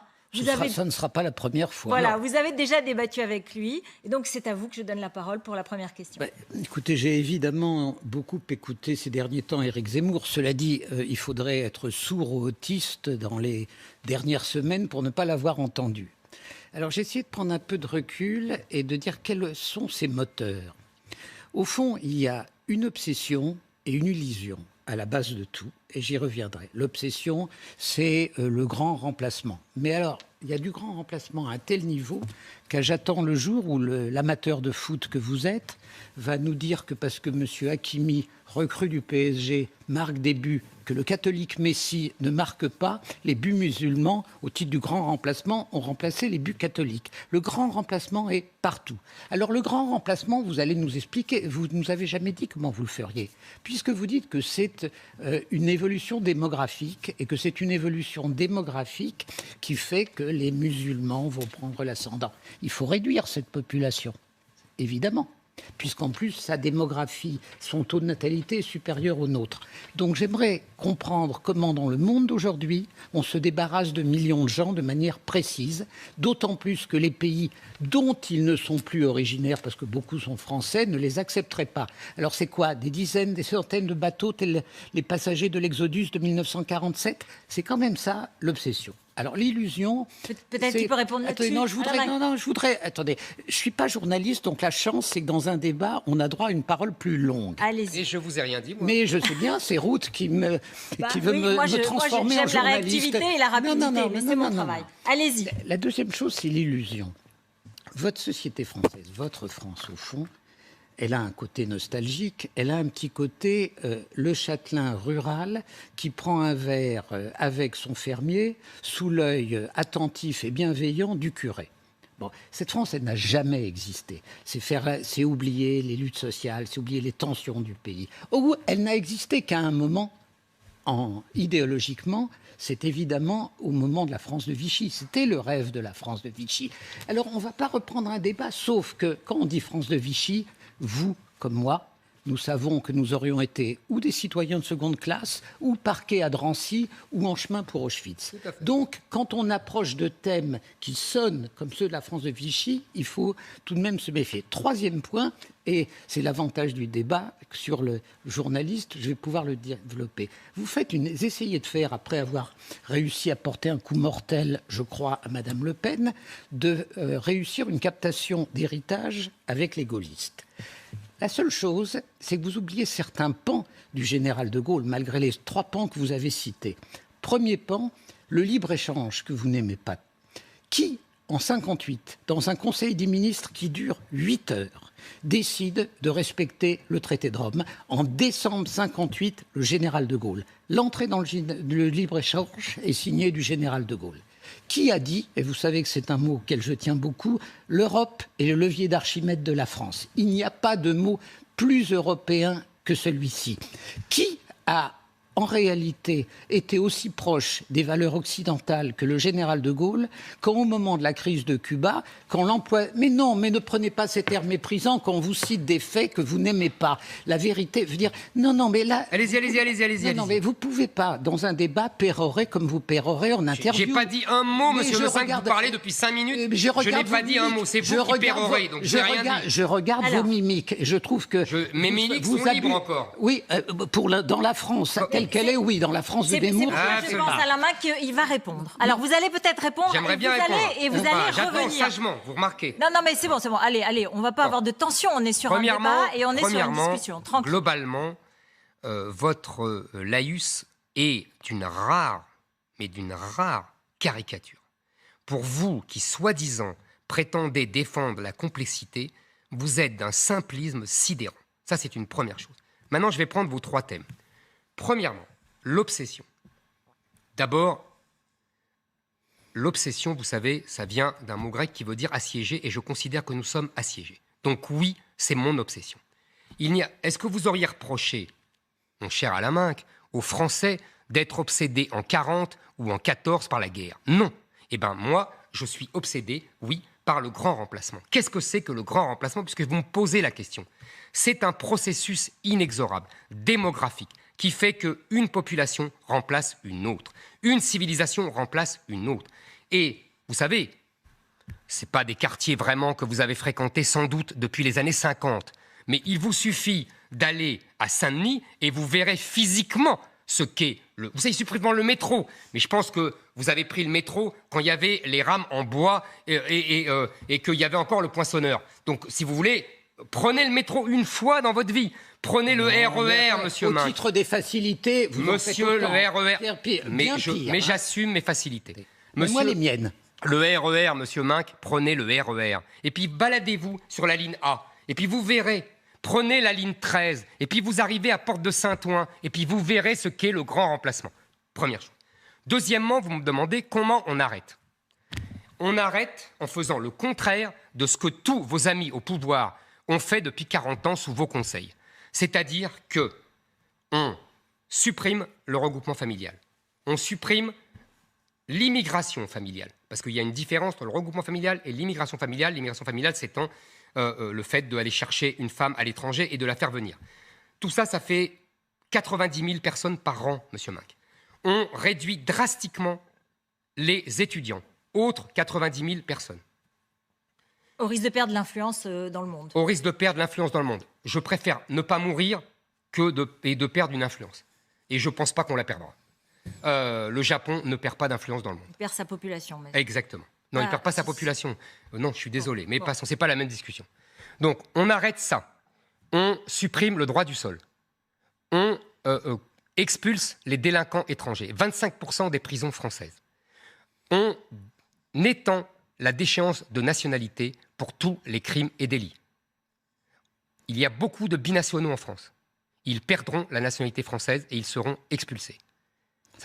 Ça ne sera pas la première fois. Voilà, vous avez déjà débattu avec lui. Et donc, c'est à vous que je donne la parole pour la première question. Écoutez, j'ai évidemment beaucoup écouté ces derniers temps Éric Zemmour. Cela dit, il faudrait être sourd ou autiste dans les dernières semaines pour ne pas l'avoir entendu. Alors, j'ai essayé de prendre un peu de recul et de dire quels sont ses moteurs. Au fond, il y a une obsession et une illusion à la base de tout, et j'y reviendrai. L'obsession, c'est le grand remplacement. Mais alors, il y a du grand remplacement à un tel niveau que j'attends le jour où l'amateur de foot que vous êtes va nous dire que parce que M. Hakimi, recrue du PSG, marque des buts, que le catholique Messi ne marque pas, les buts musulmans, au titre du grand remplacement, ont remplacé les buts catholiques. Le grand remplacement est partout. Alors le grand remplacement, vous allez nous expliquer, vous ne nous avez jamais dit comment vous le feriez, puisque vous dites que c'est une évolution démographique et que c'est une évolution démographique qui fait que les musulmans vont prendre l'ascendant. Il faut réduire cette population, évidemment, puisqu'en plus, sa démographie, son taux de natalité est supérieur au nôtre. Donc j'aimerais comprendre comment, dans le monde d'aujourd'hui, on se débarrasse de millions de gens de manière précise, d'autant plus que les pays dont ils ne sont plus originaires, parce que beaucoup sont français, ne les accepteraient pas. Alors c'est quoi? Des dizaines, des centaines de bateaux, tels les passagers de l'Exodus de 1947? C'est quand même ça, l'obsession. Alors l'illusion... Peut-être qu'il peut répondre là-dessus. Non, je voudrais... Attendez, je ne suis pas journaliste, donc la chance, c'est que dans un débat, on a droit à une parole plus longue. Allez-y. Et je vous ai rien dit, moi. Mais je sais bien, c'est Ruth qui veut me transformer en journaliste. J'aime la réactivité et la rapidité, mais c'est mon travail. Allez-y. La deuxième chose, c'est l'illusion. Votre société française, votre France, au fond, elle a un côté nostalgique, elle a un petit côté le châtelain rural qui prend un verre avec son fermier sous l'œil attentif et bienveillant du curé. Bon, cette France, elle n'a jamais existé. C'est oublier les luttes sociales, c'est oublier les tensions du pays. Ou elle n'a existé qu'à un moment, idéologiquement, c'est évidemment au moment de la France de Vichy. C'était le rêve de la France de Vichy. Alors, on ne va pas reprendre un débat, sauf que quand on dit France de Vichy, vous, comme moi, nous savons que nous aurions été ou des citoyens de seconde classe, ou parqués à Drancy, ou en chemin pour Auschwitz. Donc, quand on approche de thèmes qui sonnent comme ceux de la France de Vichy, il faut tout de même se méfier. Troisième point, et c'est l'avantage du débat sur le journaliste, je vais pouvoir le développer. Vous essayez de faire, après avoir réussi à porter un coup mortel, je crois, à Madame Le Pen, de réussir une captation d'héritage avec les gaullistes. La seule chose, c'est que vous oubliez certains pans du général de Gaulle, malgré les 3 pans que vous avez cités. Premier pan, le libre-échange que vous n'aimez pas. Qui, en 1958, dans un conseil des ministres qui dure 8 heures, décide de respecter le traité de Rome? En décembre 1958, le général de Gaulle. L'entrée dans le libre-échange est signée du général de Gaulle. Qui a dit, et vous savez que c'est un mot auquel je tiens beaucoup, l'Europe est le levier d'Archimède de la France. Il n'y a pas de mot plus européen que celui-ci. Qui a en réalité était aussi proche des valeurs occidentales que le général de Gaulle, quand au moment de la crise de Cuba, quand l'emploi... Mais non, mais ne prenez pas cet air méprisant quand on vous cite des faits que vous n'aimez pas. La vérité, je veux dire, non, mais là... Allez-y. Non, mais vous ne pouvez pas, dans un débat, pérorer comme vous pérorez en interview. J'ai pas dit un mot, monsieur Le Sing, vous parlez depuis 5 minutes. Je n'ai pas dit un mot, c'est vous qui pérorez, donc je n'ai rien dit. Je regarde vos mimiques, et je trouve que... Mes mimiques sont libres encore. Oui, dans la France, telle qu'elle est, oui, dans la France de Zemmour. Je pense, Alain Minc, qu'il va répondre. Alors, vous allez peut-être répondre. J'aimerais bien répondre. Et vous allez j'attends revenir. sagement, vous remarquez. Non, mais c'est bon. Allez, on ne va pas avoir de tension. On est sur un débat et on est sur une discussion. Tranquille. Globalement, votre laïus est d'une rare caricature. Pour vous qui, soi-disant, prétendez défendre la complexité, vous êtes d'un simplisme sidérant. Ça, c'est une première chose. Maintenant, je vais prendre vos 3 thèmes. Premièrement, l'obsession. D'abord, l'obsession, vous savez, ça vient d'un mot grec qui veut dire assiéger, et je considère que nous sommes assiégés. Donc oui, c'est mon obsession. Est-ce que vous auriez reproché, mon cher Alain Minc, aux Français d'être obsédés en 40 ou en 14 par la guerre? Non. Eh bien, moi, je suis obsédé, oui, par le grand remplacement. Qu'est-ce que c'est que le grand remplacement? Puisque vous me posez la question. C'est un processus inexorable, démographique, qui fait qu'une population remplace une autre. Une civilisation remplace une autre. Et, vous savez, ce n'est pas des quartiers vraiment que vous avez fréquentés sans doute depuis les années 50. Mais il vous suffit d'aller à Saint-Denis et vous verrez physiquement ce qu'est le... Vous savez, il suffit de prendre le métro. Mais je pense que vous avez pris le métro quand il y avait les rames en bois et qu'il y avait encore le poinçonneur. Donc, si vous voulez, prenez le métro une fois dans votre vie. Prenez le RER, monsieur Minc. Au titre des facilités, vous monsieur le RER. Mais j'assume mes facilités. Moi, les miennes. Le RER, monsieur Minc, prenez le RER. Et puis, baladez-vous sur la ligne A. Et puis, vous verrez. Prenez la ligne 13. Et puis, vous arrivez à Porte de Saint-Ouen. Et puis, vous verrez ce qu'est le grand remplacement. Première chose. Deuxièmement, vous me demandez comment on arrête. On arrête en faisant le contraire de ce que tous vos amis au pouvoir ont fait depuis 40 ans sous vos conseils. C'est-à-dire qu'on supprime le regroupement familial. On supprime l'immigration familiale. Parce qu'il y a une différence entre le regroupement familial et l'immigration familiale. L'immigration familiale, c'est le fait d'aller chercher une femme à l'étranger et de la faire venir. Tout ça, ça fait 90 000 personnes par an, monsieur Minc. On réduit drastiquement les étudiants. Autres 90 000 personnes. Au risque de perdre l'influence dans le monde. Au risque de perdre l'influence dans le monde. Je préfère ne pas mourir et de perdre une influence. Et je ne pense pas qu'on la perdra. Le Japon ne perd pas d'influence dans le monde. Il perd sa population. Mais... Exactement. Non, il ne perd pas sa population. Non, je suis désolé, mais passons, ce n'est pas la même discussion. Donc, on arrête ça. On supprime le droit du sol. On expulse les délinquants étrangers. 25% des prisons françaises. On étend la déchéance de nationalité pour tous les crimes et délits. il y a beaucoup de binationaux en France. Ils perdront la nationalité française et ils seront expulsés.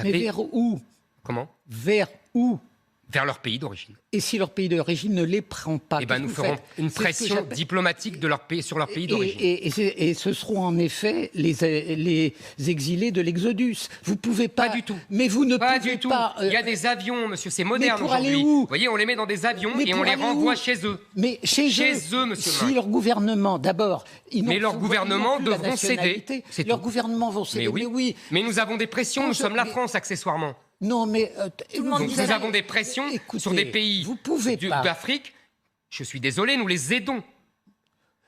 Mais vers où? Comment? Vers où? Vers leur pays d'origine. Et si leur pays d'origine ne les prend pas, eh ben, nous ferons une pression diplomatique de leur pays, sur leur pays d'origine. Et ce seront en effet les exilés de l'Exodus. Vous pouvez pas. Pas du tout. Mais vous ne pas pouvez du tout. pas. Il y a des avions, monsieur, c'est moderne pour aller aujourd'hui. où? Vous voyez, on les met dans des avions Mais et on pour les aller renvoie où? chez eux. Mais chez eux, monsieur si Mac. leur gouvernement, d'abord, mais leur gouvernement devront céder. Leurs gouvernements vont céder. Mais oui. Mais nous avons des pressions. Nous sommes la France, accessoirement. Non, mais donc nous avons des pressions sur des pays d'Afrique. Je suis désolé, nous les aidons.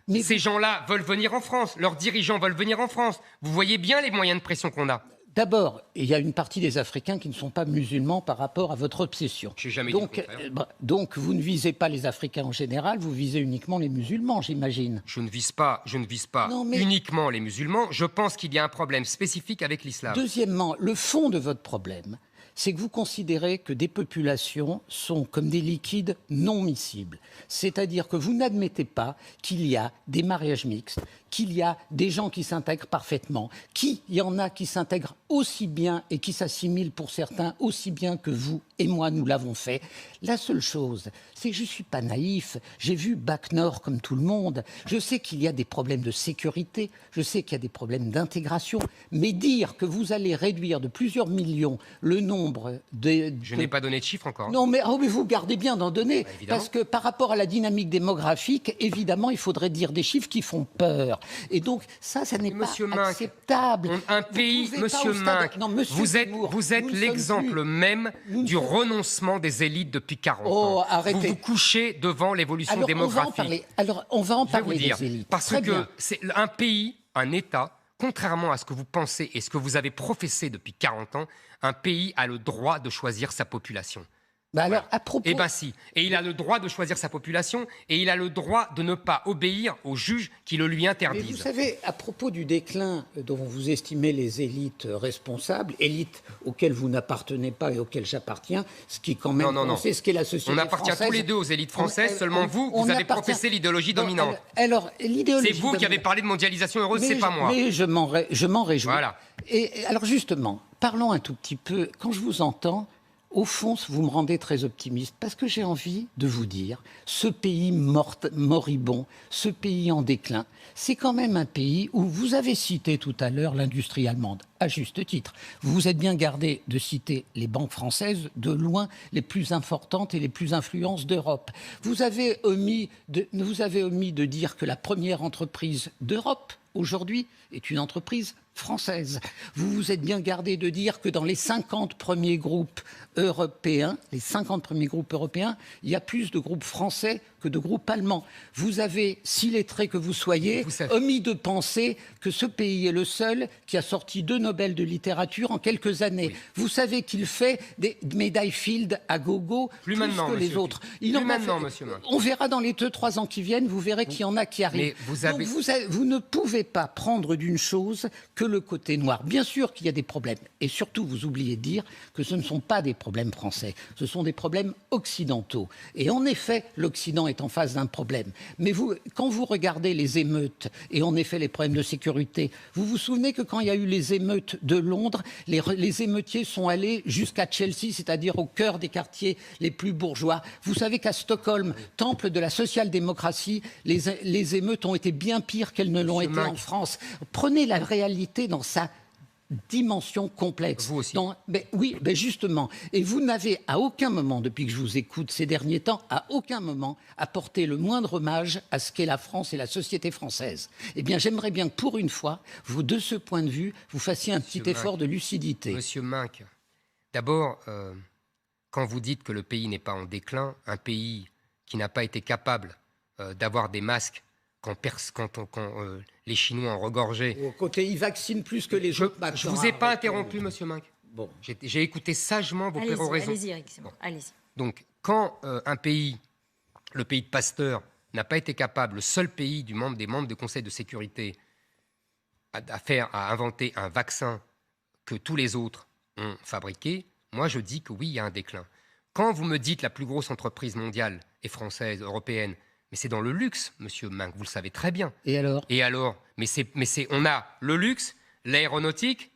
Mais ces gens-là veulent venir en France. Leurs dirigeants veulent venir en France. Vous voyez bien les moyens de pression qu'on a. D'abord, il y a une partie des Africains qui ne sont pas musulmans par rapport à votre obsession. Je n'ai jamais dit le contraire. Donc, vous ne visez pas les Africains en général, vous visez uniquement les musulmans, j'imagine. Je ne vise pas uniquement les musulmans. Je pense qu'il y a un problème spécifique avec l'islam. Deuxièmement, le fond de votre problème, c'est que vous considérez que des populations sont comme des liquides non miscibles. C'est-à-dire que vous n'admettez pas qu'il y a des mariages mixtes, qu'il y a des gens qui s'intègrent parfaitement, qu'il y en a qui s'intègrent aussi bien et qui s'assimilent pour certains aussi bien que vous et moi nous l'avons fait. La seule chose, c'est que je ne suis pas naïf. J'ai vu Bac Nord comme tout le monde. Je sais qu'il y a des problèmes de sécurité, je sais qu'il y a des problèmes d'intégration, mais dire que vous allez réduire de plusieurs millions le nombre de... Je n'ai pas donné de chiffres encore. Non, mais vous gardez bien d'en donner, parce que par rapport à la dynamique démographique, évidemment, il faudrait dire des chiffres qui font peur. Et donc, ça n'est pas acceptable. Un pays, monsieur Minck, vous êtes l'exemple même du renoncement des élites depuis 40 ans. Arrêtez. Vous vous couchez devant l'évolution démographique. On va en parler des élites. Parce que c'est un pays, un État, contrairement à ce que vous pensez et ce que vous avez professé depuis 40 ans, un pays a le droit de choisir sa population. Alors, à propos... Eh bien si. Et il a le droit de choisir sa population et il a le droit de ne pas obéir aux juges qui le lui interdisent. Mais vous savez, à propos du déclin dont vous estimez les élites responsables, élites auxquelles vous n'appartenez pas et auxquelles j'appartiens, ce qui quand même... Non. C'est ce qu'est la société française. On appartient tous les deux aux élites françaises, seulement vous avez professé l'idéologie dominante. Alors, l'idéologie... C'est vous qui avez parlé de mondialisation heureuse, c'est pas moi. Mais je m'en réjouis. Voilà. Et alors justement, parlons un tout petit peu, quand je vous entends... Au fond, vous me rendez très optimiste parce que j'ai envie de vous dire, ce pays moribond, ce pays en déclin, c'est quand même un pays où vous avez cité tout à l'heure l'industrie allemande, à juste titre. Vous vous êtes bien gardé de citer les banques françaises, de loin les plus importantes et les plus influentes d'Europe. Vous avez omis de dire que la première entreprise d'Europe, aujourd'hui, est une entreprise française. Vous vous êtes bien gardé de dire que dans les 50 premiers groupes européens, il y a plus de groupes français que de groupes allemands. Vous avez, si lettré que vous soyez, omis de penser que ce pays est le seul qui a sorti 2 Nobel de littérature en quelques années. Oui. Vous savez qu'il fait des médailles Field à gogo plus que les autres. On verra dans les 2-3 ans qui viennent, vous verrez qu'il y en a qui arrivent. Donc vous ne pouvez pas prendre d'une chose que le côté noir. Bien sûr qu'il y a des problèmes. Et surtout, vous oubliez de dire que ce ne sont pas des problèmes français. Ce sont des problèmes occidentaux. Et en effet, l'Occident est en face d'un problème. Mais quand vous regardez les émeutes et en effet les problèmes de sécurité, vous vous souvenez que quand il y a eu les émeutes de Londres, les émeutiers sont allés jusqu'à Chelsea, c'est-à-dire au cœur des quartiers les plus bourgeois. Vous savez qu'à Stockholm, temple de la social-démocratie, les émeutes ont été bien pires qu'elles ne l'ont été en France. Prenez la réalité dans sa dimension complexe. Vous aussi. Oui, justement. Et vous n'avez à aucun moment, depuis que je vous écoute ces derniers temps, à aucun moment apporté le moindre hommage à ce qu'est la France et la société française. Eh bien, j'aimerais bien que pour une fois, vous, de ce point de vue, vous fassiez un petit effort de lucidité. Monsieur Minck, d'abord, quand vous dites que le pays n'est pas en déclin, un pays qui n'a pas été capable d'avoir des masques quand les Chinois ont regorgé. Au côté, ils vaccinent plus que les autres. Je ne vous ai pas interrompu, monsieur Minck. Bon. J'ai écouté sagement vos péroraisons. Allez-y, Eric, c'est bon. Allez-y. Donc, quand un pays, le pays de Pasteur, n'a pas été capable, le seul pays des membres du Conseil de sécurité, à inventer un vaccin que tous les autres ont fabriqué, moi je dis que oui, il y a un déclin. Quand vous me dites la plus grosse entreprise mondiale et française, européenne, Mais c'est dans le luxe, monsieur Minc, vous le savez très bien. Et alors? On a le luxe, l'aéronautique,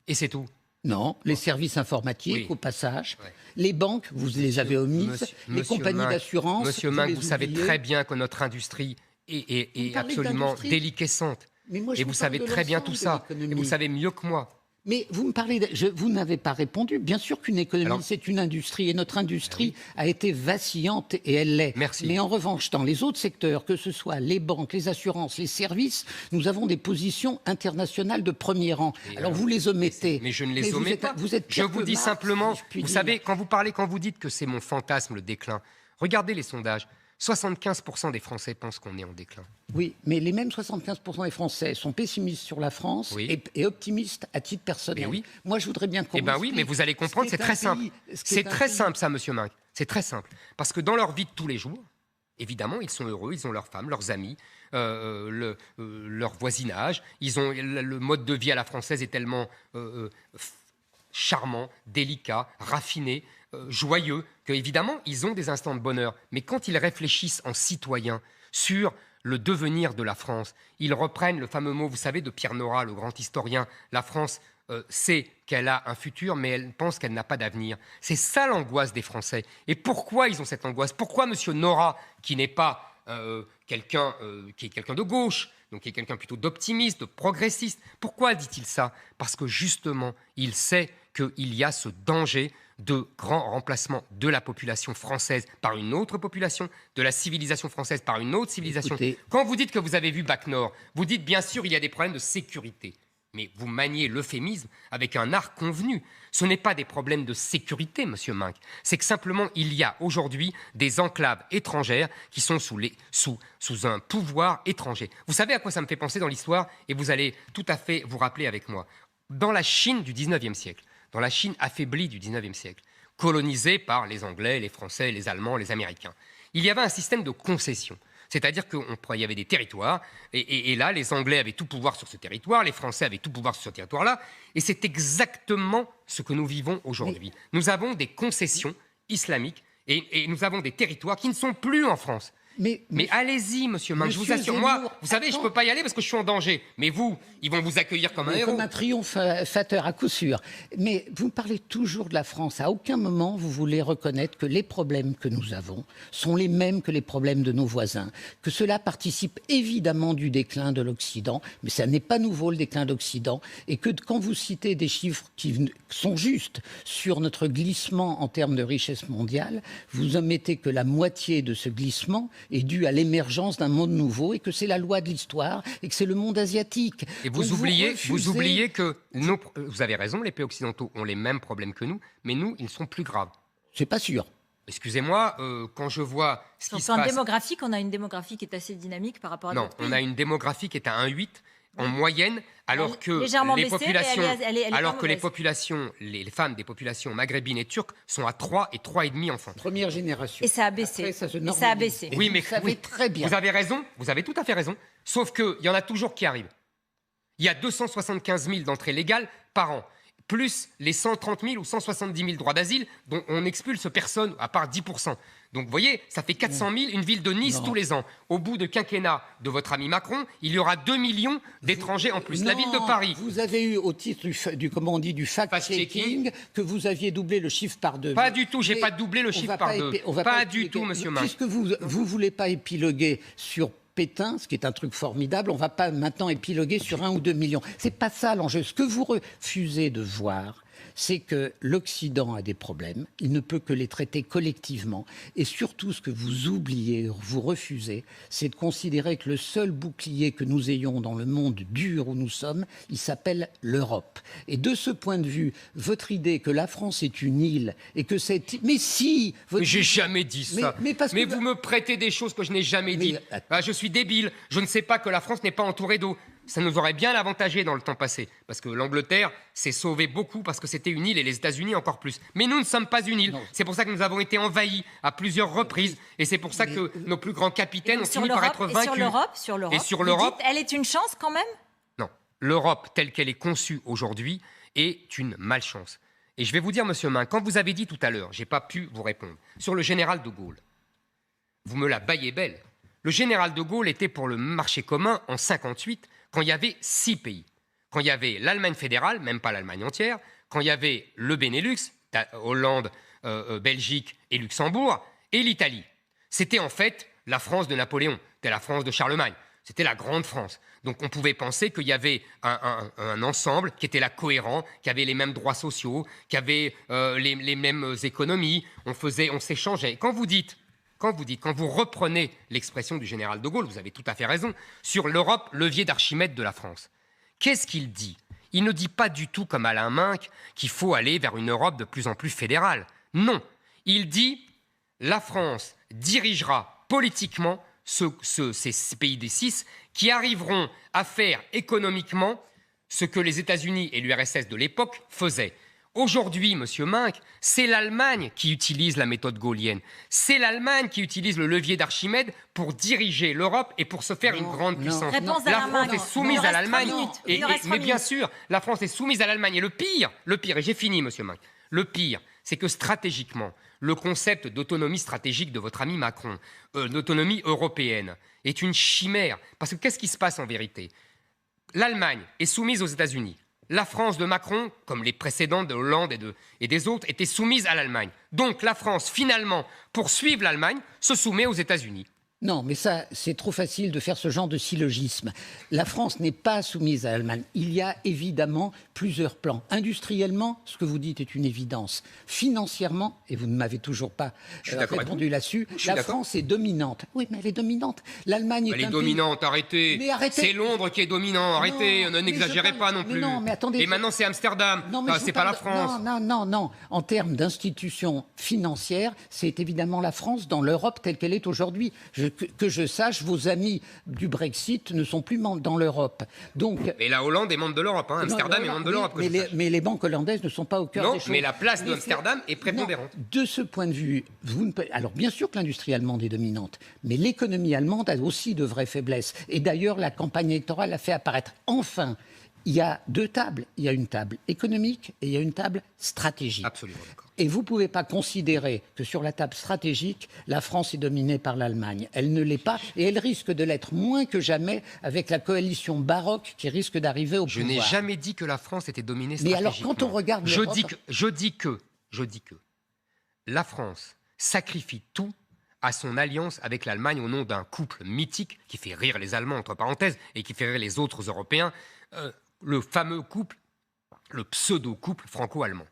et c'est tout. Non, les services informatiques, Oui. au passage. Ouais. Les banques, vous les avez omises. Les compagnies d'assurance. Monsieur Minc, vous savez très bien que notre industrie est absolument d'industrie déliquescente. Mais moi, je Et vous savez parle de très bien l'ensemble tout de ça. Et l'économie. vous savez mieux que moi. Mais vous me parlez, vous n'avez pas répondu. Bien sûr qu'une économie, Alors- c'est une industrie, et notre industrie a été vacillante, et elle l'est. Merci. Mais en revanche, dans les autres secteurs, que ce soit les banques, les assurances, les services, nous avons des positions internationales de premier rang. Alors vous les omettez. Mais je ne les Mais omets pas. Vous êtes Je pire vous que dis Marx, simplement, si je puis vous dire. savez, quand vous dites que c'est mon fantasme, le déclin, regardez les sondages. 75% des Français pensent qu'on est en déclin. Oui, mais les mêmes 75% des Français sont pessimistes sur la France Oui. et optimistes à titre personnel. Mais oui. Moi, je voudrais bien qu'on Eh bien oui, m'explique mais vous allez comprendre, ce c'est qu'est très un simple. pays- ce qu'est C'est un très pays. simple ça, monsieur Minc. C'est très simple. Parce que dans leur vie de tous les jours, évidemment, ils sont heureux, ils ont leurs femmes, leurs amis, leur voisinage. Ils ont, le mode de vie à la française est tellement charmant, délicat, raffiné, joyeux, qu'évidemment, ils ont des instants de bonheur. Mais quand ils réfléchissent en citoyens sur le devenir de la France, ils reprennent le fameux mot, vous savez, de Pierre Nora, le grand historien, la France sait qu'elle a un futur, mais elle pense qu'elle n'a pas d'avenir. C'est ça l'angoisse des Français. Et pourquoi ils ont cette angoisse? Pourquoi M. Nora, qui n'est pas quelqu'un qui est quelqu'un de gauche, donc qui est quelqu'un plutôt d'optimiste, de progressiste, pourquoi dit-il ça? Parce que justement, il sait qu'il y a ce danger de grand remplacement de la population française par une autre population, de la civilisation française par une autre civilisation. Écoutez. Quand vous dites que vous avez vu Bac Nord, vous dites bien sûr il y a des problèmes de sécurité. Mais vous maniez l'euphémisme avec un art convenu. Ce n'est pas des problèmes de sécurité, monsieur Minc. C'est que simplement, il y a aujourd'hui des enclaves étrangères qui sont sous un pouvoir étranger. Vous savez à quoi ça me fait penser dans l'histoire? Et vous allez tout à fait vous rappeler avec moi. Dans la Chine du 19e siècle, dans la Chine affaiblie du 19e siècle, colonisée par les Anglais, les Français, les Allemands, les Américains, il y avait un système de concession. C'est-à-dire qu'il y avait des territoires, et là, les Anglais avaient tout pouvoir sur ce territoire, les Français avaient tout pouvoir sur ce territoire-là, et c'est exactement ce que nous vivons aujourd'hui. Nous avons des concessions islamiques, et nous avons des territoires qui ne sont plus en France. Mais allez-y, monsieur Minc, je vous Monsieur assure. Zemmour, Moi, vous savez, je ne peux pas y aller parce que je suis en danger. Mais vous, ils vont vous accueillir comme un héros. Comme un triomphateur à coup sûr. Mais vous parlez toujours de la France. À aucun moment, vous voulez reconnaître que les problèmes que nous avons sont les mêmes que les problèmes de nos voisins. Que cela participe évidemment du déclin de l'Occident. Mais ça n'est pas nouveau, le déclin d'Occident. Et que quand vous citez des chiffres qui sont justes sur notre glissement en termes de richesse mondiale, vous omettez que la moitié de ce glissement est due à l'émergence d'un monde nouveau et que c'est la loi de l'histoire et que c'est le monde asiatique. Et vous Donc oubliez que vous avez raison, les pays occidentaux ont les mêmes problèmes que nous, mais nous, ils sont plus graves. C'est pas sûr. Excusez-moi, quand je vois ce qui se En passe... démographique, on a une démographie qui est assez dynamique par rapport à Non, d'autres pays. on a une démographie qui est à 1,8 en moyenne, alors que légèrement les baissée, populations, mais elle est alors pas que les mauvaise. populations, les femmes des populations maghrébines et turques sont à 3 et 3,5 enfants. Première génération. Et ça a baissé. Après, ça se Et normalise. ça a baissé. Et Oui, vous mais le savez oui, très bien. Vous avez raison, vous avez tout à fait raison. Sauf qu'il y en a toujours qui arrivent. Il y a 275 000 d'entrées légales par an, plus les 130 000 ou 170 000 droits d'asile dont on expulse personne, à part 10%. Donc vous voyez, ça fait 400 000, une ville de Nice Non. tous les ans. Au bout de quinquennat de votre ami Macron, il y aura 2 millions d'étrangers en plus. La ville de Non, Paris. Vous avez eu au titre du comment on dit, du fact-checking que vous aviez doublé le chiffre par deux. Pas du tout, j'ai Mais pas doublé le on chiffre va par pas deux. on va Pas épiloguer. du tout, monsieur Minc. Puisque vous voulez pas épiloguer sur Pétain, ce qui est un truc formidable, on va pas maintenant épiloguer sur 1 ou 2 millions. C'est pas ça l'enjeu. Ce que vous refusez de voir, c'est que l'Occident a des problèmes, il ne peut que les traiter collectivement, et surtout ce que vous oubliez, vous refusez, c'est de considérer que le seul bouclier que nous ayons dans le monde dur où nous sommes, il s'appelle l'Europe. Et de ce point de vue, votre idée que la France est une île, et que c'est... Mais si votre... Mais j'ai jamais dit ça. Mais parce que- vous me prêtez des choses que je n'ai jamais Mais, dites. Ah, je suis débile. Je ne sais pas que la France n'est pas entourée d'eau. Ça nous aurait bien avantagé dans le temps passé. Parce que l'Angleterre s'est sauvée beaucoup parce que c'était une île et les États-Unis encore plus. Mais nous ne sommes pas une île. Non. C'est pour ça que nous avons été envahis à plusieurs reprises. Et c'est pour ça que nos plus grands capitaines ont Sur fini par être l'Europe, vaincus. et sur l'Europe, elle est une chance quand même. Non. L'Europe, telle qu'elle est conçue aujourd'hui, est une malchance. Et je vais vous dire, monsieur Minc, quand vous avez dit tout à l'heure, je n'ai pas pu vous répondre, sur le général de Gaulle, vous me la baillez belle. Le général de Gaulle était pour le marché commun en 1958, quand il y avait 6 pays. Quand il y avait l'Allemagne fédérale, même pas l'Allemagne entière, quand il y avait le Benelux, Hollande, Belgique et Luxembourg, et l'Italie. C'était en fait la France de Napoléon, c'était la France de Charlemagne, c'était la grande France. Donc on pouvait penser qu'il y avait un ensemble qui était là cohérent, qui avait les mêmes droits sociaux, qui avait les mêmes économies, on s'échangeait. Quand vous reprenez l'expression du général de Gaulle, vous avez tout à fait raison, sur l'Europe, levier d'Archimède de la France, qu'est-ce qu'il dit? Il ne dit pas du tout, comme Alain Minc, qu'il faut aller vers une Europe de plus en plus fédérale. Non, il dit la France dirigera politiquement ces pays des 6 qui arriveront à faire économiquement ce que les États-Unis et l'URSS de l'époque faisaient. Aujourd'hui, monsieur Minc, c'est l'Allemagne qui utilise la méthode gaulienne. C'est l'Allemagne qui utilise le levier d'Archimède pour diriger l'Europe et pour se faire une grande puissance. La France est soumise à l'Allemagne. Mais bien sûr, la France est soumise à l'Allemagne. Et le pire, et j'ai fini, monsieur Minc, le pire, c'est que stratégiquement, le concept d'autonomie stratégique de votre ami Macron, d'autonomie européenne, est une chimère. Parce que qu'est-ce qui se passe en vérité? L'Allemagne est soumise aux États-Unis. La France de Macron, comme les précédentes de Hollande et des autres, était soumise à l'Allemagne. Donc la France, finalement, pour suivre l'Allemagne, se soumet aux États-Unis. Non, mais ça, c'est trop facile de faire ce genre de syllogisme. La France n'est pas soumise à l'Allemagne. Il y a évidemment plusieurs plans. Industriellement, ce que vous dites est une évidence. Financièrement, et vous ne m'avez toujours pas répondu là-dessus, la France est dominante. Oui, mais elle est dominante. L'Allemagne elle est dominante, arrêtez. Mais arrêtez. C'est Londres qui est dominant, arrêtez, n'exagérez pas non plus. Non, mais attendez. Et maintenant, c'est Amsterdam, c'est pas la France. Non. En termes d'institutions financières, c'est évidemment la France dans l'Europe telle qu'elle est aujourd'hui. Que je sache, vos amis du Brexit ne sont plus membres dans l'Europe. Mais la Hollande est membre de l'Europe, Amsterdam est membre de l'Europe. Mais les banques hollandaises ne sont pas au cœur des choses. Non, mais la place d'Amsterdam est prépondérante. De ce point de vue, alors bien sûr que l'industrie allemande est dominante, mais l'économie allemande a aussi de vraies faiblesses. Et d'ailleurs, la campagne électorale a fait apparaître. Enfin, il y a 2 tables. Il y a une table économique et il y a une table stratégique. Absolument d'accord. Et vous ne pouvez pas considérer que sur la table stratégique, la France est dominée par l'Allemagne. Elle ne l'est pas et elle risque de l'être moins que jamais avec la coalition baroque qui risque d'arriver au pouvoir. Je n'ai jamais dit que la France était dominée stratégiquement. Mais alors quand on regarde je dis que la France sacrifie tout à son alliance avec l'Allemagne au nom d'un couple mythique qui fait rire les Allemands, entre parenthèses, et qui fait rire les autres Européens, le fameux couple, le pseudo-couple franco-allemand.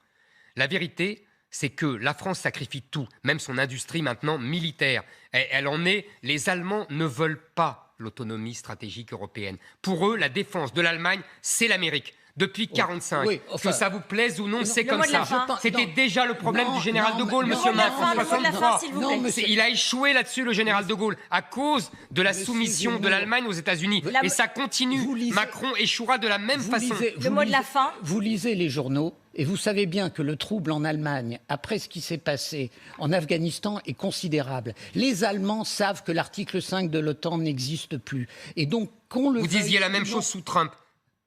La vérité, c'est que la France sacrifie tout, même son industrie maintenant militaire. Elle en est. Les Allemands ne veulent pas l'autonomie stratégique européenne. Pour eux, la défense de l'Allemagne, c'est l'Amérique. Depuis 1945, oui, que ça vous plaise ou non, c'est comme ça. C'était non, déjà le problème du général de Gaulle, monsieur Macron, en 1963. Il a échoué là-dessus, le général de Gaulle, à cause de la soumission de l'Allemagne aux États-Unis. Et ça continue. Macron échouera de la même façon. Le mot de la fin. Vous lisez les journaux et vous savez bien que le trouble en Allemagne, après ce qui s'est passé en Afghanistan, est considérable. Les Allemands savent que l'article 5 de l'OTAN n'existe plus. Et donc, vous disiez la même chose sous Trump.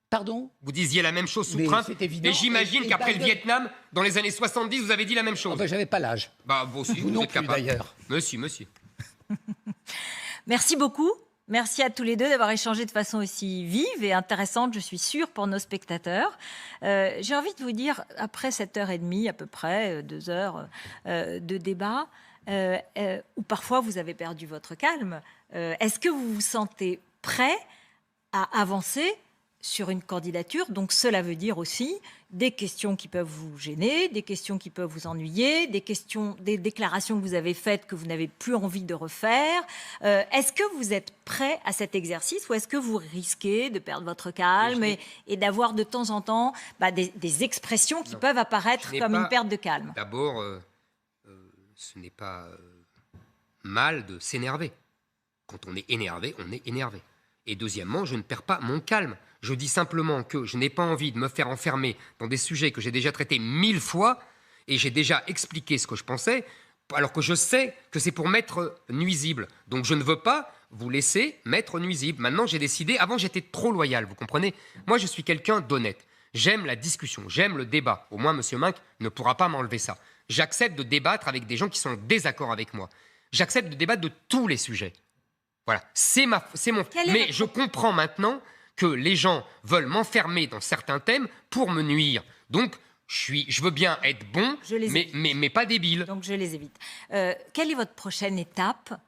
Pardon ? Vous disiez la même chose sous Trump, et j'imagine qu'après le Vietnam, dans les années 70, vous avez dit la même chose. J'avais pas l'âge. Vous aussi, vous non plus d'ailleurs. Monsieur. Merci beaucoup. Merci à tous les deux d'avoir échangé de façon aussi vive et intéressante, je suis sûre, pour nos spectateurs. J'ai envie de vous dire, après 7h30 à peu près, 2 heures de débat, où parfois vous avez perdu votre calme, est-ce que vous vous sentez prêt à avancer sur une candidature? Donc cela veut dire aussi des questions qui peuvent vous gêner, des questions qui peuvent vous ennuyer, des déclarations que vous avez faites que vous n'avez plus envie de refaire. Est-ce que vous êtes prêt à cet exercice ou est-ce que vous risquez de perdre votre calme et d'avoir de temps en temps des expressions qui peuvent apparaître comme une perte de calme? D'abord, ce n'est pas mal de s'énerver. Quand on est énervé, on est énervé. Et deuxièmement, je ne perds pas mon calme. Je dis simplement que je n'ai pas envie de me faire enfermer dans des sujets que j'ai déjà traités 1000 fois et j'ai déjà expliqué ce que je pensais, alors que je sais que c'est pour m'être nuisible. Donc je ne veux pas vous laisser m'être nuisible. Maintenant, j'ai décidé. Avant, j'étais trop loyal, vous comprenez ? Moi, je suis quelqu'un d'honnête. J'aime la discussion, j'aime le débat. Au moins, M. Minc ne pourra pas m'enlever ça. J'accepte de débattre avec des gens qui sont en désaccord avec moi. J'accepte de débattre de tous les sujets. Voilà, c'est mon... Mais je comprends maintenant que les gens veulent m'enfermer dans certains thèmes pour me nuire. Donc, je veux bien être bon, mais pas débile. Donc, je les évite. Quelle est votre prochaine étape ?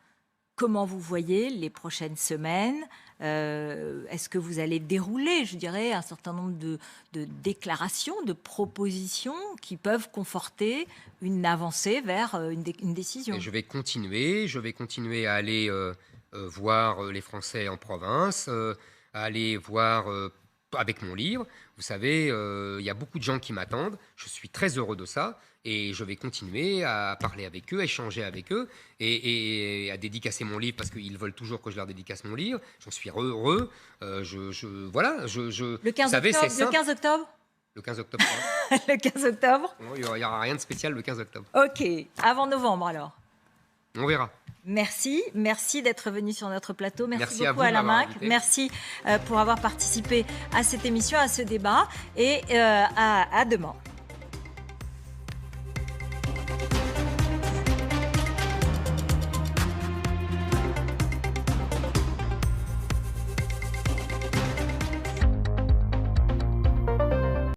Comment vous voyez les prochaines semaines ? Est-ce que vous allez dérouler, je dirais, un certain nombre de déclarations, de propositions qui peuvent conforter une avancée vers une décision ? Et je vais continuer à aller voir les Français en province, à aller voir avec mon livre. Vous savez, il y a beaucoup de gens qui m'attendent. Je suis très heureux de ça. Et je vais continuer à parler avec eux, à échanger avec eux et à dédicacer mon livre parce qu'ils veulent toujours que je leur dédicace mon livre. J'en suis heureux. Voilà. Le 15 octobre Le 15 octobre. Le 15 octobre Non, il n'y aura rien de spécial le 15 octobre. Ok. Avant novembre, alors. On verra. Merci d'être venu sur notre plateau. Merci beaucoup à Alain Minc. Merci pour avoir participé à cette émission, à ce débat et à demain.